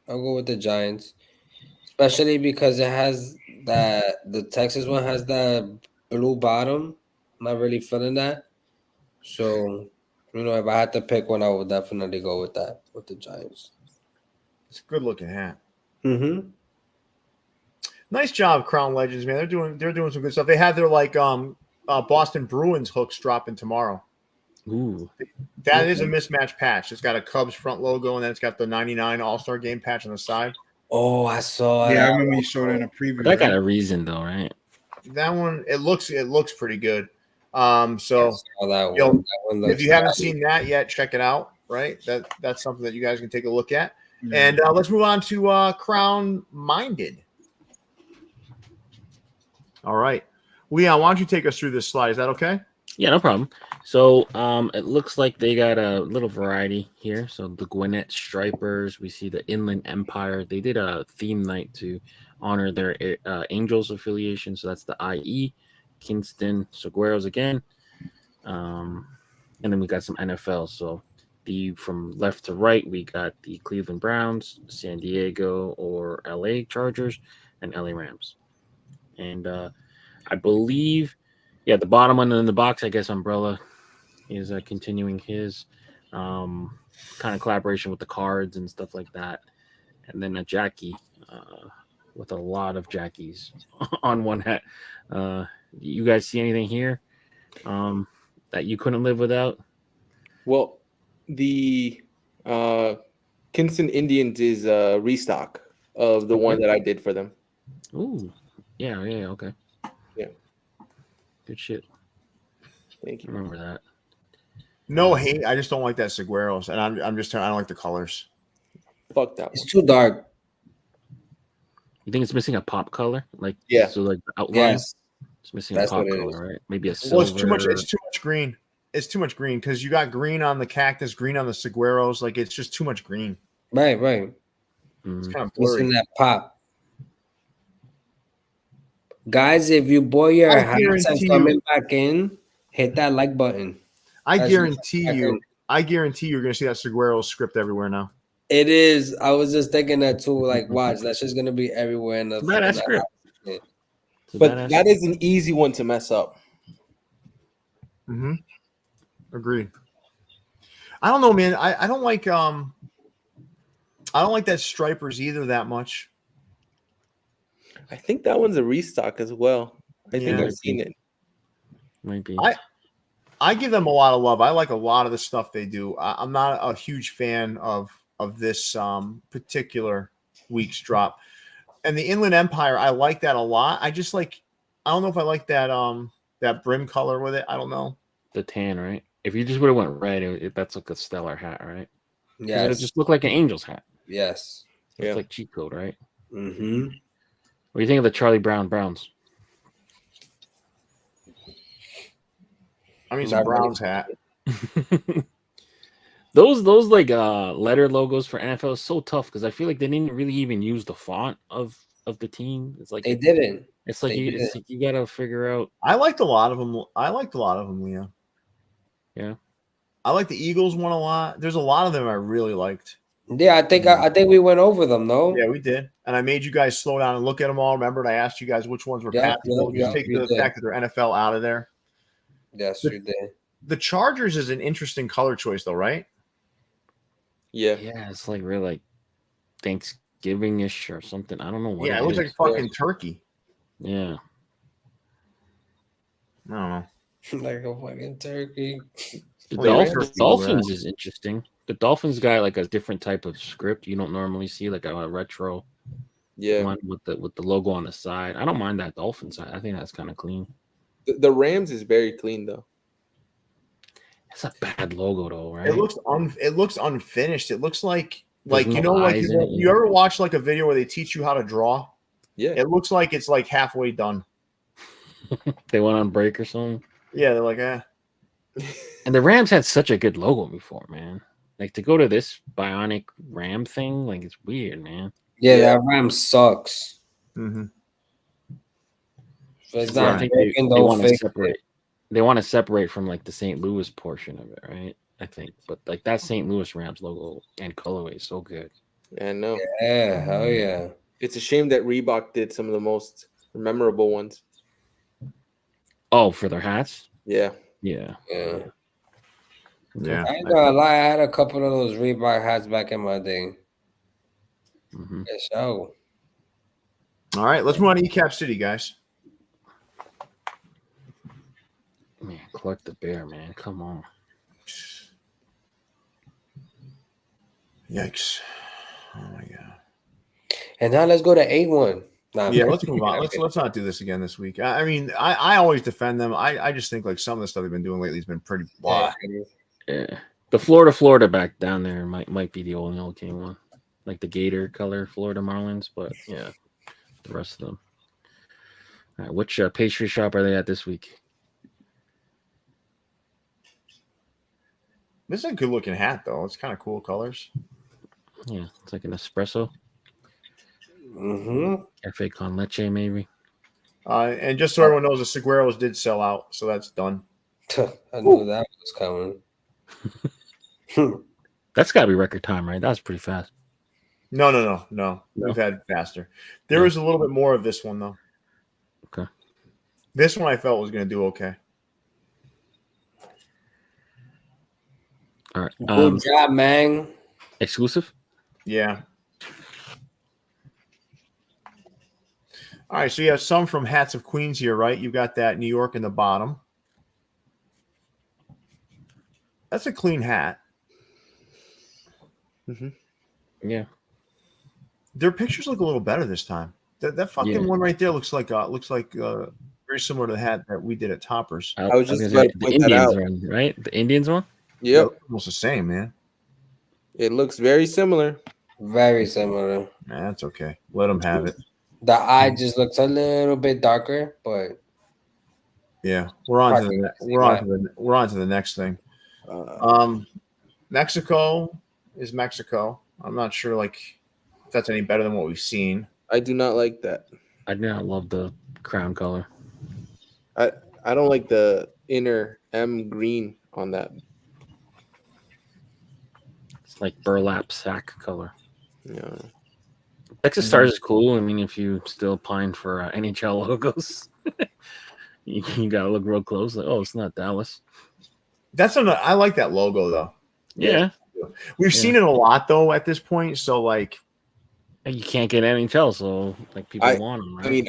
Speaker 5: I'll go with the Giants, especially because it has the Texas one has that blue bottom. I'm not really feeling that. So, if I had to pick one, I would definitely go with that, with the Giants.
Speaker 2: It's a good looking hat.
Speaker 5: Mm-hmm.
Speaker 2: Nice job, Crown Legends, man. They're doing some good stuff. They have their Boston Bruins hooks dropping tomorrow.
Speaker 1: Ooh.
Speaker 2: That is a mismatch patch. It's got a Cubs front logo, and then it's got the 99 All-Star Game patch on the side.
Speaker 5: Oh, I saw
Speaker 3: Yeah, I
Speaker 5: that.
Speaker 3: remember you showed it in a preview.
Speaker 1: But that got
Speaker 3: right?
Speaker 1: a reason though, right?
Speaker 2: That one, it looks pretty good. So
Speaker 5: I saw that
Speaker 2: you know,
Speaker 5: one. That one
Speaker 2: if
Speaker 5: looks
Speaker 2: you haven't
Speaker 5: nice.
Speaker 2: seen that yet, check it out. Right, that's something that you guys can take a look at.
Speaker 3: Yeah.
Speaker 2: And let's move on to Crown Minded. All right, Leon, why don't you take us through this slide? Is that okay?
Speaker 1: Yeah, no problem. So it looks like they got a little variety here. So the Gwinnett Stripers, we see the Inland Empire. They did a theme night to honor their Angels affiliation. So that's the IE, Kingston Saguaros again. And then we got some NFL. So from left to right, we got the Cleveland Browns, San Diego or LA Chargers, and LA Rams. And I believe, the bottom one in the box, I guess Umbrella is continuing his kind of collaboration with the cards and stuff like that. And then a Jackie with a lot of Jackies on one hat. You guys see anything here that you couldn't live without?
Speaker 4: Well, the Kingston Indians is a restock of the one that I did for them.
Speaker 1: Ooh, yeah, okay.
Speaker 4: Yeah.
Speaker 1: Good shit.
Speaker 4: Thank you.
Speaker 1: Remember that.
Speaker 2: No hate. I just don't like that Saguaros, and I don't like the colors.
Speaker 4: Fuck that
Speaker 5: It's
Speaker 4: one.
Speaker 5: too dark.
Speaker 1: You think it's missing a pop color?
Speaker 4: Yeah.
Speaker 1: So the outline.
Speaker 5: Yes.
Speaker 1: It's missing
Speaker 5: That's
Speaker 1: a pop
Speaker 5: what it
Speaker 1: color, right? Maybe a
Speaker 2: Well,
Speaker 1: silver.
Speaker 2: it's too much. It's too much green. It's too much green because you got green on the cactus, green on the Saguaros. Like it's just too much green.
Speaker 5: Right.
Speaker 2: It's
Speaker 1: Mhm.
Speaker 2: kind of blurry.
Speaker 5: Missing that pop. Guys, if you boil your
Speaker 2: I
Speaker 5: hats and
Speaker 2: guarantee
Speaker 5: coming
Speaker 2: you-
Speaker 5: back in, hit that like button.
Speaker 2: I
Speaker 5: That's
Speaker 2: guarantee
Speaker 5: just-
Speaker 2: you. I guarantee you're going to see that Saguaros script everywhere now.
Speaker 5: It is. I was just thinking that too. Like, watch, that's just gonna be everywhere in the.
Speaker 1: It's a badass
Speaker 5: in the
Speaker 1: script.
Speaker 5: house.
Speaker 1: It's a
Speaker 4: But
Speaker 1: badass-
Speaker 4: that is an easy one to mess up.
Speaker 2: Mm-hmm. Agreed. I don't know, man. I don't like that Stripers either that much.
Speaker 4: I think that one's a restock as well. I think
Speaker 2: Yeah.
Speaker 4: I've seen it.
Speaker 1: might be.
Speaker 2: I give them a lot of love. I like a lot of the stuff they do. I'm not a huge fan of this particular week's drop. And the Inland Empire, I like that a lot. I just I don't know if I like that brim color with it. I don't know.
Speaker 1: The tan, right? If you just would have went red, that's like a stellar hat, right? 'Cause it
Speaker 5: Yes.
Speaker 1: just looked like an Angels hat.
Speaker 5: Yes.
Speaker 1: It's
Speaker 4: Yeah.
Speaker 1: like cheat code, right?
Speaker 5: Mm-hmm.
Speaker 1: What do you think of the Charlie Brown Browns?
Speaker 2: I mean, it's a Browns hat.
Speaker 1: Those letter logos for NFL is so tough because I feel like they didn't really even use the font of the team. It's like
Speaker 5: They didn't.
Speaker 1: it's like
Speaker 5: they
Speaker 1: you gotta figure out.
Speaker 2: I liked a lot of them. Leah.
Speaker 1: Yeah.
Speaker 2: I like the Eagles one a lot. There's a lot of them I really liked.
Speaker 5: Yeah, I think we went over them though.
Speaker 2: Yeah, we did. And I made you guys slow down and look at them all. Remember, and I asked you guys which ones were
Speaker 5: Yeah,
Speaker 2: passable.
Speaker 5: yeah,
Speaker 2: Just take
Speaker 5: you
Speaker 2: the
Speaker 5: did.
Speaker 2: fact that they're NFL out of there.
Speaker 5: Yes, you did.
Speaker 2: The Chargers is an interesting color choice, though, right?
Speaker 4: Yeah.
Speaker 1: Yeah, it's like real like Thanksgiving-ish or something. I don't know what.
Speaker 2: Yeah, it looks like
Speaker 1: is.
Speaker 2: fucking turkey.
Speaker 1: Yeah.
Speaker 2: I don't know.
Speaker 5: Like a fucking turkey.
Speaker 1: The
Speaker 2: Well, yeah,
Speaker 1: Dolphins,
Speaker 2: turkey,
Speaker 1: Dolphins is interesting. The Dolphins got like a different type of script you don't normally see, like a retro
Speaker 4: Yeah.
Speaker 1: one with the logo on the side. I don't mind that Dolphins side. I think that's kind of clean.
Speaker 4: The Rams is very clean though.
Speaker 1: It's a bad logo though, right?
Speaker 2: It looks unfinished. It looks like
Speaker 1: There's
Speaker 2: you
Speaker 1: no
Speaker 2: know, like
Speaker 1: eyes in it,
Speaker 2: you ever watch like a video where they teach you how to draw?
Speaker 4: Yeah.
Speaker 2: It looks like it's like halfway done.
Speaker 1: They went on break or something.
Speaker 2: Yeah, they're like,
Speaker 1: And the Rams had such a good logo before, man. Like to go to this bionic ram thing, like it's weird, man.
Speaker 5: Yeah,
Speaker 4: Yeah.
Speaker 5: that Ram sucks.
Speaker 2: Mm-hmm.
Speaker 5: If it's
Speaker 1: Yeah, I
Speaker 5: not
Speaker 1: think
Speaker 5: broken,
Speaker 1: they
Speaker 5: don't
Speaker 1: want to
Speaker 5: fix
Speaker 1: separate.
Speaker 5: it.
Speaker 1: They want to separate from like the St. Louis portion of it, right? I think. But like that St. Louis Rams logo and colorway is so good.
Speaker 4: And no,
Speaker 5: Yeah, hell yeah.
Speaker 4: it's a shame that Reebok did some of the most memorable ones.
Speaker 1: Oh, for their hats?
Speaker 4: Yeah.
Speaker 1: Yeah.
Speaker 5: Yeah.
Speaker 2: Yeah.
Speaker 5: I ain't gonna lie, I had a couple of those Reebok hats back in my day.
Speaker 1: Mm-hmm.
Speaker 5: Yes, so.
Speaker 2: All right, let's move on to ECAP City, guys.
Speaker 1: Man, Clark the Bear, man. Come on.
Speaker 2: Yikes. Oh my god.
Speaker 5: And now let's go to A1. Nah,
Speaker 2: Yeah,
Speaker 5: man.
Speaker 2: let's move on. Let's not do this again this week. I mean, I always defend them. I just think like some of the stuff they've been doing lately has been pretty blah.
Speaker 1: Yeah. The Florida back down there might be the only okay one. Like the Gator color Florida Marlins, but yeah, the rest of them. All right, which pastry shop are they at this week?
Speaker 2: This is a good looking hat though. It's kind of cool colors.
Speaker 1: Yeah, it's like an espresso.
Speaker 5: Mm-hmm.
Speaker 1: Cafe con leche, maybe.
Speaker 2: And just so everyone knows, the Segueros did sell out, so that's done.
Speaker 5: I knew that was coming.
Speaker 1: That's got to be record time, right? That was pretty fast.
Speaker 2: No. We've had faster. There was a little bit more of this one though.
Speaker 1: Okay.
Speaker 2: This one I felt was going to do okay.
Speaker 1: All right.
Speaker 5: Good job, man.
Speaker 1: Exclusive?
Speaker 2: Yeah. All right, so you have some from Hats of Queens here, right? You got that New York in the bottom. That's a clean hat.
Speaker 4: Mm-hmm.
Speaker 1: Yeah.
Speaker 2: Their pictures look a little better this time. That fucking one right there looks like very similar to the hat that we did at Toppers.
Speaker 4: I was just
Speaker 1: gonna
Speaker 4: about
Speaker 1: say
Speaker 4: to
Speaker 1: the
Speaker 4: point that
Speaker 1: Indians
Speaker 4: out.
Speaker 1: one, right? The Indians one?
Speaker 4: Yep.
Speaker 2: Almost the same, man.
Speaker 4: It looks very similar.
Speaker 5: Very similar.
Speaker 2: Nah, that's okay. Let them have it.
Speaker 5: The eye just looks a little bit darker, but
Speaker 2: Yeah, we're on to the next thing. Mexico is Mexico. I'm not sure if that's any better than what we've seen.
Speaker 4: I do not like that.
Speaker 1: I do not love the crown color.
Speaker 4: I don't like the inner M green on that.
Speaker 1: It's like burlap sack color.
Speaker 4: Yeah.
Speaker 1: Texas Stars is cool. I mean, if you still pine for NHL logos, you gotta look real close. Like, oh, it's not Dallas.
Speaker 2: I like that logo though.
Speaker 1: Yeah.
Speaker 2: We've seen it a lot though at this point. So
Speaker 1: You can't get NHL, so people want them. Right?
Speaker 4: I mean,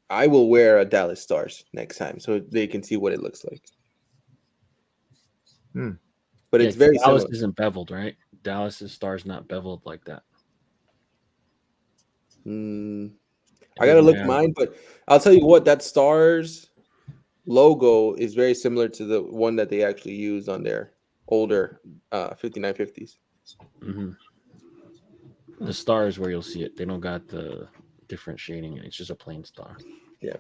Speaker 4: I will wear a Dallas Stars next time so they can see what it looks like. But it's very
Speaker 1: Dallas
Speaker 4: similar.
Speaker 1: isn't beveled, right? Dallas's Stars not beveled like that.
Speaker 4: I gotta look mine, but I'll tell you what, that Stars logo is very similar to the one that they actually used on their older 5950s.
Speaker 1: Mm-hmm. The star is where you'll see it. They don't got the different shading. It's just a plain star.
Speaker 4: Yeah.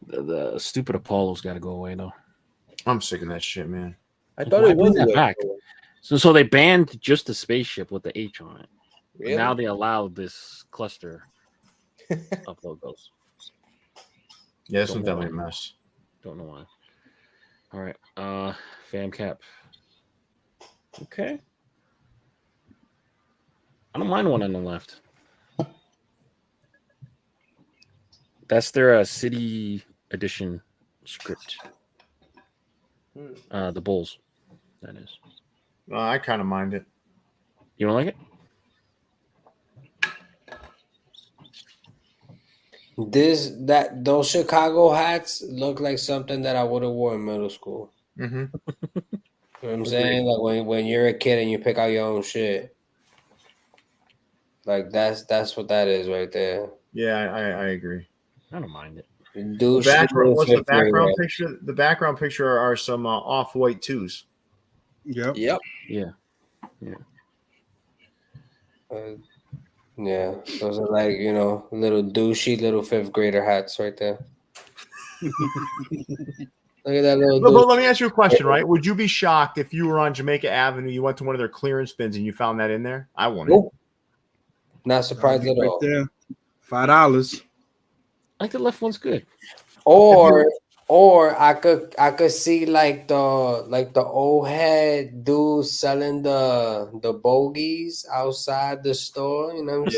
Speaker 1: The stupid Apollo's got to go away though.
Speaker 2: I'm sick of that shit, man.
Speaker 4: I thought it was
Speaker 1: that back. So they banned just the spaceship with the H on it.
Speaker 4: Really?
Speaker 1: Now they allowed this cluster of logos.
Speaker 2: Yeah, this one's definitely a mess.
Speaker 1: Don't know why. All right. Fam cap. Okay. I don't mind one on the left. That's their city edition script. The Bulls, that is.
Speaker 2: I kind of mind it.
Speaker 1: You don't like it?
Speaker 5: Those Chicago hats look like something that I would have worn in middle school.
Speaker 2: Mm-hmm.
Speaker 5: You know what I'm saying? Like when you're a kid and you pick out your own shit. Like that's what that is right there.
Speaker 2: Yeah, I agree.
Speaker 1: I don't mind it.
Speaker 2: What's the background picture? The background picture are some off-white twos.
Speaker 3: Yep.
Speaker 1: Yeah.
Speaker 5: Yeah, those are like, little douchey little fifth grader hats right there. Look at that little.
Speaker 2: But let me ask you a question, right? Would you be shocked if you were on Jamaica Avenue, you went to one of their clearance bins, and you found that in there? I wouldn't.
Speaker 5: Nope. Not surprised at all.
Speaker 3: There. $5.
Speaker 1: I think the left one's good.
Speaker 5: Or Or I could see like the old head dude selling the bogeys outside the store. You know what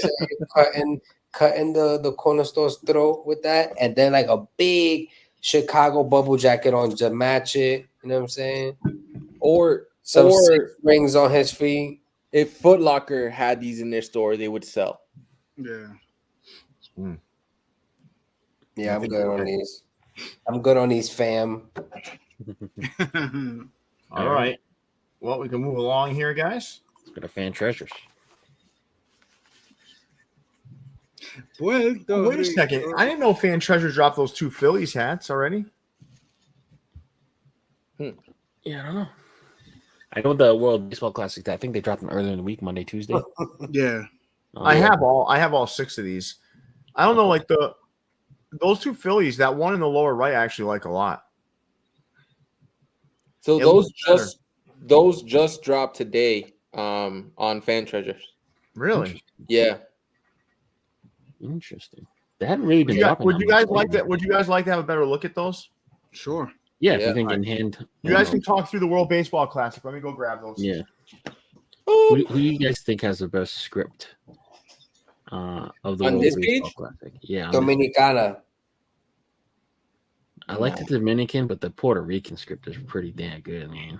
Speaker 5: I'm saying? Cutting the corner store's throat with that, and then like a big Chicago bubble jacket on to match it. You know what I'm saying?
Speaker 4: Or
Speaker 5: Some 6 rings on his feet.
Speaker 4: if Foot Locker had these in their store, they would sell.
Speaker 3: Yeah.
Speaker 5: Yeah, I'm good on these. I'm good on these, fam.
Speaker 2: All right. Well, we can move along here, guys.
Speaker 1: Let's go to fan treasures.
Speaker 2: Wait a second. I didn't know Fan Treasure dropped those 2 Phillies hats already.
Speaker 1: Yeah, I don't know. I know the World Baseball Classic. I think they dropped them earlier in the week, Monday, Tuesday.
Speaker 3: Yeah.
Speaker 2: I have all 6 of these. I don't know, like those 2 Phillies. That one in the lower right, I actually like a lot.
Speaker 4: So those just dropped today on Fan Treasures.
Speaker 2: Really?
Speaker 4: Yeah.
Speaker 1: Interesting. They haven't really been dropping.
Speaker 2: Would you guys like that? Would you guys like to have a better look at those?
Speaker 3: Sure.
Speaker 1: Yeah, if you think in hand.
Speaker 2: You guys can talk through the World Baseball Classic. Let me go grab those.
Speaker 1: Yeah. Who do you guys think has the best script of the
Speaker 4: On
Speaker 1: World
Speaker 4: this
Speaker 1: Baseball
Speaker 4: page?
Speaker 1: Classic? Yeah.
Speaker 5: Dominicana.
Speaker 1: I like the Dominican, but the Puerto Rican script is pretty damn good, man.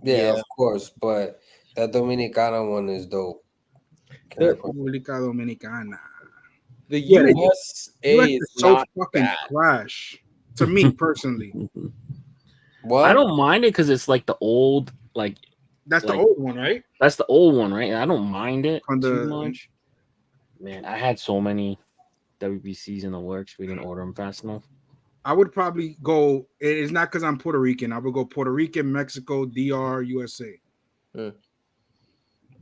Speaker 5: Yeah, of course, but that Dominicana one is dope.
Speaker 3: República Dominicana.
Speaker 4: The
Speaker 3: Yeah,
Speaker 4: USA is
Speaker 3: so
Speaker 4: not
Speaker 3: fucking
Speaker 4: bad.
Speaker 3: trash to me personally.
Speaker 5: What?
Speaker 1: I don't mind it because it's like the old, like
Speaker 3: That's the old one, right?
Speaker 1: that's the old one, right? And I don't mind it
Speaker 3: On
Speaker 1: too
Speaker 3: the-
Speaker 1: much. Man, I had so many WBCs in the works. We didn't order them fast enough.
Speaker 3: I would probably go. It's not because I'm Puerto Rican. I would go Puerto Rican, Mexico, DR, USA.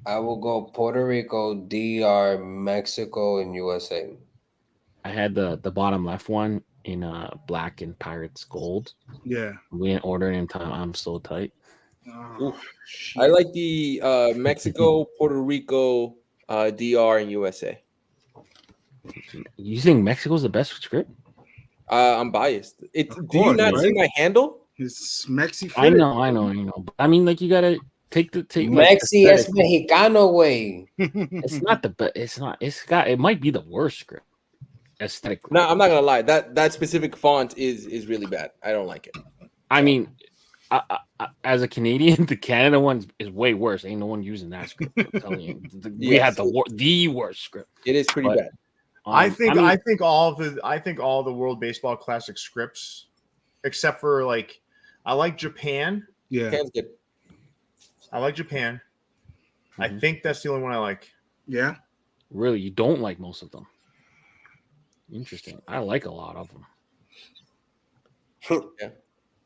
Speaker 5: I will go Puerto Rico, DR, Mexico, and USA.
Speaker 1: I had the bottom left one in black and Pirates gold.
Speaker 3: Yeah.
Speaker 1: We didn't order it in time. I'm so tight.
Speaker 3: Oh,
Speaker 4: I like the Mexico, Puerto Rico, DR, and USA.
Speaker 1: You think Mexico's the best script?
Speaker 4: I'm biased. Do you
Speaker 3: course,
Speaker 4: not see
Speaker 3: right?
Speaker 4: my handle?
Speaker 3: It's Mexi.
Speaker 1: I know. But I mean, like you gotta take
Speaker 5: Mexi es Mexicano way.
Speaker 1: It's not the best. It's not. It might be the worst script aesthetically.
Speaker 4: No, I'm not gonna lie. That specific font is really bad. I don't like it.
Speaker 1: I mean, I, as a Canadian, the Canada one is way worse. Ain't no one using that script. I'm telling you, we had the worst script.
Speaker 4: It is pretty bad.
Speaker 2: I think all the World Baseball Classic scripts, except for like, I like Japan.
Speaker 3: Yeah.
Speaker 4: Japan's good.
Speaker 2: I like Japan. I think that's the only one I like.
Speaker 3: Yeah.
Speaker 1: Really, you don't like most of them. Interesting. I like a lot of them.
Speaker 4: Yeah.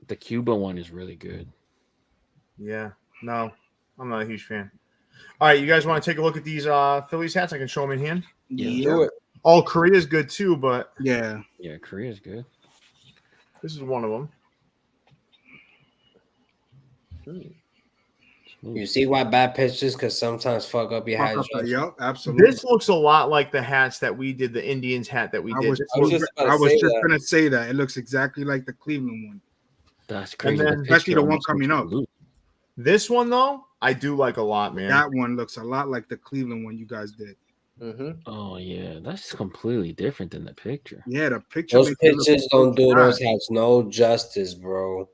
Speaker 1: The Cuba one is really good.
Speaker 2: Yeah. No, I'm not a huge fan. All right, you guys want to take a look at these Phillies hats? I can show them in hand.
Speaker 4: Do it.
Speaker 2: Oh, Korea's good too, but
Speaker 3: Yeah.
Speaker 1: Yeah, Korea's good.
Speaker 2: this is one of them.
Speaker 5: You see why bad pictures because sometimes fuck up your hat.
Speaker 3: Yep, absolutely.
Speaker 2: This looks a lot like the hats that we did, the Indians hat that we
Speaker 3: I
Speaker 2: did.
Speaker 3: was
Speaker 4: just
Speaker 3: going to say that. It looks exactly like the Cleveland one.
Speaker 1: That's crazy.
Speaker 2: then-
Speaker 3: Especially the one coming up.
Speaker 2: This one, though, I do like a lot, man.
Speaker 3: That one looks a lot like the Cleveland one you guys did.
Speaker 1: Oh yeah, that's completely different than the picture.
Speaker 3: Yeah, the picture.
Speaker 5: Those
Speaker 3: makes it look
Speaker 5: pictures
Speaker 3: so
Speaker 5: don't do
Speaker 3: bad.
Speaker 5: those hats no justice, bro.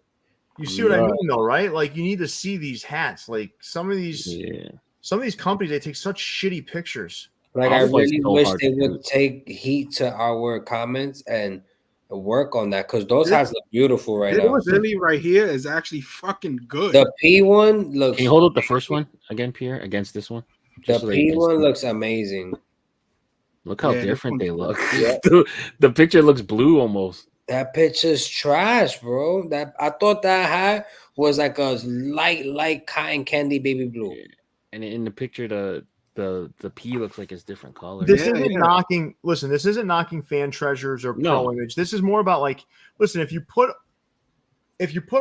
Speaker 2: You see what I mean, though, right? Like, you need to see these hats. Like, some of these companies, they take such shitty pictures.
Speaker 5: Like,
Speaker 1: I'll
Speaker 5: I
Speaker 1: fight
Speaker 5: really
Speaker 1: so
Speaker 5: wish
Speaker 1: hard
Speaker 5: they
Speaker 1: to do
Speaker 5: would
Speaker 1: it.
Speaker 5: take heat to our comments and work on that because those hats look beautiful right now.
Speaker 3: This Philly right here is actually fucking good.
Speaker 5: The P one looks.
Speaker 1: Can you hold up the first one again, Pierre, against this one?
Speaker 5: The
Speaker 1: Just so they
Speaker 5: P
Speaker 1: can
Speaker 5: one
Speaker 1: see.
Speaker 5: looks amazing.
Speaker 1: Look how
Speaker 3: Yeah, this
Speaker 1: different they
Speaker 3: one's
Speaker 1: look.
Speaker 4: Yeah.
Speaker 1: The picture looks blue almost.
Speaker 5: That picture's trash, bro. That I thought that hat was like a light cotton candy baby blue.
Speaker 1: And in the picture, the P looks like it's different color.
Speaker 2: This isn't knocking. Listen, this isn't knocking Fan Treasures or
Speaker 1: No.
Speaker 2: Pro Image. This is more about like, listen, if you put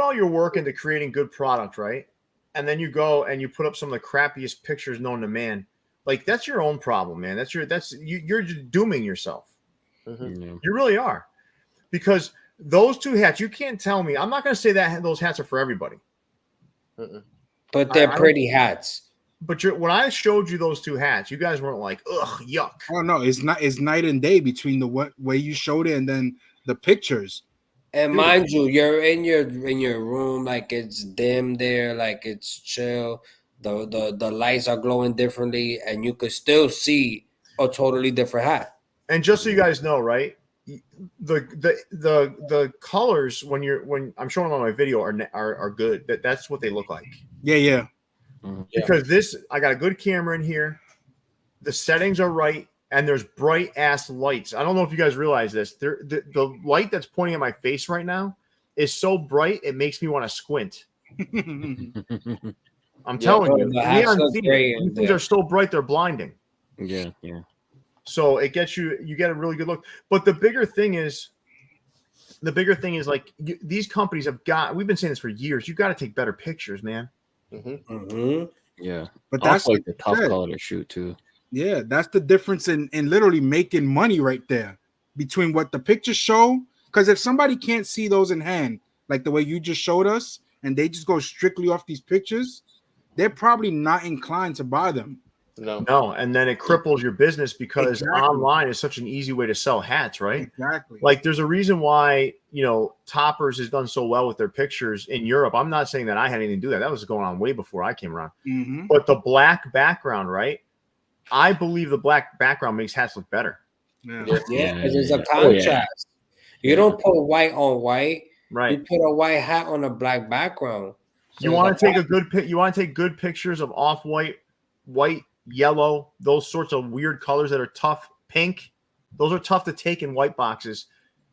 Speaker 2: all your work into creating good product, right, and then you go and you put up some of the crappiest pictures known to man, like that's your own problem, man. You're just dooming yourself.
Speaker 1: Yeah.
Speaker 2: You really are, because those two hats, you can't tell me. I'm not going to say that those hats are for everybody.
Speaker 5: But they're pretty hats.
Speaker 2: But when I showed you those two hats, you guys weren't like, ugh, yuck.
Speaker 3: Oh no, it's not. It's night and day between the way you showed it and then the pictures.
Speaker 5: And mind you, you're in your room, like it's dim there, like it's chill. The lights are glowing differently, and you could still see a totally different hat.
Speaker 2: And just so you guys know, right? The colors when I'm showing them on my video are good. That's what they look like.
Speaker 3: Yeah.
Speaker 2: Because I got a good camera in here, the settings are right, and there's bright ass lights. I don't know if you guys realize this. The light that's pointing at my face right now is so bright it makes me want to squint. I'm telling you, these things are so bright they're blinding.
Speaker 1: Yeah.
Speaker 2: So it gets you get a really good look. But the bigger thing is like these companies we've been saying this for years. You got to take better pictures, man.
Speaker 1: Yeah,
Speaker 3: but that's
Speaker 1: like the tough color to shoot too.
Speaker 3: Yeah, that's the difference in literally making money right there between what the pictures show. Because if somebody can't see those in hand, like the way you just showed us, and they just go strictly off these pictures, they're probably not inclined to buy them.
Speaker 2: No, and then it cripples your business because online is such an easy way to sell hats, right?
Speaker 3: Exactly.
Speaker 2: Like there's a reason why, Toppers has done so well with their pictures in Europe. I'm not saying that I had anything to do that. That was going on way before I came around.
Speaker 3: Mm-hmm.
Speaker 2: But the black background, right? I believe the black background makes hats look better.
Speaker 5: Yeah, because there's a contrast. You don't put white on white.
Speaker 2: Right.
Speaker 5: You put a white hat on a black background.
Speaker 2: So you want to take good pictures of off-white, white, yellow, those sorts of weird colors that are tough, pink. Those are tough to take in white boxes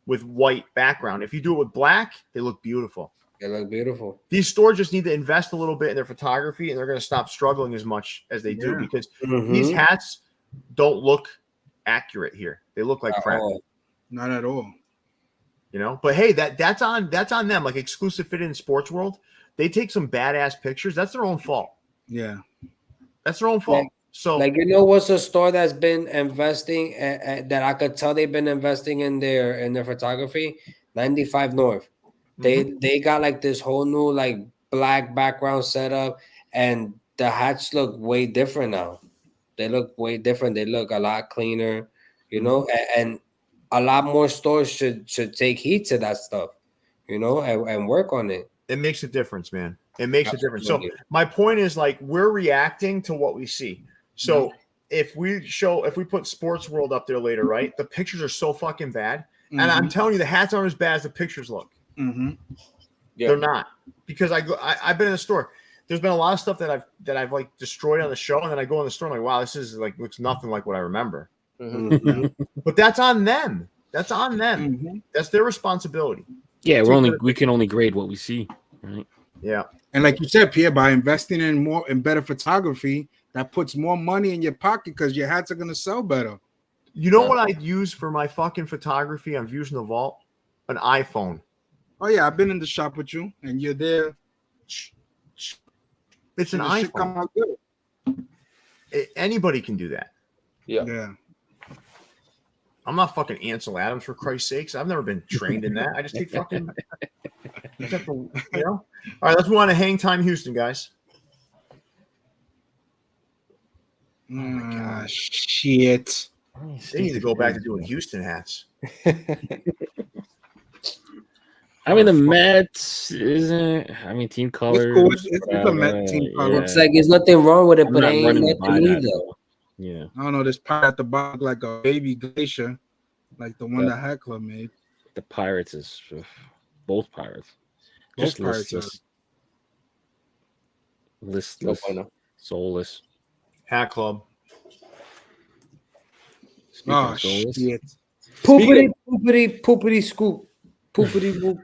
Speaker 2: with white background. If you do it with black, they look beautiful.
Speaker 5: They look beautiful.
Speaker 2: These stores just need to invest a little bit in their photography, and they're going to stop struggling as much as they do because these hats don't look accurate here. They look like crap.
Speaker 3: Not at all.
Speaker 2: But hey, that's on them. Like Exclusive Fit in Sports World, they take some badass pictures. That's their own fault.
Speaker 3: Yeah,
Speaker 2: that's their own fault. So,
Speaker 5: what's a store that's been investing that I could tell they've been investing in their photography? 95 North. They got like this whole new like black background setup, and the hats look way different now. They look way different. They look a lot cleaner, and a lot more stores should take heed to that stuff, and work on it.
Speaker 2: It makes a difference, man. It makes a difference. So my point is like we're reacting to what we see. So if we put Sports World up there later, right? The pictures are so fucking bad. And I'm telling you, the hats aren't as bad as the pictures look.
Speaker 3: Mm-hmm.
Speaker 2: Yeah. They're not. Because I've been in the store. There's been a lot of stuff that I've like destroyed on the show, and then I go in the store and I'm like, wow, this is like looks nothing like what I remember. But that's on them. That's on them.
Speaker 3: Mm-hmm.
Speaker 2: That's their responsibility.
Speaker 1: Yeah, we can only grade what we see, right?
Speaker 2: Yeah.
Speaker 3: And like you said, Pierre, by investing in better photography, that puts more money in your pocket because your hats are gonna sell better.
Speaker 2: You know what I use for my fucking photography on Views in the Vault? An iPhone.
Speaker 3: Oh yeah, I've been in the shop with you, and you're there.
Speaker 2: It's an iPhone. Anybody can do that.
Speaker 3: Yeah.
Speaker 2: I'm not fucking Ansel Adams for Christ's sakes. I've never been trained in that. I just take fucking. All right, let's move on to Hang Time Houston, guys.
Speaker 3: Oh my gosh, shit.
Speaker 2: They need to go back to doing Houston hats.
Speaker 1: I mean, the Mets isn't. I mean, team colors.
Speaker 3: It's a Met team color.
Speaker 5: Looks like there's nothing wrong with it, but
Speaker 1: not
Speaker 5: ain't
Speaker 1: running
Speaker 5: nothing
Speaker 1: by that,
Speaker 5: either.
Speaker 1: Yeah.
Speaker 3: I don't know. This part at the bottom like a baby glacier, like the one that Hat Club made.
Speaker 1: The Pirates is both Pirates.
Speaker 3: Both
Speaker 1: Just
Speaker 3: Pirates
Speaker 1: listless, soulless.
Speaker 2: Hat Club.
Speaker 3: Oh
Speaker 1: soulless,
Speaker 3: shit!
Speaker 5: Poopity scoop. Poopity whoop.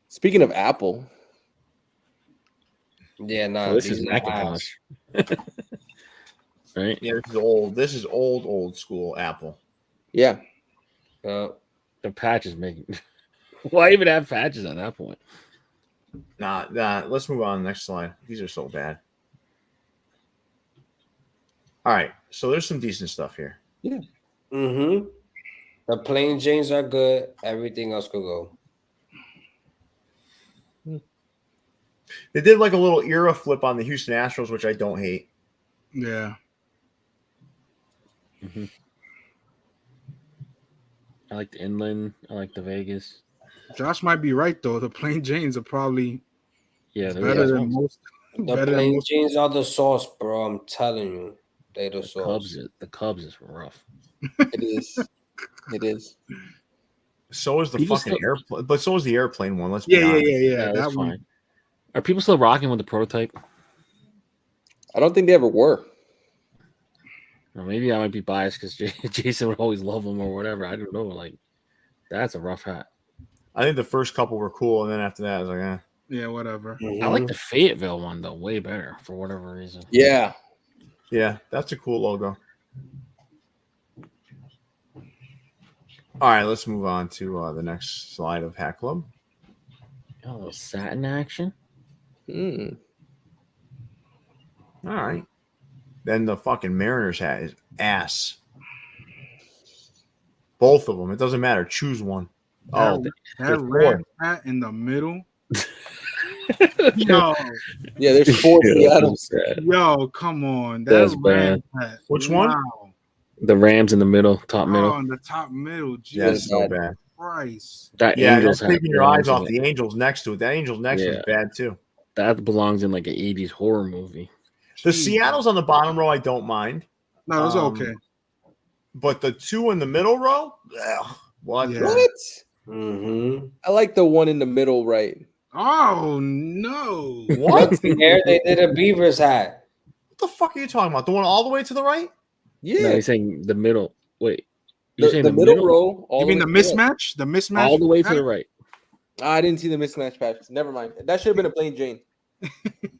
Speaker 4: Speaking of Apple,
Speaker 5: Yeah, no.
Speaker 1: Oh, this is Macintosh. Right?
Speaker 2: Yeah, this is old. This is old school Apple.
Speaker 4: yeah,
Speaker 1: The patches making. Why even have patches at that point?
Speaker 2: Nah. Let's move on to the next slide. These are so bad. All right, so there's some decent stuff here.
Speaker 5: Mm-hmm. The plain Janes are good. Everything else could go.
Speaker 2: They did like a little era flip on the Houston Astros, which I don't hate.
Speaker 3: Yeah.
Speaker 1: Mm-hmm. I like the Inland. I like the Vegas.
Speaker 3: Josh might be right though. The plain Janes are probably better than most.
Speaker 5: The plain Janes are the sauce, bro. I'm telling you, they the sauce.
Speaker 1: The Cubs is rough.
Speaker 4: It is. It is.
Speaker 2: So is the fucking airplane, but so is the airplane one. Let's
Speaker 3: yeah,
Speaker 2: be honest.
Speaker 3: yeah.
Speaker 1: That's fine. Are people still rocking with the prototype?
Speaker 4: I don't think they ever were.
Speaker 1: Or maybe I might be biased because Jason would always love them or whatever. I don't know. Like, that's a rough hat.
Speaker 2: I think the first couple were cool, and then after that, I was like, eh.
Speaker 3: Yeah, whatever.
Speaker 1: I like the Fayetteville one though, way better for whatever reason.
Speaker 4: Yeah,
Speaker 2: that's a cool logo. All right, let's move on to the next slide of Hat Club.
Speaker 1: Oh, a little satin action.
Speaker 4: Mm.
Speaker 2: All right. Then the fucking Mariners hat is ass. Both of them. It doesn't matter. Choose one.
Speaker 3: That red hat in the middle. Yo.
Speaker 4: Yeah, there's 4 Seattles.
Speaker 3: Yo, come on.
Speaker 1: That's
Speaker 3: red
Speaker 1: bad.
Speaker 3: hat.
Speaker 2: Which one?
Speaker 1: The Rams in the middle, top middle.
Speaker 3: Oh, in the top middle.
Speaker 2: Yeah, it's so bad.
Speaker 3: Christ.
Speaker 1: That
Speaker 2: Angels taking your eyes off the Angels next to it. That Angels next
Speaker 1: Yeah.
Speaker 2: is bad too.
Speaker 1: That belongs in like an 80s horror movie.
Speaker 2: The Seattle's on the bottom row, I don't mind.
Speaker 3: No, it's okay.
Speaker 2: But the two in the middle row, what?
Speaker 3: Yeah.
Speaker 4: What?
Speaker 5: Mm-hmm.
Speaker 4: I like the one in the middle, right?
Speaker 3: Oh no!
Speaker 2: What?
Speaker 5: There they did a Beavers hat.
Speaker 2: What the fuck are you talking about? The one all the way to the right?
Speaker 4: Yeah,
Speaker 1: No, he's saying the middle. Wait, you're saying
Speaker 4: the middle row.
Speaker 3: You mean the mismatch? The mismatch?
Speaker 1: all the way to the right.
Speaker 4: I didn't see the mismatch patches. Never mind. That should have been a plain Jane.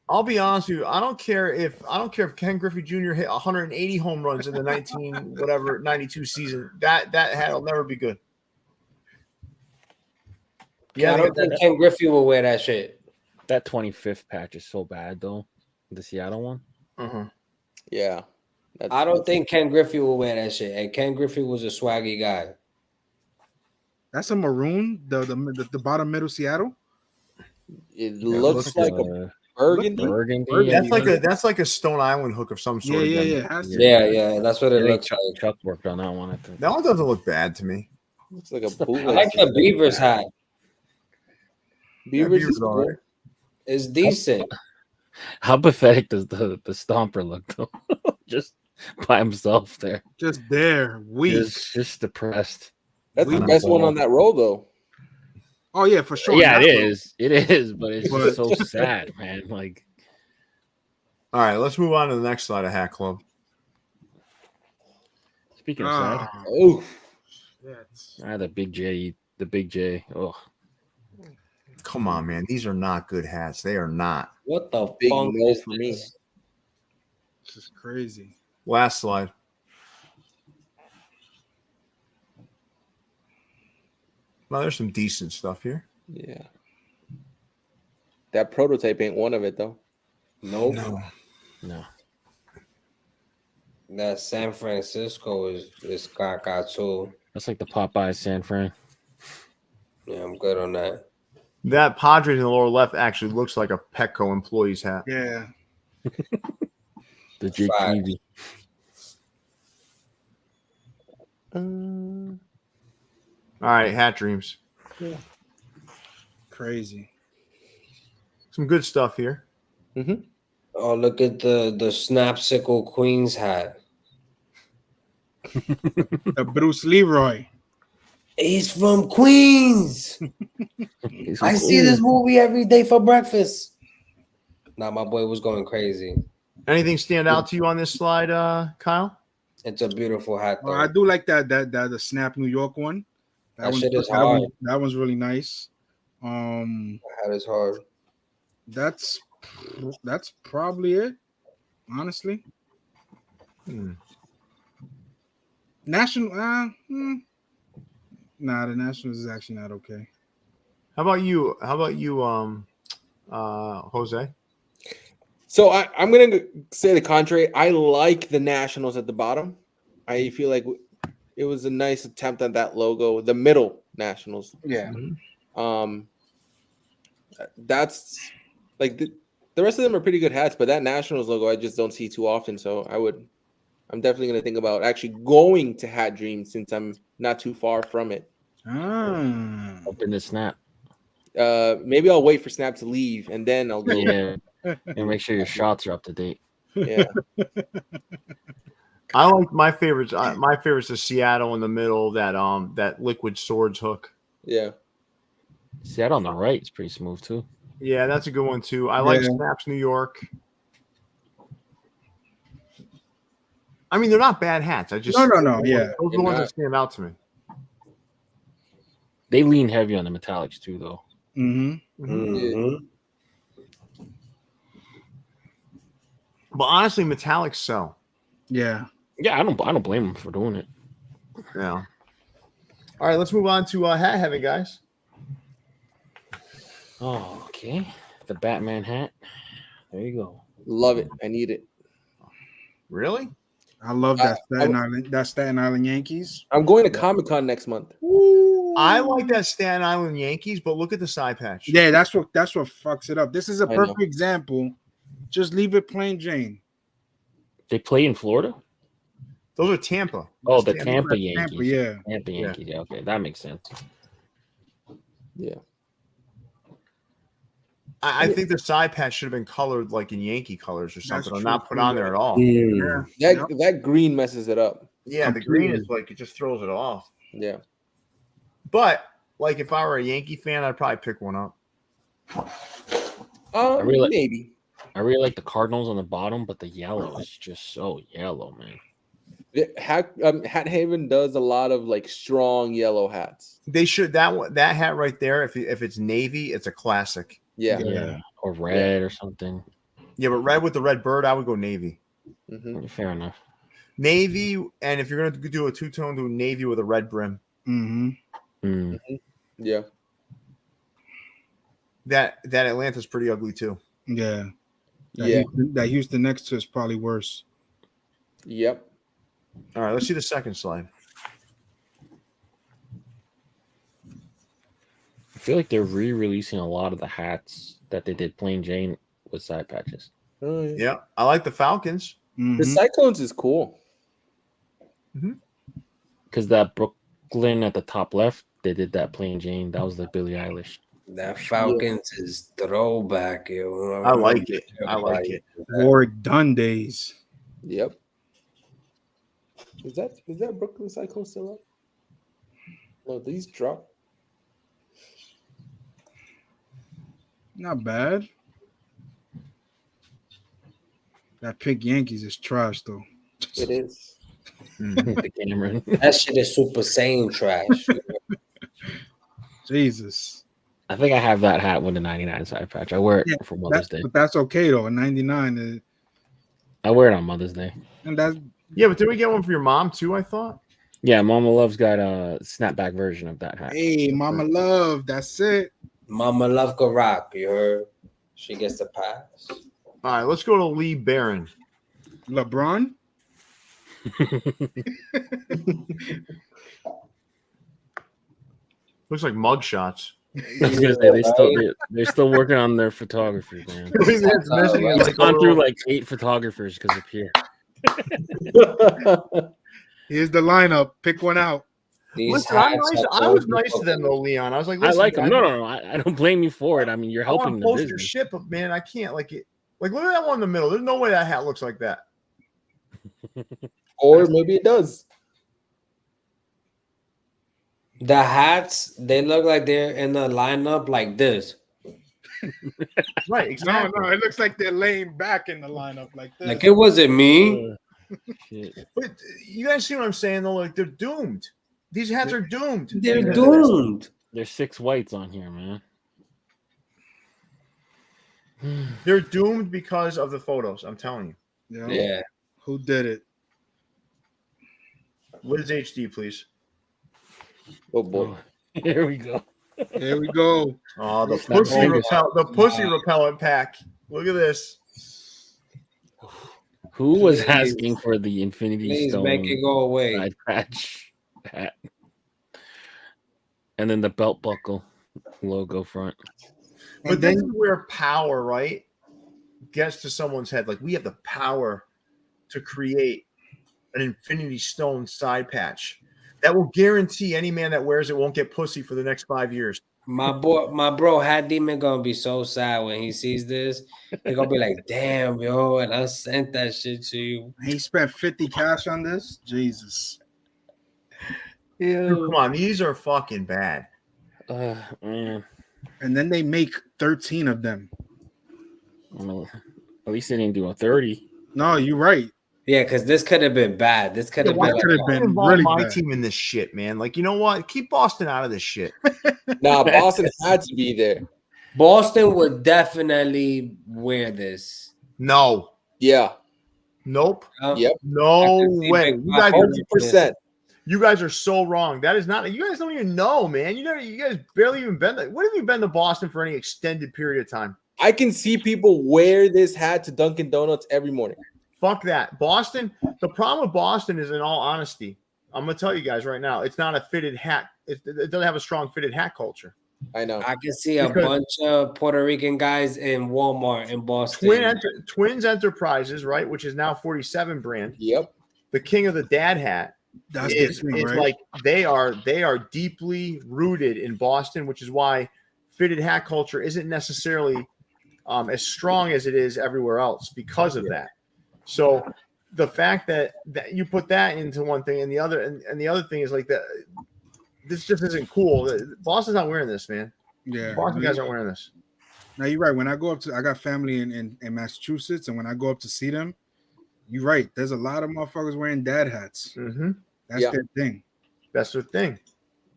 Speaker 2: I'll be honest with you. I don't care if Ken Griffey Jr. hit 180 home runs in the 92 season. That hat will never be good.
Speaker 5: Yeah, I don't think Ken Griffey will wear that shit.
Speaker 1: That 25th patch is so bad though. The Seattle one.
Speaker 2: Uh-huh.
Speaker 4: Yeah.
Speaker 5: I don't think Ken Griffey will wear that shit. And Ken Griffey was a swaggy guy.
Speaker 3: That's a maroon. The bottom middle Seattle.
Speaker 4: It looks like a burgundy.
Speaker 2: That's like a Stone Island hook of some sort.
Speaker 5: Yeah. That's what it looks like.
Speaker 1: Chuck worked on that one. I think
Speaker 2: that one doesn't look bad to me.
Speaker 4: Looks like a bootleg.
Speaker 5: I like the Beavers hat.
Speaker 4: Beavers
Speaker 2: is all right.
Speaker 5: It's decent.
Speaker 1: How pathetic does the Stomper look though? Just by himself there.
Speaker 3: Just there. Weak.
Speaker 1: Just depressed.
Speaker 4: That's the best one on that row though.
Speaker 3: Oh yeah, for sure.
Speaker 1: Yeah, it is. It is, but it's just so sad, man. Like,
Speaker 2: all right, let's move on to the next slide of Hat Club.
Speaker 1: Speaking of sad, the Big J. Oh,
Speaker 2: come on, man. These are not good hats. They are not.
Speaker 5: What the
Speaker 4: big
Speaker 5: fuck
Speaker 4: no
Speaker 5: is
Speaker 4: for me?
Speaker 3: This is crazy.
Speaker 2: Last slide. Well, there's some decent stuff here.
Speaker 4: Yeah. That prototype ain't one of it though.
Speaker 5: Nope.
Speaker 1: No.
Speaker 5: That San Francisco is caca too.
Speaker 1: That's like the Popeye San Fran.
Speaker 5: Yeah, I'm good on that.
Speaker 2: That Padres in the lower left actually looks like a Petco employee's hat.
Speaker 3: Yeah.
Speaker 1: The Jake Peavy.
Speaker 2: All right, Hat Dreams.
Speaker 4: Yeah.
Speaker 3: Crazy.
Speaker 2: Some good stuff here.
Speaker 4: Mm-hmm.
Speaker 5: Oh, look at the Snapsicle Queens hat.
Speaker 3: The Bruce Leroy.
Speaker 5: He's from Queens. I see this movie every day for breakfast. Nah, my boy was going crazy.
Speaker 2: Anything stand out to you on this slide, Kyle?
Speaker 5: It's a beautiful hat, though.
Speaker 3: I do like that the Snap New York one.
Speaker 5: That shit is hard.
Speaker 3: That one's really nice.
Speaker 5: That hat is hard.
Speaker 3: That's probably it, honestly. National, nah, the Nationals is actually not okay.
Speaker 2: How about you? Jose?
Speaker 4: So I'm gonna say the contrary. I like the Nationals at the bottom. I feel like It was a nice attempt at that logo. The middle Nationals.
Speaker 3: Yeah.
Speaker 4: That's like the rest of them are pretty good hats, but that Nationals logo I just don't see too often. So I'm definitely gonna think about actually going to Hat Dream since I'm not too far from it.
Speaker 1: Open the snap.
Speaker 4: Maybe I'll wait for Snap to leave and then I'll go.
Speaker 1: Yeah, and make sure your shots are up to date.
Speaker 4: Yeah.
Speaker 2: I like my favorites. My favorites is Seattle in the middle. That liquid swords hook.
Speaker 4: Yeah.
Speaker 1: See that on the right. It's pretty smooth too.
Speaker 2: Yeah, that's a good one too. I like Snaps New York. I mean, they're not bad hats. I just
Speaker 3: No.
Speaker 2: those
Speaker 3: Yeah.
Speaker 2: are the ones that stand out to me.
Speaker 1: They lean heavy on the metallics too, though.
Speaker 2: But honestly, metallics sell.
Speaker 3: Yeah.
Speaker 1: Yeah, I don't blame them for doing it.
Speaker 2: Yeah. All right, let's move on to hat heaven, guys.
Speaker 1: Oh, okay. The Batman hat. There you go.
Speaker 4: Love it. I need it.
Speaker 2: Really?
Speaker 3: I love that Staten Island Yankees.
Speaker 4: I'm going to Comic-Con next month.
Speaker 2: I like that Staten Island Yankees, but look at the side patch.
Speaker 3: Yeah, that's what fucks it up. This is a
Speaker 4: I
Speaker 3: perfect
Speaker 4: know.
Speaker 3: example. Just leave it plain Jane.
Speaker 1: They play in Florida?
Speaker 2: Those are Tampa.
Speaker 1: Oh,
Speaker 2: That's
Speaker 1: the Tampa Yankees.
Speaker 3: Tampa, yeah.
Speaker 1: Tampa Yankees. Yeah, okay. That makes sense.
Speaker 4: Yeah.
Speaker 2: I think the side patch should have been colored like in Yankee colors or something, or
Speaker 3: true,
Speaker 2: not put
Speaker 3: too,
Speaker 2: on there at all.
Speaker 3: Yeah.
Speaker 4: That green messes it up.
Speaker 2: Yeah, the green is like it just throws it off.
Speaker 4: Yeah.
Speaker 2: But like if I were a Yankee fan, I'd probably pick one up.
Speaker 4: Maybe.
Speaker 1: I really like the Cardinals on the bottom, but the yellow is just so yellow, man.
Speaker 4: Hat Haven does a lot of like strong yellow hats.
Speaker 2: They should that hat right there. If it's navy, it's a classic.
Speaker 4: Yeah.
Speaker 1: Or red or something.
Speaker 2: Yeah, but red with the red bird, I would go navy.
Speaker 4: Mm-hmm.
Speaker 1: Fair enough.
Speaker 2: Navy, and if you're gonna do a two-tone, do navy with a red brim.
Speaker 4: Yeah.
Speaker 2: That Atlanta's pretty ugly too.
Speaker 3: Yeah.
Speaker 4: Yeah.
Speaker 3: That Houston next to is probably worse.
Speaker 4: Yep.
Speaker 2: All right, let's see the second slide.
Speaker 1: I feel like they're re-releasing a lot of the hats that they did plain Jane with side patches.
Speaker 4: Oh, yeah.
Speaker 2: Yeah, I like the Falcons.
Speaker 4: The Cyclones is cool.
Speaker 1: Because that Brooklyn at the top left, they did that plain Jane. That was like Billie Eilish.
Speaker 5: That Falcons is throwback, yo.
Speaker 2: I like it. I like it.
Speaker 3: Warwick Dunn days.
Speaker 4: Yep. Is that Brooklyn Cyclone still up? No, these drop.
Speaker 3: Not bad. That pick Yankees is trash though.
Speaker 4: It is.
Speaker 1: The Cameron.
Speaker 5: That shit is Super Saiyan trash.
Speaker 3: Jesus.
Speaker 1: I think I have that hat with the 99 side patch. I wear it for Mother's Day.
Speaker 3: But that's okay though. A 99
Speaker 1: I wear it on Mother's Day.
Speaker 3: and that's
Speaker 2: Yeah, but did we get one for your mom too? I thought.
Speaker 1: Yeah, Mama Love's got a snapback version of that hat.
Speaker 3: hey, Mama Love. That's it.
Speaker 5: Mama Love can rock, you heard? She gets the pass.
Speaker 2: All right, let's go to Lee Barron.
Speaker 3: LeBron.
Speaker 2: Looks like mug shots.
Speaker 1: I was gonna say they're still working on their photographers, man.
Speaker 2: It's missing
Speaker 5: right.
Speaker 2: like
Speaker 1: It's gone through like 8 photographers because of Pierre.
Speaker 3: Here's the lineup. Pick one out.
Speaker 5: These
Speaker 2: Listen, I'm
Speaker 5: hats
Speaker 2: nice.
Speaker 5: are
Speaker 2: I was
Speaker 5: old
Speaker 2: nice to them
Speaker 5: people.
Speaker 2: though, Leon. I was like,
Speaker 1: I
Speaker 2: listen,
Speaker 1: like them.
Speaker 2: guys,
Speaker 1: No. I don't blame you for it. I mean, you're
Speaker 2: I want
Speaker 1: helping
Speaker 2: to
Speaker 1: the
Speaker 2: post your
Speaker 1: business.
Speaker 2: shit, but man, I can't like it. Like, look at that one in the middle. There's no way that hat looks like that.
Speaker 4: Or maybe it does.
Speaker 5: The hats, they look like they're in the lineup like this.
Speaker 2: Right, exactly.
Speaker 3: No, it looks like they're laying back in the lineup like this.
Speaker 5: Like it wasn't me.
Speaker 1: Shit.
Speaker 2: But you guys see what I'm saying though? Like they're doomed. These hats are doomed.
Speaker 5: They're doomed.
Speaker 1: There's 6 whites on here, man.
Speaker 2: They're doomed because of the photos. I'm telling you.
Speaker 5: Yeah.
Speaker 3: Who did it?
Speaker 2: What is HD, please?
Speaker 4: Oh boy.
Speaker 1: Here we go.
Speaker 3: There we go.
Speaker 2: Oh, the
Speaker 1: It's not
Speaker 2: pussy
Speaker 1: bogus.
Speaker 2: repellent pack. Look at this.
Speaker 1: Who was
Speaker 5: Please.
Speaker 1: asking for the Infinity
Speaker 5: Please
Speaker 1: Stone
Speaker 5: make it go away.
Speaker 1: side patch? And then the belt buckle logo front.
Speaker 2: But
Speaker 3: And then
Speaker 2: this is where power, right, gets to someone's head. Like, we have the power to create an Infinity Stone side patch that will guarantee any man that wears it won't get pussy for the next 5 years.
Speaker 5: My bro, Hat Demon gonna be so sad when he sees this. He gonna be like, "Damn, yo!" And I sent that shit to you.
Speaker 3: he spent 50 cash on this. Jesus.
Speaker 2: Dude, come on, these are fucking bad.
Speaker 1: Man.
Speaker 3: And then they make 13 of them.
Speaker 1: Well, at least they didn't do a 30.
Speaker 3: No, you're right.
Speaker 5: Yeah, because this could have been bad. This could have
Speaker 2: Why
Speaker 5: been.
Speaker 3: could have
Speaker 2: don't you
Speaker 3: been
Speaker 2: involve
Speaker 3: really
Speaker 2: my
Speaker 3: bad.
Speaker 2: team in this shit, man? Like, you know what? Keep Boston out of this shit.
Speaker 4: Nah, Boston had to be there.
Speaker 5: Boston would definitely wear this.
Speaker 2: No.
Speaker 4: Yeah,
Speaker 2: Nope.
Speaker 4: Yep.
Speaker 2: No
Speaker 5: I can see
Speaker 2: way.
Speaker 5: Big
Speaker 2: You guys,
Speaker 4: 100%.
Speaker 2: you guys are so wrong. That is not. You guys don't even know, man. You guys barely even been. What have you been to Boston for any extended period of time?
Speaker 4: I can see people wear this hat to Dunkin' Donuts every morning.
Speaker 2: Fuck that. Boston. The problem with Boston is, in all honesty, I'm gonna tell you guys right now, it's not a fitted hat. It doesn't have a strong fitted hat culture.
Speaker 4: I know.
Speaker 5: I can see a
Speaker 2: Because-
Speaker 5: bunch of Puerto Rican guys in Walmart in Boston.
Speaker 2: Twins Enterprises, right, which is now 47 brand,
Speaker 4: Yep.
Speaker 2: the king of the dad hat.
Speaker 3: That's
Speaker 2: It's
Speaker 3: the thing, right?
Speaker 2: like they are deeply rooted in Boston, which is why fitted hat culture isn't necessarily as strong as it is everywhere else because of that. So the fact that you put that into one thing and the other and the other thing is like that, this just isn't cool. Boston's not wearing this, man.
Speaker 3: Yeah.
Speaker 2: Boston guys aren't wearing this.
Speaker 3: Now you're right. When I go up to, I got family in Massachusetts, and when I go up to see them, you're right. There's a lot of motherfuckers wearing dad hats.
Speaker 2: Mm-hmm.
Speaker 3: That's their thing.
Speaker 2: That's their thing.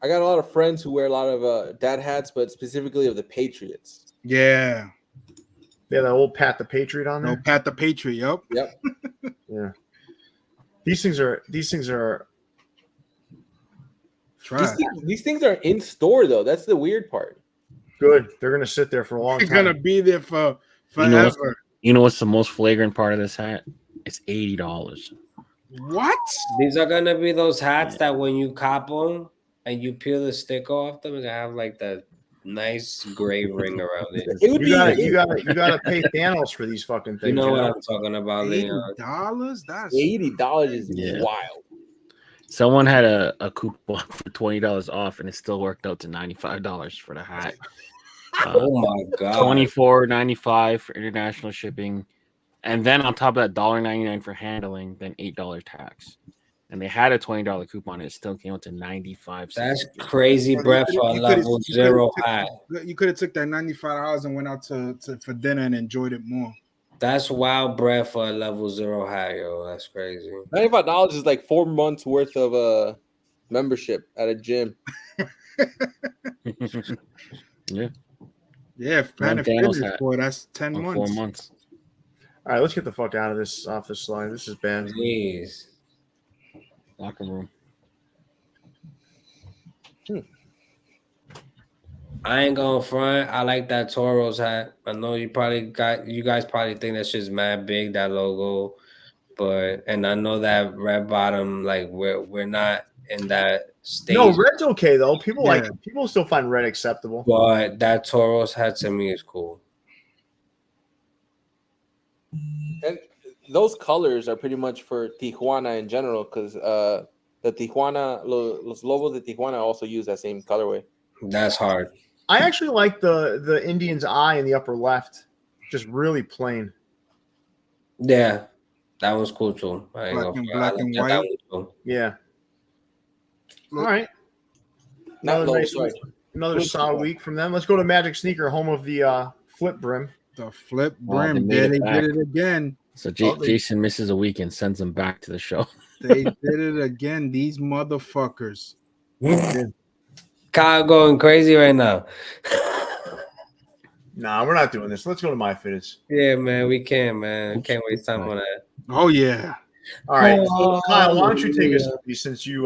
Speaker 4: I got a lot of friends who wear a lot of dad hats, but specifically of the Patriots.
Speaker 3: Yeah.
Speaker 2: They have that old Pat the Patriot on
Speaker 3: No,
Speaker 2: there.
Speaker 3: Pat the Patriot. Yep.
Speaker 4: Yep.
Speaker 2: Yeah. These things are trash.
Speaker 4: These things are in store though. That's the weird part.
Speaker 2: Good. They're gonna sit there for a long
Speaker 3: It's
Speaker 2: time.
Speaker 3: gonna be there for
Speaker 1: You know
Speaker 3: forever.
Speaker 1: You know what's the most flagrant part of this hat? It's $80.
Speaker 3: What?
Speaker 5: These are gonna be those hats that when you cop them and you peel the stick off them, they have like that nice gray ring around it.
Speaker 4: It would
Speaker 2: You
Speaker 4: be
Speaker 2: gotta pay Thanos for these fucking things.
Speaker 5: You know what
Speaker 2: know?
Speaker 5: I'm talking about, Leon.
Speaker 3: $80? That's
Speaker 4: $80 is
Speaker 1: Yeah.
Speaker 4: wild.
Speaker 1: Someone had a coupon for $20 off, and it still worked out to $95 for the hat.
Speaker 5: Oh my god!
Speaker 1: $24.95 for international shipping, and then on top of that, $1.99 for handling, then $8 tax. And they had a $20 coupon, and it still came out to 95 cents.
Speaker 5: That's crazy breath for a level zero hat.
Speaker 3: You could have took that $95 and went out to for dinner and enjoyed it more.
Speaker 5: That's wild breath for a level zero hat, yo. That's crazy.
Speaker 4: $95 is like 4 months worth of membership at a gym.
Speaker 1: Yeah,
Speaker 3: Yeah, if
Speaker 1: One
Speaker 3: Planet
Speaker 1: Thanos
Speaker 3: Fitness,
Speaker 1: hat.
Speaker 3: boy, that's 10
Speaker 1: on
Speaker 3: months.
Speaker 1: 4 months.
Speaker 2: All right, let's get the fuck out of this off this slide. This is bad.
Speaker 5: Jeez.
Speaker 1: Locker room.
Speaker 5: I ain't going front. I like that Toros hat. I know you guys probably think that shit's mad big, that logo. And I know that red bottom, like we're not in that stage.
Speaker 2: No, red's okay though. People
Speaker 3: Yeah.
Speaker 2: people still find red acceptable.
Speaker 5: But that Toros hat to me is cool.
Speaker 4: And those colors are pretty much for Tijuana in general because the Tijuana, los Lobos de Tijuana also use that same colorway.
Speaker 5: That's hard.
Speaker 2: I actually like the Indian's eye in the upper left. Just really plain.
Speaker 5: Yeah, that was cool too. I ain't
Speaker 3: Black
Speaker 5: gonna
Speaker 3: and
Speaker 5: front. I
Speaker 3: black and
Speaker 5: like that
Speaker 3: white.
Speaker 5: one too.
Speaker 2: Yeah. All right.
Speaker 4: Not
Speaker 2: Another
Speaker 4: low,
Speaker 2: nice,
Speaker 4: sorry.
Speaker 2: another
Speaker 4: Flip
Speaker 2: solid
Speaker 4: brim.
Speaker 2: week from them. Let's go to Magic Sneaker, home of the flip brim.
Speaker 3: The flip
Speaker 1: Oh, they
Speaker 3: brim.
Speaker 1: made
Speaker 3: There
Speaker 1: it
Speaker 3: they
Speaker 1: back.
Speaker 3: did it again.
Speaker 1: So
Speaker 2: Oh, they-
Speaker 1: Jason misses a week and sends him back to the show.
Speaker 3: They did it again. These motherfuckers.
Speaker 5: Kyle going crazy right now.
Speaker 2: Nah, we're not doing this. Let's go to my fitteds.
Speaker 5: Yeah, man, we can, man. Can't waste time on that.
Speaker 3: Oh yeah.
Speaker 2: All right, so,
Speaker 5: Oh,
Speaker 2: Kyle, why don't you take us
Speaker 5: yeah.
Speaker 2: through these since you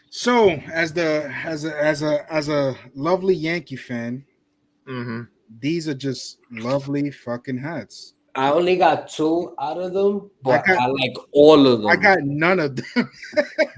Speaker 3: So as a lovely Yankee fan,
Speaker 2: mhm.
Speaker 3: these are just lovely fucking hats.
Speaker 5: I only got 2 out of them, but
Speaker 3: I
Speaker 5: I like all of them.
Speaker 3: I got none of them.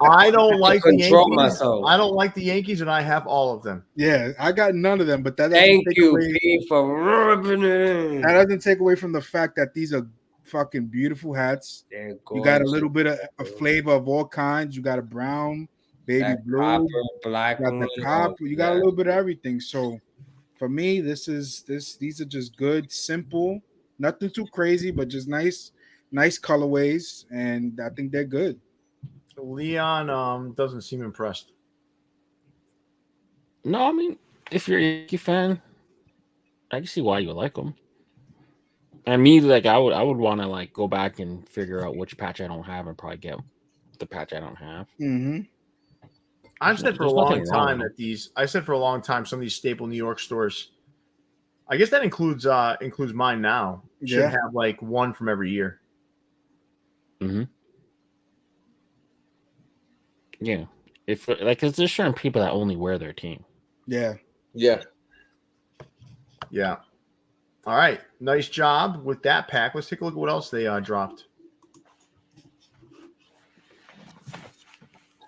Speaker 2: I don't like the
Speaker 5: control
Speaker 2: Yankees.
Speaker 5: myself.
Speaker 2: I don't like the Yankees, and I have all of them.
Speaker 3: Yeah, I got none of them, but that doesn't
Speaker 5: Thank
Speaker 3: take
Speaker 5: you,
Speaker 3: away.
Speaker 5: P, for rubbing it.
Speaker 3: That doesn't take away from the fact that these are fucking beautiful hats.
Speaker 5: They're
Speaker 3: You got a
Speaker 5: gorgeous.
Speaker 3: little bit of a flavor of all kinds. You got a brown, baby
Speaker 5: That
Speaker 3: blue,
Speaker 5: copper, black
Speaker 3: you got
Speaker 5: one.
Speaker 3: the copper. You got a
Speaker 5: yeah.
Speaker 3: little bit of everything. So for me, these are just good, simple, nothing too crazy, but just nice colorways, and I think they're good.
Speaker 2: Leon doesn't seem impressed.
Speaker 1: No, I mean, if you're a Yankee fan, I can see why you would like them. And me, like, I would want to like go back and figure out which patch I don't have and probably get the patch I don't have.
Speaker 3: Mm-hmm.
Speaker 2: I've said for a
Speaker 1: There's
Speaker 2: long
Speaker 1: nothing wrong
Speaker 2: time
Speaker 1: with
Speaker 2: that I said for a long time some of these staple New York stores, I guess that includes mine now, should
Speaker 3: Yeah.
Speaker 2: have like one from every year.
Speaker 1: Mm-hmm. Yeah, if like, cause there's certain people that only wear their team.
Speaker 3: Yeah.
Speaker 4: Yeah.
Speaker 2: Yeah. All right. Nice job with that pack. Let's take a look at what else they dropped.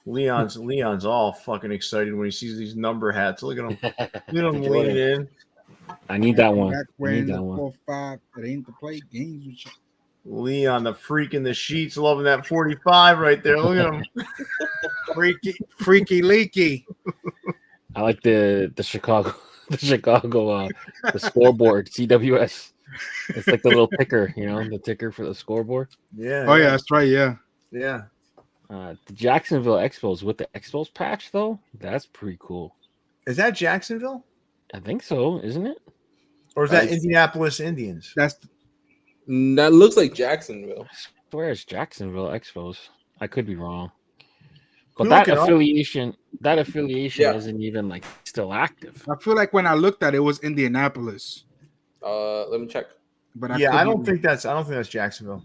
Speaker 2: Leon's all fucking excited when he sees these number hats. Look at him. Look at him leaning in.
Speaker 1: I need that one.
Speaker 3: Back
Speaker 1: I
Speaker 3: when
Speaker 1: need
Speaker 3: the
Speaker 1: that one.
Speaker 3: 4-5, it ain't to play games with you.
Speaker 2: Leon, the freak in the sheets, loving that 45 right there. Look at him.
Speaker 3: Freaky leaky.
Speaker 1: I like the Chicago the scoreboard CWS. It's like the little ticker, the ticker for the scoreboard.
Speaker 2: Yeah.
Speaker 3: Oh yeah, that's right. Yeah.
Speaker 2: Yeah.
Speaker 1: The Jacksonville Expos with the Expos patch though, that's pretty cool.
Speaker 2: Is that Jacksonville?
Speaker 1: I think so, isn't it?
Speaker 2: Or is that Indianapolis Indians?
Speaker 3: That's
Speaker 4: That looks like Jacksonville.
Speaker 1: I swear it's Jacksonville Expos. I could be wrong. But
Speaker 2: You
Speaker 1: that
Speaker 2: look it up.
Speaker 1: affiliation
Speaker 4: Yeah.
Speaker 1: isn't even like still active.
Speaker 3: I feel like when I looked at it, it was Indianapolis.
Speaker 4: Let me check.
Speaker 3: But
Speaker 2: I don't think that's Jacksonville.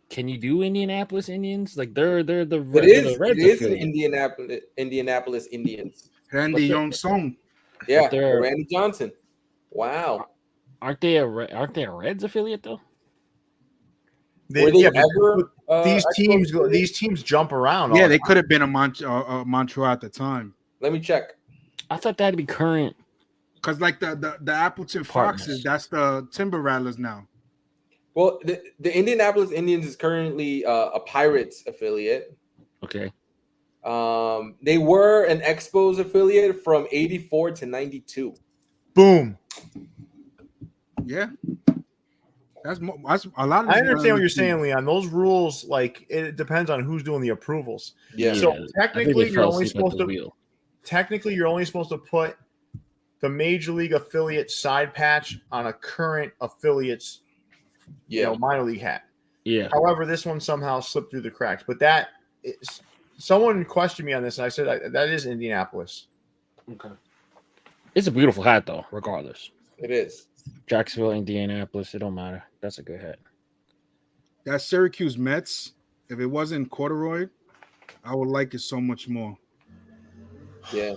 Speaker 1: Can you do Indianapolis Indians? Like they're the
Speaker 4: It
Speaker 1: Reds
Speaker 4: is an
Speaker 1: affiliate.
Speaker 4: Indianapolis Indians.
Speaker 3: Randy Johnson.
Speaker 4: Yeah,
Speaker 1: they're-
Speaker 4: Randy Johnson. Wow.
Speaker 1: Aren't they a Reds affiliate though?
Speaker 4: Were they ever?
Speaker 2: These
Speaker 4: Expos affiliate?
Speaker 2: these teams jump around.
Speaker 3: Yeah,
Speaker 2: all
Speaker 3: they
Speaker 2: the time.
Speaker 3: could have been a Montreal at the time.
Speaker 4: Let me check.
Speaker 1: I thought that'd be current.
Speaker 3: Because like the Appleton
Speaker 1: Partners.
Speaker 3: Foxes, that's the Timber Rattlers now.
Speaker 4: Well, the Indianapolis Indians is currently a Pirates affiliate.
Speaker 1: Okay.
Speaker 4: They were an Expos affiliate from 84 to 92.
Speaker 2: Boom.
Speaker 3: Yeah. That's a lot of.
Speaker 2: I understand what you're saying, Leon. Those rules, like, it depends on who's doing the approvals.
Speaker 4: Yeah.
Speaker 2: So
Speaker 1: I think
Speaker 2: technically,
Speaker 1: they
Speaker 2: you're
Speaker 1: fell
Speaker 2: only
Speaker 1: asleep at
Speaker 2: supposed
Speaker 1: the
Speaker 2: to.
Speaker 1: wheel.
Speaker 2: Technically, you're only supposed to put the major league affiliate side patch on a current affiliate's
Speaker 4: Yeah.
Speaker 2: minor league hat.
Speaker 1: Yeah.
Speaker 2: However, this one somehow slipped through the cracks. But that is, someone questioned me on this, and I said that is Indianapolis.
Speaker 1: Okay. It's a beautiful hat though, regardless.
Speaker 4: It is.
Speaker 1: Jacksonville, Indianapolis, it don't matter. That's a good hat.
Speaker 3: That Syracuse Mets, if it wasn't corduroy, I would like it so much more.
Speaker 4: Yeah.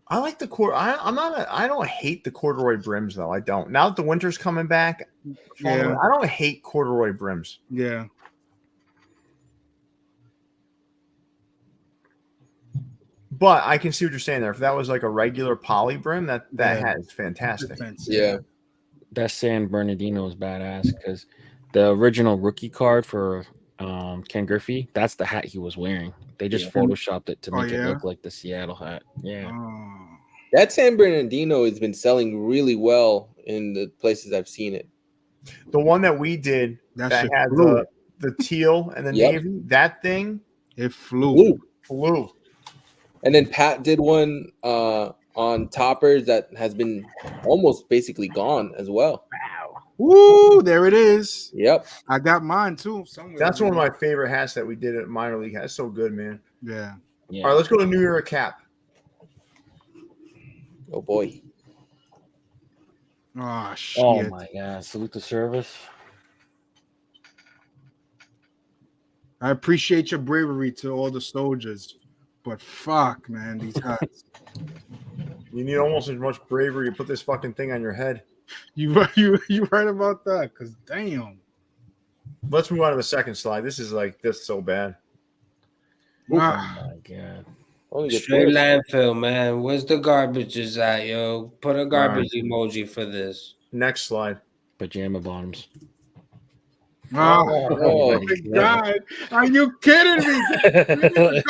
Speaker 2: I like the I don't hate the corduroy brims though. I don't. Now that the winter's coming back,
Speaker 3: Yeah.
Speaker 2: I don't hate corduroy brims.
Speaker 3: Yeah.
Speaker 2: But I can see what you're saying there. If that was like a regular poly brim, that hat is fantastic.
Speaker 4: Yeah.
Speaker 1: That San Bernardino is badass because the original rookie card for Ken Griffey, that's the hat he was wearing. They just photoshopped it to make it look like the Seattle hat. Yeah.
Speaker 3: Oh.
Speaker 4: That San Bernardino has been selling really well in the places I've seen it.
Speaker 2: The one that we did
Speaker 3: That
Speaker 2: that
Speaker 3: shit
Speaker 2: had
Speaker 3: flew.
Speaker 2: the teal and the
Speaker 4: Yep.
Speaker 2: navy, that thing
Speaker 3: It flew.
Speaker 2: flew.
Speaker 4: And then Pat did one on toppers that has been almost basically gone as well.
Speaker 3: Woo, there it is.
Speaker 4: Yep.
Speaker 3: I got mine too. Somewhere.
Speaker 2: That's one of my favorite hats that we did at minor league. That's so good, man.
Speaker 3: Yeah.
Speaker 1: Yeah.
Speaker 2: All right, let's go to New Era Cap.
Speaker 4: Oh boy.
Speaker 3: Oh shit.
Speaker 1: Oh my god. Salute the service.
Speaker 3: I appreciate your bravery to all the soldiers, but fuck, man, these hats.
Speaker 2: You need almost as much bravery to put this fucking thing on your head.
Speaker 3: You right about that? Because damn.
Speaker 2: Let's move on to the second slide. This is so bad.
Speaker 1: Oh
Speaker 3: Ah,
Speaker 1: my god.
Speaker 4: Only get
Speaker 5: Straight
Speaker 4: this.
Speaker 5: landfill, man. Where's the garbages at, yo? Put a garbage emoji for this.
Speaker 2: Next slide.
Speaker 1: Pajama bottoms.
Speaker 4: Oh,
Speaker 3: my God. Are you kidding me?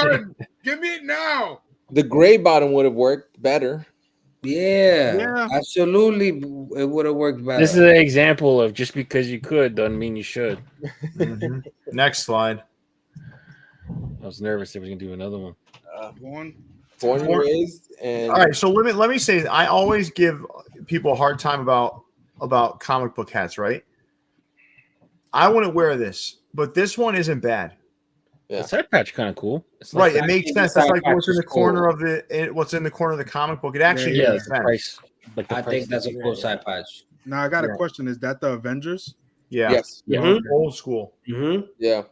Speaker 3: Give me it now.
Speaker 4: the gray bottom would have worked better.
Speaker 5: Yeah, absolutely. It would have worked better.
Speaker 1: This is an example of just because you could doesn't mean you should.
Speaker 2: Mhm. Next slide.
Speaker 1: I was nervous they were gonna do another one.
Speaker 4: Born and raised, and
Speaker 2: All right, so let me say, I always give people a hard time about comic book hats, right? I wouldn't wear this, but this one isn't bad.
Speaker 4: Yeah.
Speaker 1: The side patch kind of cool. It's
Speaker 2: Right,
Speaker 1: like
Speaker 2: it makes sense. That's like what's in the corner of what's in the corner of the comic book. It actually
Speaker 1: yeah,
Speaker 2: makes
Speaker 1: the
Speaker 2: sense.
Speaker 1: price. Like the
Speaker 5: I
Speaker 1: price
Speaker 5: think that's a
Speaker 1: is-
Speaker 5: cool side patch.
Speaker 3: Now I got a
Speaker 2: Yeah.
Speaker 3: question. Is that the Avengers?
Speaker 2: Yeah,
Speaker 4: Yes.
Speaker 1: Yeah.
Speaker 2: old school.
Speaker 5: Mm-hmm.
Speaker 4: Yeah.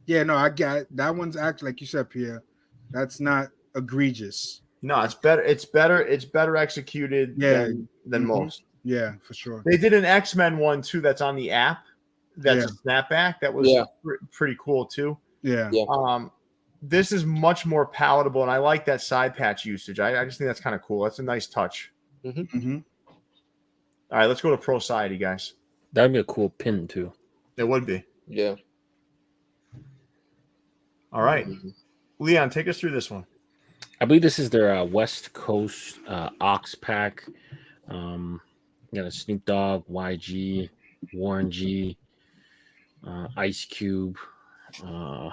Speaker 3: Yeah, no, I got that one's actually like you said, Pierre. That's not egregious.
Speaker 2: No, it's better. It's better executed
Speaker 3: Yeah.
Speaker 2: than
Speaker 3: Mhm.
Speaker 2: most.
Speaker 3: Yeah, for sure.
Speaker 2: They did an X-Men one too. That's on the app. That's a snapback. That was pretty cool too.
Speaker 3: Yeah.
Speaker 4: Yeah.
Speaker 2: This is much more palatable, and I like that side patch usage. I just think that's kind of cool. That's a nice touch.
Speaker 3: Mm-hmm.
Speaker 2: All right, let's go to Pro Society, guys.
Speaker 1: That'd be a cool pin too.
Speaker 2: It would be.
Speaker 4: Yeah.
Speaker 2: All right, Leon, take us through this one.
Speaker 1: I believe this is their West Coast Ox pack. Got a Snoop Dogg, YG, Warren G, Ice Cube. I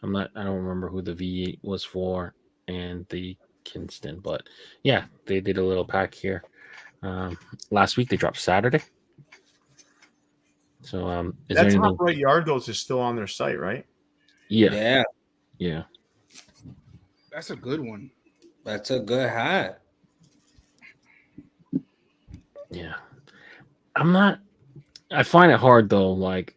Speaker 1: don't remember who the V8 was for, and the Kingston, but yeah, they did a little pack here. Last week they dropped Saturday. So is there
Speaker 2: That
Speaker 1: anything?
Speaker 2: top right yard goes is still on their site, right?
Speaker 1: Yeah,
Speaker 5: Yeah,
Speaker 3: That's a good one.
Speaker 5: that's a good hat.
Speaker 1: yeah. I find it hard though. Like,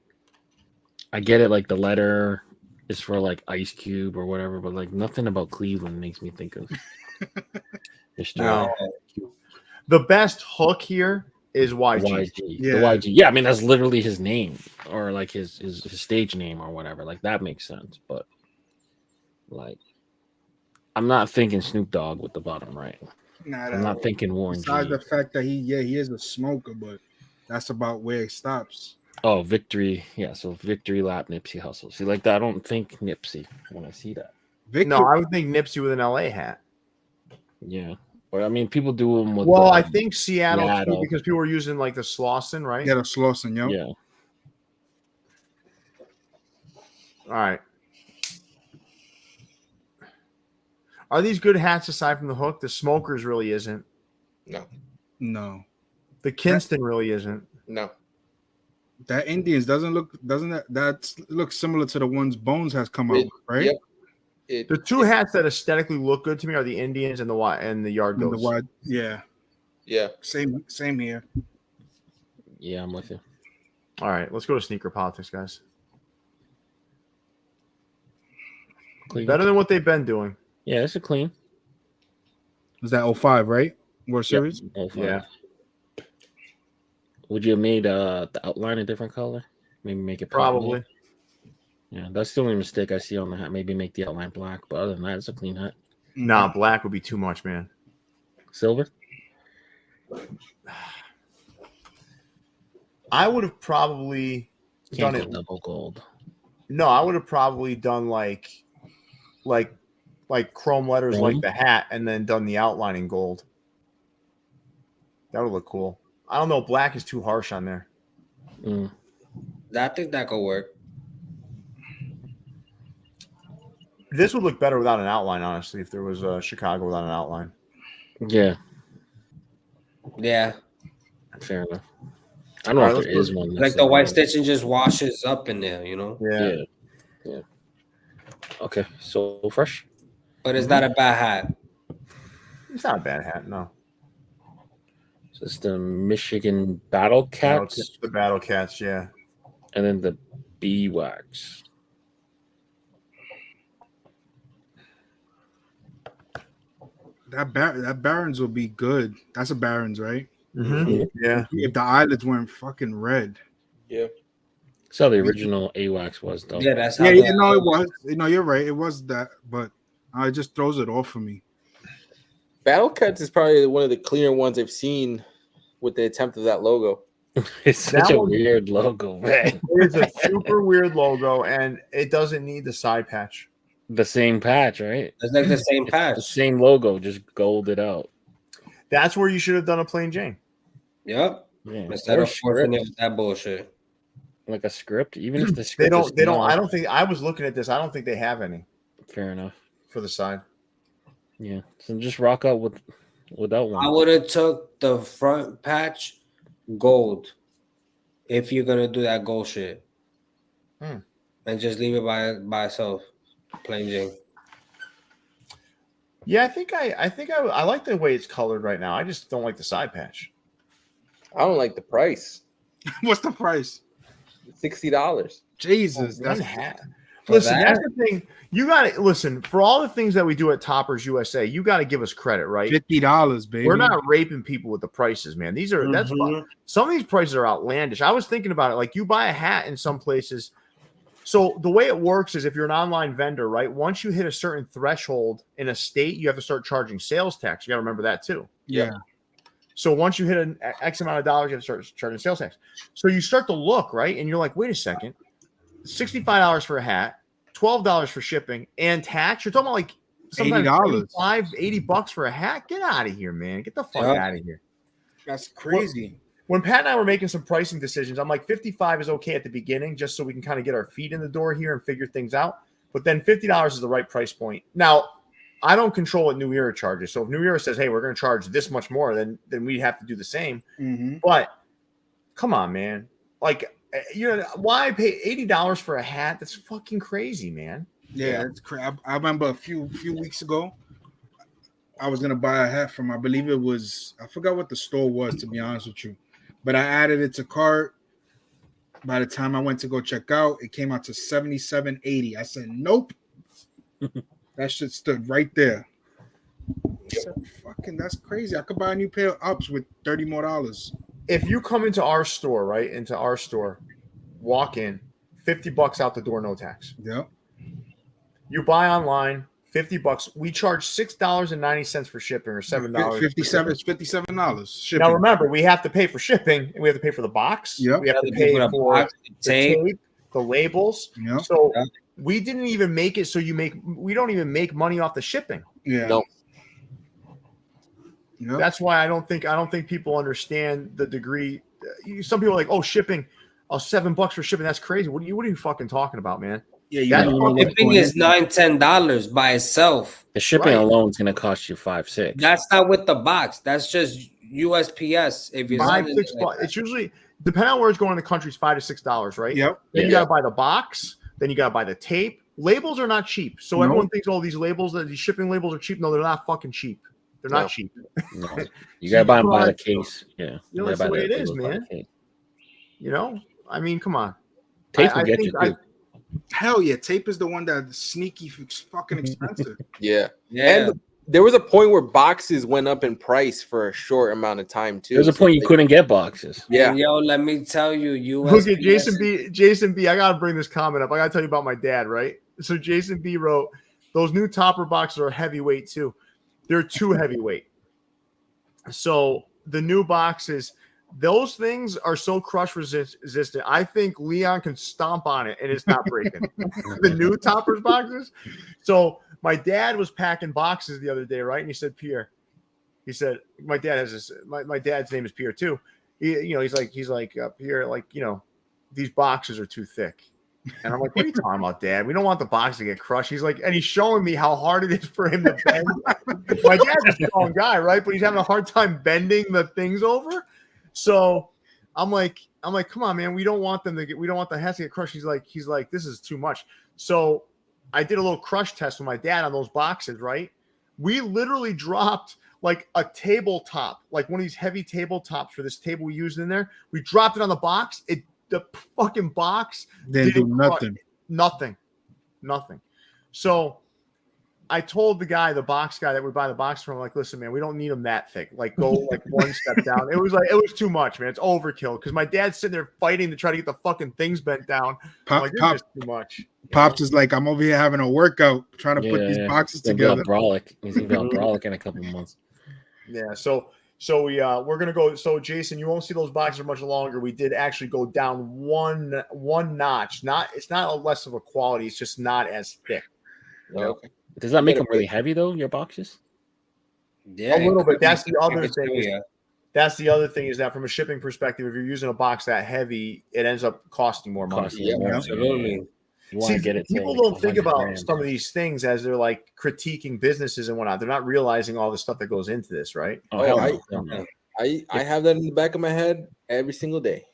Speaker 1: I get it. Like the letter is for like Ice Cube or whatever, but like nothing about Cleveland makes me think of.
Speaker 2: No. The best hook here is YG.
Speaker 1: The YG. Yeah, I mean that's literally his name or like his stage name or whatever. Like that makes sense, but like I'm not thinking Snoop Dogg with the bottom right. I'm not thinking Warren G.
Speaker 3: Besides the fact that he is a smoker, but that's about where it stops.
Speaker 1: Oh, Victory. Yeah, so Victory Lap Nipsey Hussle. See, like that, I don't think Nipsey when I see that.
Speaker 2: No, I would think Nipsey with an LA hat.
Speaker 1: Yeah. But I mean, people do them with.
Speaker 2: Well, I think Seattle too, because people were using like the Slauson, right?
Speaker 3: Yeah, the Slauson, yo.
Speaker 1: Yeah.
Speaker 2: All right. Are these good hats aside from the hook? The Smokers really isn't.
Speaker 3: No.
Speaker 2: The Kingston really isn't.
Speaker 4: No.
Speaker 3: That Indians that looks similar to the ones Bones has come out with, right?
Speaker 4: Yep.
Speaker 2: The two hats that aesthetically look good to me are the Indians and the Yard
Speaker 3: And
Speaker 2: Goats.
Speaker 3: yeah.
Speaker 4: Yeah.
Speaker 3: Same here.
Speaker 1: Yeah, I'm with you.
Speaker 2: All right, let's go to sneaker politics, guys.
Speaker 1: Clean.
Speaker 2: Better than what they've been doing.
Speaker 1: Yeah, it's a clean.
Speaker 3: Was that 05, right? World Series?
Speaker 2: Yeah.
Speaker 1: Would you have made the outline a different color? Maybe make it
Speaker 2: Probably.
Speaker 1: purple? Yeah, that's the only mistake I see on the hat. Maybe make the outline black, but other than that, it's a clean hat.
Speaker 2: Nah, black would be too much, man.
Speaker 1: Silver?
Speaker 2: I would have probably
Speaker 1: Can't
Speaker 2: done
Speaker 1: go
Speaker 2: it.
Speaker 1: double gold.
Speaker 2: No, I would have probably done like chrome letters
Speaker 1: Chrome?
Speaker 2: like the hat, and then done the outline in gold. That would look cool. I don't know. Black is too harsh on there.
Speaker 1: Mm.
Speaker 5: I think that could work.
Speaker 2: This would look better without an outline, honestly, if there was a Chicago without an outline.
Speaker 1: Yeah,
Speaker 5: Yeah,
Speaker 1: fair enough. I don't know if there is one.
Speaker 5: like the white stitching just washes up in there, you know.
Speaker 1: Yeah. Okay, so fresh.
Speaker 5: But it's not a bad hat.
Speaker 2: It's not a bad hat, no.
Speaker 1: So it's the Michigan Battle Cats,
Speaker 2: No, the Battle Cats, yeah.
Speaker 1: and then the Bee Wax.
Speaker 3: That Barons will be good. That's a Barons, right?
Speaker 2: Yeah.
Speaker 3: If the eyelids weren't fucking red.
Speaker 4: Yeah.
Speaker 1: So the original AWACS was though.
Speaker 5: Yeah, that's how.
Speaker 3: Yeah, no, it was. No, you're right. It was that, but it just throws it off for me.
Speaker 4: Battle Cats is probably one of the cleaner ones I've seen with the attempt of that logo.
Speaker 1: It's such a weird logo, man.
Speaker 2: It's a super weird logo, and it doesn't need the side patch.
Speaker 1: The same patch, right?
Speaker 5: It's like the same patch.
Speaker 1: The same logo, just golded out.
Speaker 2: That's where you should have done a plain Jane.
Speaker 5: Yep.
Speaker 1: Yeah.
Speaker 5: Instead of forcing it with that bullshit.
Speaker 1: Like a script, even if the
Speaker 2: They
Speaker 1: script
Speaker 2: don't.
Speaker 1: is
Speaker 2: They don't.
Speaker 1: small.
Speaker 2: I don't think. I was looking at this. I don't think they have any
Speaker 1: Fair enough.
Speaker 2: for the side.
Speaker 1: Yeah. So just rock out without one.
Speaker 5: I would have took the front patch gold if you're gonna do that gold shit, and just leave it by itself, plain Jane.
Speaker 2: Yeah, I think I like the way it's colored right now. I just don't like the side patch.
Speaker 4: I don't like the price.
Speaker 3: What's the price?
Speaker 4: $60.
Speaker 3: Jesus,
Speaker 2: One
Speaker 3: that's
Speaker 2: hat. Listen,
Speaker 5: that?
Speaker 2: that's the thing. You got to listen for all the things that we do at Toppers USA. You got to give us credit, right?
Speaker 3: $50, baby.
Speaker 2: We're not raping people with the prices, man. These are that's fun. Some of these prices are outlandish. I was thinking about it. Like you buy a hat in some places. So the way it works is if you're an online vendor, right? Once you hit a certain threshold in a state, you have to start charging sales tax. You got to remember that too.
Speaker 3: Yeah.
Speaker 2: So once you hit an X amount of dollars, you have to start charging sales tax. So you start to look, right? And you're like, wait a second, $65 for a hat, $12 for shipping and tax. You're talking about like sometimes $80 for a hat. Get out of here, man. Get the fuck out of here.
Speaker 3: That's crazy.
Speaker 2: When Pat and I were making some pricing decisions, I'm like 55 is okay at the beginning, just so we can kind of get our feet in the door here and figure things out. But then $50 is the right price point. Now, I don't control what New Era charges. So if New Era says, hey, we're going to charge this much more, then we have to do the same. But come on, man. Like, why pay $80 for a hat? That's fucking crazy, man.
Speaker 3: Yeah, it's crazy. I remember a few weeks ago, I was going to buy a hat from, I believe it was, I forgot what the store was, to be honest with you. But I added it to cart. By the time I went to go check out, it came out to $77.80. I said, nope. That shit stood right there. I said, fucking, that's crazy. I could buy a new pair of ups with $30 more.
Speaker 2: If you come into our store, right, walk in, $50 out the door, no tax.
Speaker 3: Yep.
Speaker 2: You buy online, $50. We charge $6.90 for shipping or $7.
Speaker 3: $57 shipping.
Speaker 2: Now remember, we have to pay for shipping and we have to pay for the box.
Speaker 3: Yep.
Speaker 2: We have to pay for the tape, the labels.
Speaker 3: Yep.
Speaker 2: So we didn't even make it so we don't even make money off the shipping.
Speaker 3: Yeah.
Speaker 4: No.
Speaker 3: Yep.
Speaker 2: That's why I don't think people understand the degree. Some people are like, oh, shipping, $7 for shipping. That's crazy. What are you fucking talking about, man?
Speaker 3: Yeah,
Speaker 5: shipping is $9-10 by itself.
Speaker 1: The shipping alone is going to cost you $5-6.
Speaker 5: That's not with the box. That's just USPS. If you're
Speaker 2: $5-6, it's usually depending on where it's going in the country, is $5 to $6, right?
Speaker 3: Yep.
Speaker 2: Then you got to buy the box. Then you got to buy the tape. Labels are not cheap. So everyone thinks all these labels, these shipping labels are cheap. No, they're not fucking cheap. They're not cheap.
Speaker 1: No. You got to buy them by the case. Yeah.
Speaker 2: That's the way it is, man. I mean, come on.
Speaker 1: Tape will get you too.
Speaker 3: Hell yeah, tape is the one that's sneaky fucking expensive.
Speaker 4: Yeah. And there was a point where boxes went up in price for a short amount of time too.
Speaker 1: There's a point you couldn't get boxes.
Speaker 5: Yeah. And yo, let me tell you,
Speaker 2: look at Jason B. I gotta bring this comment up. I gotta tell you about my dad, right? So Jason B wrote, those new topper boxes are heavyweight too. They're too heavyweight. So the new boxes, those things are so crush resistant. I think Leon can stomp on it and it's not breaking. The new toppers boxes. So my dad was packing boxes the other day, right? And he said, Pierre, he said, my dad has this. My dad's name is Pierre too. He's like Pierre, like, these boxes are too thick. And I'm like, what are you talking about, Dad? We don't want the box to get crushed. He's like, and he's showing me how hard it is for him to bend. My dad's a strong guy, right? But he's having a hard time bending the things over. So I'm like, come on, man. We don't want the hats to get crushed. He's like, this is too much. So I did a little crush test with my dad on those boxes, right? We literally dropped like a tabletop, like one of these heavy tabletops for this table we used in there. We dropped it on the box. The fucking box
Speaker 3: didn't do nothing.
Speaker 2: Nothing. So I told the box guy that we buy the box from, like, listen, man, we don't need them that thick. Like, go like one step down. It was too much, man. It's overkill. Because my dad's sitting there fighting to try to get the fucking things bent down. I'm like, this is just too much.
Speaker 3: Pops is like, I'm over here having a workout, trying to put these boxes together.
Speaker 1: He's gonna be on Brolic in a couple months.
Speaker 2: Yeah. So we're gonna go. So Jason, you won't see those boxes for much longer. We did actually go down one notch. It's not less of a quality. It's just not as thick.
Speaker 4: Okay.
Speaker 1: Does that make them really heavy though? Your boxes?
Speaker 5: Yeah,
Speaker 2: a little bit. That's the other
Speaker 5: thing.
Speaker 2: thing. That's the other thing is that from a shipping perspective, if you're using a box that heavy, it ends up costing more money.
Speaker 5: Yeah, absolutely.
Speaker 1: You want to get it.
Speaker 2: People don't think about some of these things as they're like critiquing businesses and whatnot. They're not realizing all the stuff that goes into this, right?
Speaker 4: I have that in the back of my head every single day.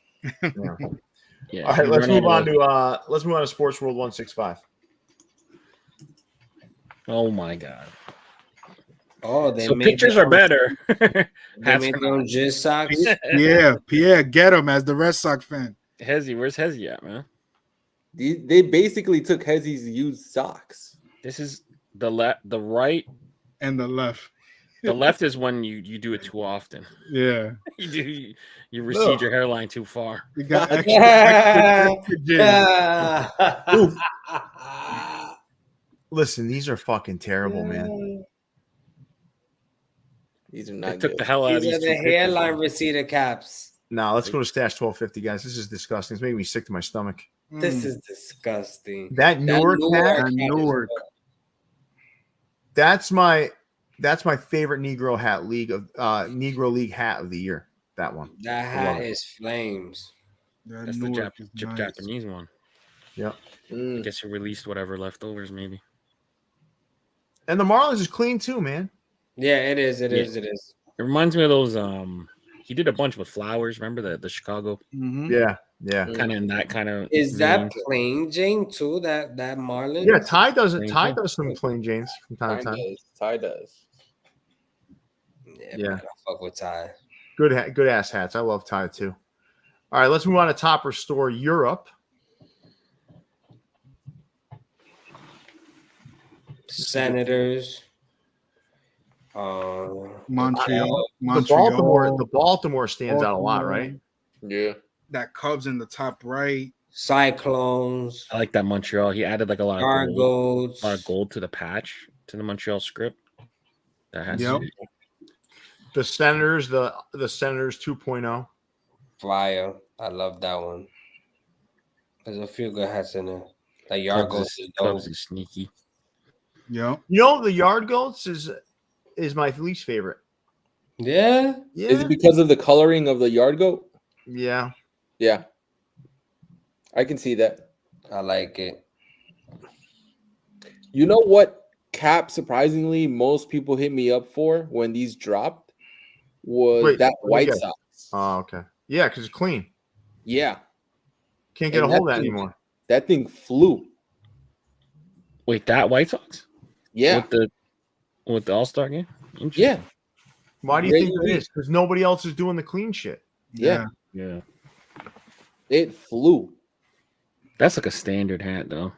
Speaker 2: Yeah. All right, let's move on to Sports World 165.
Speaker 1: Oh my god.
Speaker 5: Oh, they made
Speaker 1: pictures are better.
Speaker 5: They made their own jizz socks.
Speaker 3: Yeah, Pierre, get him as the Red Sox fan.
Speaker 1: Hezzy, where's Hezzy at, man?
Speaker 4: They basically took Hezzy's used socks.
Speaker 1: This is the right,
Speaker 3: and the left.
Speaker 1: The left is when you do it too often.
Speaker 3: Yeah,
Speaker 1: you recede your hairline too far.
Speaker 3: You got extra jizz.
Speaker 2: Listen, these are fucking terrible, man.
Speaker 4: These are not.
Speaker 1: It took the hell out of these.
Speaker 5: These are the hairline receded caps.
Speaker 2: No, let's go to Stash 1250, guys. This is disgusting. It's making me sick to my stomach.
Speaker 5: This is disgusting.
Speaker 2: That Newark hat.
Speaker 3: Newark.
Speaker 2: That's my favorite Negro hat league of Negro League hat of the year. That one.
Speaker 5: That hat is flames.
Speaker 1: That's the Japanese one.
Speaker 2: Yep.
Speaker 1: I guess he released whatever leftovers, maybe.
Speaker 2: And the Marlins is clean too, man.
Speaker 5: Yeah, it is. It is.
Speaker 1: It reminds me of those. He did a bunch with flowers. Remember the Chicago?
Speaker 3: Mm-hmm.
Speaker 2: Yeah.
Speaker 1: Kind of in that kind of.
Speaker 5: Is that plain Jane too? That Marlin?
Speaker 2: Yeah, Ty does it. Ty does some plain Janes from time to time.
Speaker 4: Ty does.
Speaker 5: Yeah. I fuck with Ty.
Speaker 2: Good ass hats. I love Ty too. All right, let's move on to Topper Store Europe.
Speaker 5: Senators.
Speaker 3: Montreal.
Speaker 2: The Baltimore stands out a lot, right?
Speaker 4: Yeah.
Speaker 3: That Cubs in the top right.
Speaker 5: Cyclones.
Speaker 1: I like that Montreal. He added like a lot of gold to the patch to the Montreal script. That has
Speaker 2: the Senators, the Senators 2.0.
Speaker 5: Flyer. I love that one. There's a few good hats in there. The Yard Goats
Speaker 1: is sneaky.
Speaker 3: Yeah.
Speaker 2: You know, the Yard Goats is my least favorite.
Speaker 5: Yeah.
Speaker 4: Is it because of the coloring of the Yard Goat?
Speaker 2: Yeah.
Speaker 4: Yeah. I can see that.
Speaker 5: I like it.
Speaker 4: You know what cap surprisingly most people hit me up for when these dropped was that White Sox.
Speaker 2: Oh, okay. Yeah, because it's clean.
Speaker 4: Yeah.
Speaker 2: Can't get a hold of that anymore.
Speaker 4: That thing flew.
Speaker 1: Wait, that White Sox?
Speaker 4: Yeah.
Speaker 1: With the All-Star game?
Speaker 4: Yeah.
Speaker 2: Why do you think it is? Because nobody else is doing the clean shit.
Speaker 4: Yeah. It flew.
Speaker 1: That's like a standard hat, though.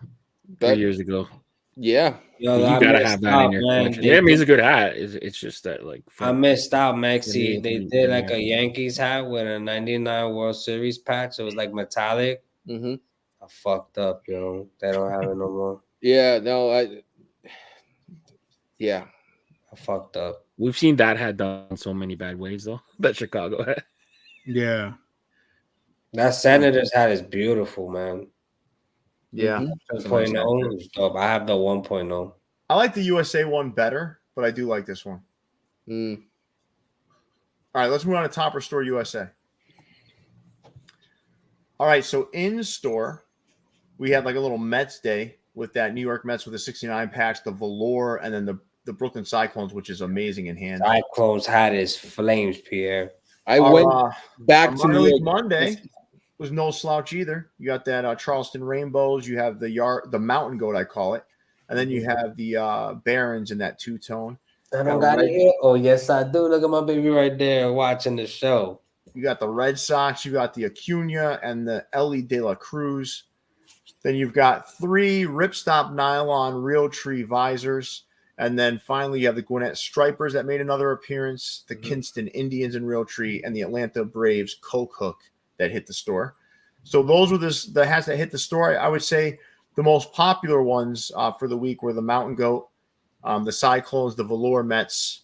Speaker 1: 3 years ago.
Speaker 4: Yeah.
Speaker 1: Yo, you gotta have that in your collection. Yeah, I mean, it's a good hat. It's just that, like,
Speaker 5: I missed out, Maxi. They did like a Yankees hat with a 99 World Series patch. It was like metallic.
Speaker 4: Mm-hmm.
Speaker 5: I fucked up, yo. They don't have it no more.
Speaker 4: Yeah, no, I
Speaker 5: fucked up.
Speaker 1: We've seen that hat done so many bad ways, though. That Chicago hat.
Speaker 3: Yeah.
Speaker 5: That Senators hat is beautiful, man.
Speaker 2: Yeah.
Speaker 5: 2.0 is dope. I have the 1.0.
Speaker 2: I like the USA one better, but I do like this one. All right, let's move on to Topper Store USA. All right, so in store, we had like a little Mets day with that New York Mets with the 69 patch, the velour, and then the Brooklyn Cyclones, which is amazing in hand.
Speaker 5: Cyclones hat is flames, Pierre.
Speaker 4: I went back to
Speaker 2: New York Monday. Was no slouch either. You got that Charleston Rainbows. You have the Mountain Goat, I call it, and then you have the Barons in that two-tone.
Speaker 5: I don't got it here. Oh yes, I do. Look at my baby right there watching the show.
Speaker 2: You got the Red Sox. You got the Acuna and the Ellie De La Cruz. Then you've got 3 ripstop nylon Real Tree visors. And then finally, you have the Gwinnett Stripers that made another appearance, the Kinston Indians in Realtree, and the Atlanta Braves Coke Hook that hit the store. So those were the hats that hit the store. I would say the most popular ones for the week were the Mountain Goat, the Cyclones, the Velour Mets,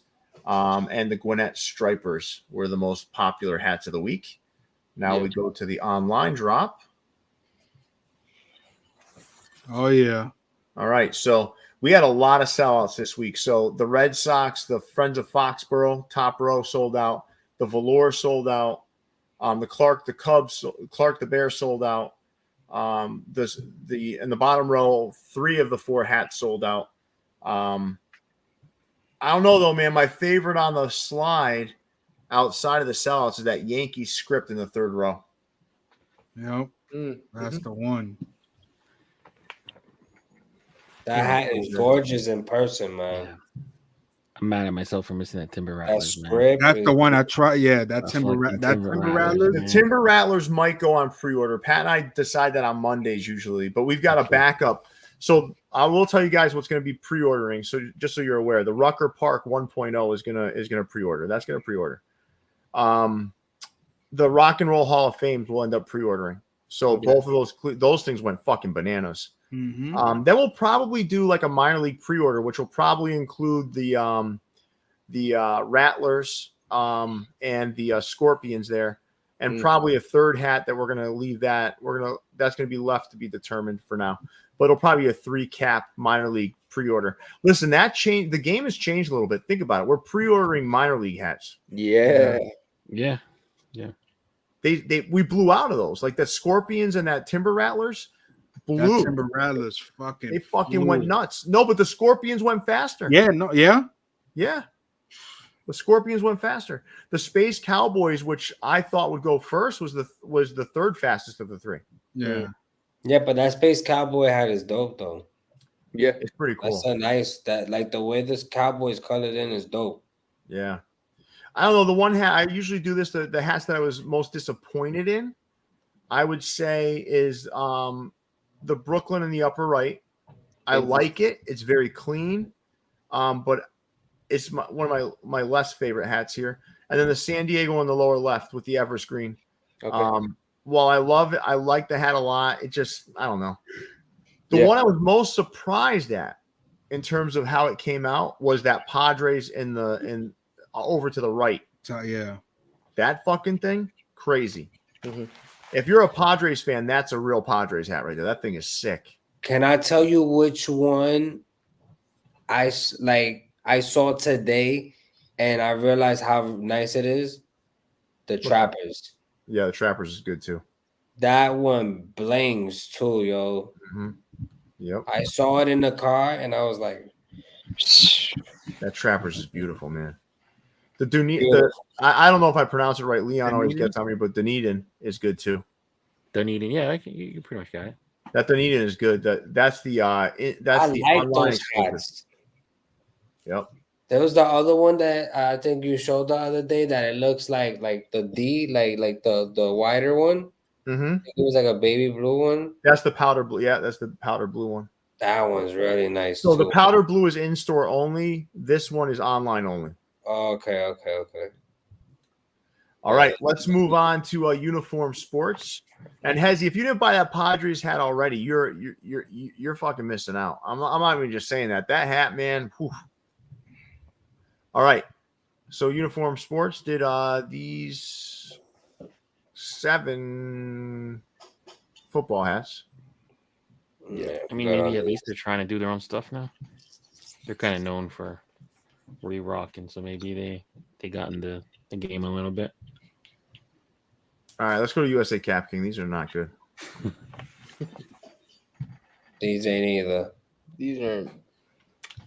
Speaker 2: and the Gwinnett Stripers were the most popular hats of the week. Now we go to the online drop.
Speaker 3: Oh, yeah.
Speaker 2: All right, so we had a lot of sellouts this week. So the Red Sox, the Friends of Foxborough, top row sold out. The Velour sold out. The Clark, the Cubs, Clark, the Bears sold out. In the bottom row, 3 of the 4 hats sold out. I don't know though, man. My favorite on the slide outside of the sellouts is that Yankee script in the 3rd row.
Speaker 3: Yep. That's the one.
Speaker 5: That hat is gorgeous in person, man.
Speaker 1: Yeah. I'm mad at myself for missing that Timber
Speaker 5: That
Speaker 1: Rattlers, man.
Speaker 5: script.
Speaker 3: That's the one I tried. Yeah, that
Speaker 1: That's
Speaker 3: Timber
Speaker 1: fucking
Speaker 3: Rattlers.
Speaker 1: Rattlers,
Speaker 2: The
Speaker 1: man.
Speaker 2: Timber Rattlers might go on pre-order. Pat and I decide that on Mondays usually, but we've got a backup. So I will tell you guys what's going to be pre-ordering. So just so you're aware, the Rucker Park 1.0 is gonna pre-order. That's going to pre-order. The Rock and Roll Hall of Fame will end up pre-ordering. So both of those things went fucking bananas.
Speaker 3: Mm-hmm.
Speaker 2: Then we'll probably do like a minor league pre-order, which will probably include the Rattlers and the Scorpions there, and probably a 3rd hat that we're gonna leave that's gonna be left to be determined for now. But it'll probably be a 3-cap minor league pre-order. Listen, that changed. The game has changed a little bit. Think about it. We're pre-ordering minor league hats.
Speaker 4: Yeah.
Speaker 2: We blew out of those. Like the Scorpions and that Timber Rattlers blew.
Speaker 3: That Timber Rattlers
Speaker 2: They fucking went nuts. No, but the Scorpions went faster.
Speaker 3: Yeah, no, yeah.
Speaker 2: Yeah. The Scorpions went faster. The Space Cowboys, which I thought would go first, was the 3rd fastest of the 3.
Speaker 3: Yeah.
Speaker 5: Yeah, but that Space Cowboy hat is dope though.
Speaker 4: Yeah.
Speaker 2: It's pretty cool.
Speaker 5: That's a nice like the way this Cowboys colored in is dope.
Speaker 2: Yeah. I don't know. The one hat, I usually do this, the hats that I was most disappointed in, I would say is the Brooklyn in the upper right. I like it. It's very clean. But it's one of my less favorite hats here. And then the San Diego in the lower left with the Everest green.
Speaker 4: Okay.
Speaker 2: While I love it, I like the hat a lot. It just, I don't know. The one I was most surprised at in terms of how it came out was that Padres in over to the right.
Speaker 3: So, yeah.
Speaker 2: That fucking thing, crazy.
Speaker 4: Mm-hmm.
Speaker 2: If you're a Padres fan, that's a real Padres hat right there. That thing is sick.
Speaker 5: Can I tell you which one I saw today and I realized how nice it is? The Trappers.
Speaker 2: Yeah, the Trappers is good too.
Speaker 5: That one blings too, yo.
Speaker 2: Mm-hmm. Yep.
Speaker 5: I saw it in the car and I was like,
Speaker 2: that Trappers is beautiful, man. I don't know if I pronounce it right. Leon always gets on me, but Dunedin is good too.
Speaker 1: Dunedin, yeah, you pretty much got it.
Speaker 2: That Dunedin is good. That's the
Speaker 5: like those hats.
Speaker 2: Yep.
Speaker 5: There was the other one that I think you showed the other day that it looks like the D, like the wider one.
Speaker 2: Mm-hmm.
Speaker 5: It was like a baby blue one.
Speaker 2: That's the powder blue. Yeah, that's the powder blue one.
Speaker 5: That one's really nice.
Speaker 2: So
Speaker 5: too.
Speaker 2: the powder blue is in store only. This one is online only.
Speaker 5: Okay.
Speaker 2: All right, let's move on to Uniform Sports. And Hezzy, if you didn't buy that Padres hat already, you're fucking missing out. I'm not even just saying that. That hat, man. Whew. All right, so Uniform Sports did these 7 football hats.
Speaker 5: Yeah,
Speaker 1: I mean, maybe at least they're trying to do their own stuff now. They're kind of known for re-rocking, so maybe they got into the game a little bit.
Speaker 2: All right, let's go to USA Cap King. These are not good.
Speaker 5: These ain't either.
Speaker 4: These are.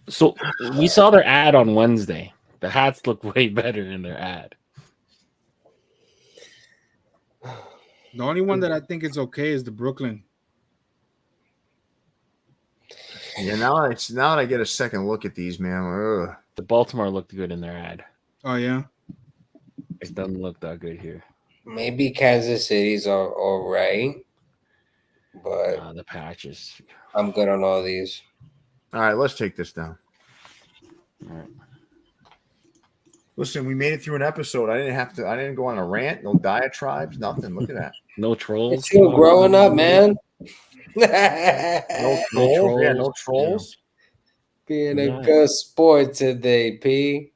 Speaker 1: So we saw their ad on Wednesday. The hats look way better in their ad.
Speaker 3: The only one that I think is okay is the Brooklyn.
Speaker 2: Yeah, now that I get a second look at these, man. Ugh.
Speaker 1: The Baltimore looked good in their ad.
Speaker 3: Oh, yeah?
Speaker 1: It doesn't look that good here.
Speaker 5: Maybe Kansas City's are all right, but
Speaker 1: The patches.
Speaker 5: I'm good on all these.
Speaker 2: All right, let's take this down. Listen, we made it through an episode. I didn't go on a rant, no diatribes, nothing. Look at that.
Speaker 1: No trolls.
Speaker 5: It's you growing up, man.
Speaker 2: No trolls. Yeah, no trolls.
Speaker 5: Being a good sport today, P.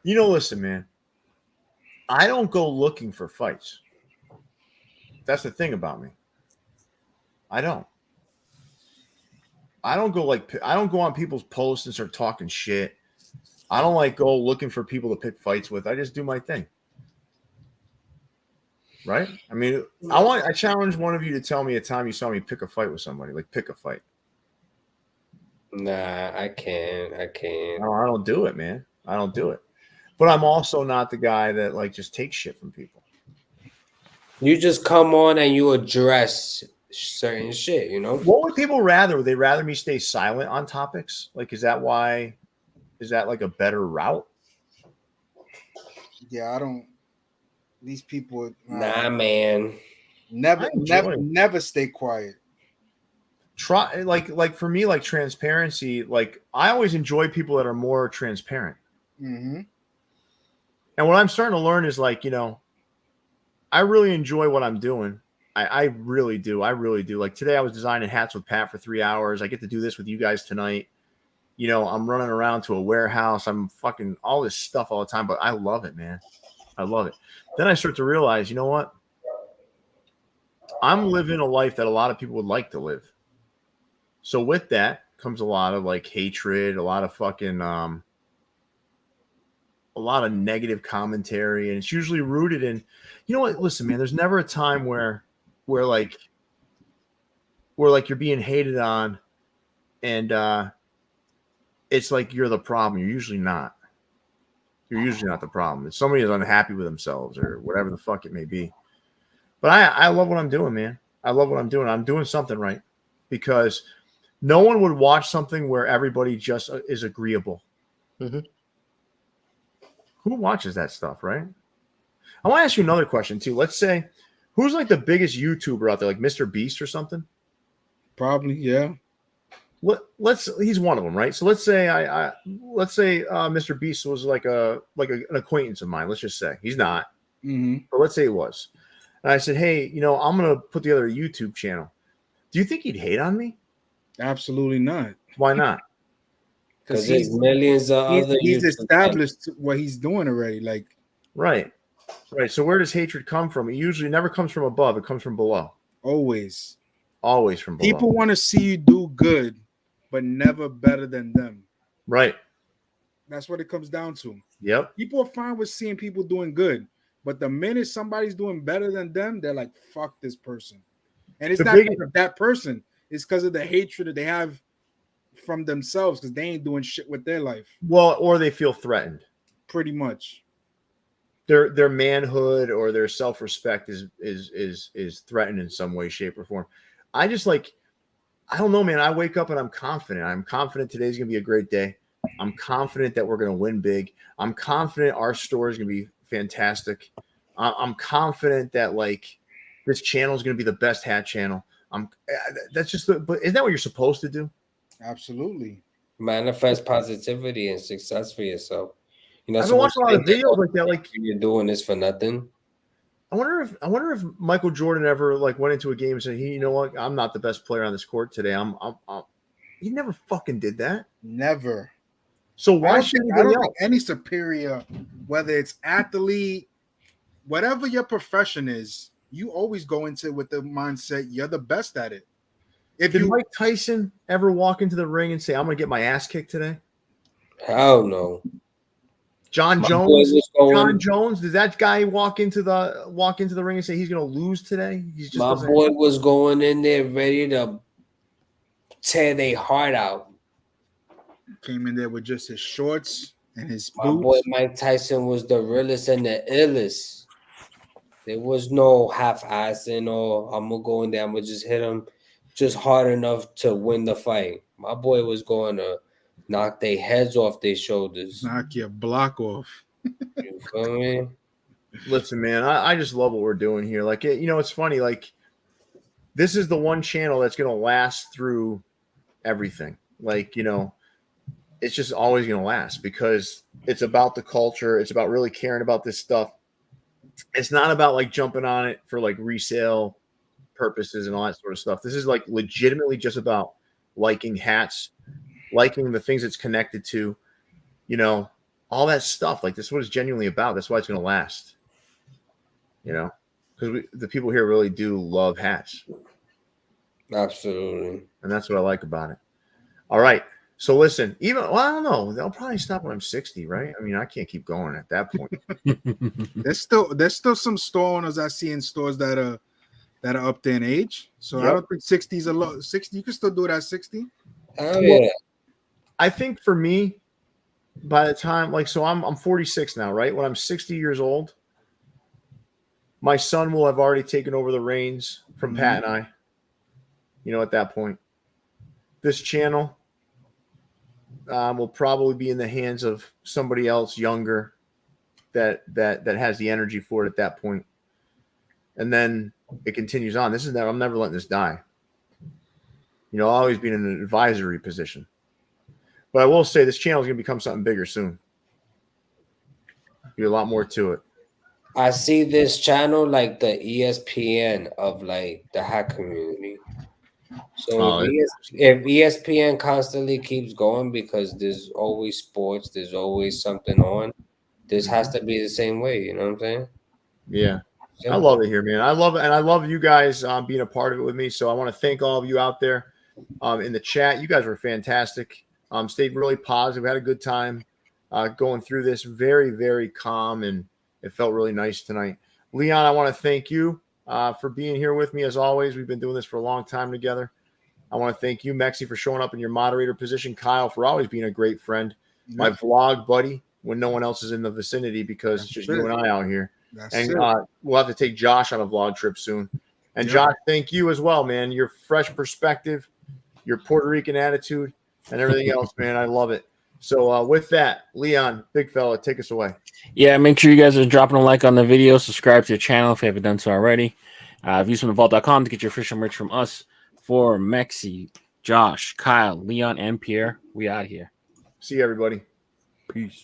Speaker 2: Listen, man. I don't go looking for fights. That's the thing about me. I don't go on people's posts and start talking shit. I don't go looking for people to pick fights with. I just do my thing. Right? I mean, I challenge one of you to tell me a time you saw me pick a fight with somebody. Pick a fight.
Speaker 5: Nah, I can't.
Speaker 2: No, I don't do it, man. I don't do it. But I'm also not the guy that just takes shit from people.
Speaker 5: You just come on and you address certain shit,
Speaker 2: What would people rather? Would they rather me stay silent on topics? Is that why? Is that a better route?
Speaker 3: Yeah, I don't. These people.
Speaker 5: Nah, man.
Speaker 3: Never stay quiet.
Speaker 2: Try for me, transparency. I always enjoy people that are more transparent.
Speaker 3: Mm-hmm.
Speaker 2: And what I'm starting to learn is I really enjoy what I'm doing. I really do. I really do. Today I was designing hats with Pat for 3 hours. I get to do this with you guys tonight. I'm running around to a warehouse. I'm fucking all this stuff all the time, but I love it, man. I love it. Then I start to realize, you know what? I'm living a life that a lot of people would like to live. So with that comes a lot of hatred, a lot of fucking a lot of negative commentary, and it's usually rooted in, listen, man, there's never a time where you're being hated on and it's you're the problem. You're usually not. You're usually not the problem. If somebody is unhappy with themselves or whatever the fuck it may be. But I love what I'm doing, man. I love what I'm doing. I'm doing something right, because no one would watch something where everybody just is agreeable.
Speaker 1: Mm-hmm.
Speaker 2: Who watches that stuff, right? I want to ask you another question too. Let's say, who's the biggest YouTuber out there, Mr. Beast or something?
Speaker 3: Probably, yeah.
Speaker 2: He's one of them, right? So let's say Mr. Beast was an acquaintance of mine. Let's just say he's not, but let's say he was. And I said, hey, I'm gonna put together a YouTube channel. Do you think he'd hate on me?
Speaker 3: Absolutely not.
Speaker 2: Why not?
Speaker 5: Because there's millions of other.
Speaker 3: He's established what he's doing already.
Speaker 2: Right. So where does hatred come from? It usually never comes from above. It comes from below.
Speaker 3: Always
Speaker 2: from below.
Speaker 3: People want to see you do good, but never better than them.
Speaker 2: Right.
Speaker 3: That's what it comes down to.
Speaker 2: Yep.
Speaker 3: People are fine with seeing people doing good, but the minute somebody's doing better than them, they're like, fuck this person. And it's not because of that person. It's because of the hatred that they have from themselves, because they ain't doing shit with their life.
Speaker 2: Well, or they feel threatened.
Speaker 3: Pretty much.
Speaker 2: Their manhood or their self-respect is threatened in some way, shape, or form. I just I don't know, man. I wake up and I'm confident. I'm confident today's gonna be a great day. I'm confident that we're gonna win big. I'm confident our store is gonna be fantastic. I'm confident that this channel is gonna be the best hat channel. But isn't that what you're supposed to do?
Speaker 3: Absolutely.
Speaker 5: Manifest positivity and success for yourself.
Speaker 2: I've been watching a lot of videos like that.
Speaker 5: You're doing this for nothing.
Speaker 2: I wonder if Michael Jordan ever went into a game and said, "Hey, you know what? I'm not the best player on this court today." He never fucking did that.
Speaker 3: Never.
Speaker 2: So why should
Speaker 3: I don't think any superior, whether it's athlete, whatever your profession is, you always go into it with the mindset you're the best at it.
Speaker 2: Did Mike Tyson ever walk into the ring and say, "I'm going to get my ass kicked today"?
Speaker 5: Hell no.
Speaker 2: John Jones, did that guy walk into the ring and say he's going to lose today?
Speaker 5: My boy was going in there ready to tear their heart out.
Speaker 3: Came in there with just his shorts and his boots.
Speaker 5: My boy Mike Tyson was the realest and the illest. There was no half-assing or I'm going to go in there, I'm going to just hit him just hard enough to win the fight. My boy was going to knock their heads off their shoulders.
Speaker 3: Knock your block off.
Speaker 5: You feel me?
Speaker 2: Listen, man, I just love what we're doing here. It's funny. This is the one channel that's going to last through everything. it's just always going to last because it's about the culture. It's about really caring about this stuff. It's not about like jumping on it for like resale purposes and all that sort of stuff. This is like legitimately just about liking hats, liking the things it's connected to, you know, all that stuff. Like this is what it's genuinely about. That's why it's going to last, you know, because the people here really do love hats.
Speaker 5: Absolutely.
Speaker 2: And that's what I like about it. All right. So listen, I don't know. They'll probably stop when I'm 60, right? I mean, I can't keep going at that point.
Speaker 3: There's still some store owners I see in stores that are up there in age. So
Speaker 2: Yep.
Speaker 3: I don't think 60 is a lot. 60, you can still do it at 60.
Speaker 5: Oh yeah.
Speaker 2: I think for me, by the time so I'm 46 now, right? When I'm 60 years old, my son will have already taken over the reins from Pat and I. You know, at that point, this channel will probably be in the hands of somebody else younger that has the energy for it at that point. And then it continues on. I'm never letting this die. You know, I'll always be in an advisory position. But I will say this channel is going to become something bigger soon. Be a lot more to it.
Speaker 5: I see this channel like the ESPN of like the hat community. So if ESPN constantly keeps going because there's always sports, there's always something on, this has to be the same way. You know what I'm saying?
Speaker 2: Yeah.
Speaker 5: Simple.
Speaker 2: I love it here, man. I love it. And I love you guys being a part of it with me. So I want to thank all of you out there in the chat. You guys were fantastic. Stayed really positive. We had a good time going through this. Very, very calm. And it felt really nice tonight. Leon, I want to thank you for being here with me as always. We've been doing this for a long time together. I want to thank you, Mexi, for showing up in your moderator position. Kyle, for always being a great friend. Yep. My vlog buddy when no one else is in the vicinity because it's just you and I out here. We'll have to take Josh on a vlog trip soon. And Josh, thank you as well, man. Your fresh perspective, your Puerto Rican attitude, and everything else, man. I love it. So with that, Leon, big fella, take us away.
Speaker 1: Yeah, make sure you guys are dropping a like on the video. Subscribe to the channel if you haven't done so already. Viewsfromthevault.com to get your official merch from us. For Mexi, Josh, Kyle, Leon, and Pierre, we out here.
Speaker 2: See you, everybody.
Speaker 1: Peace.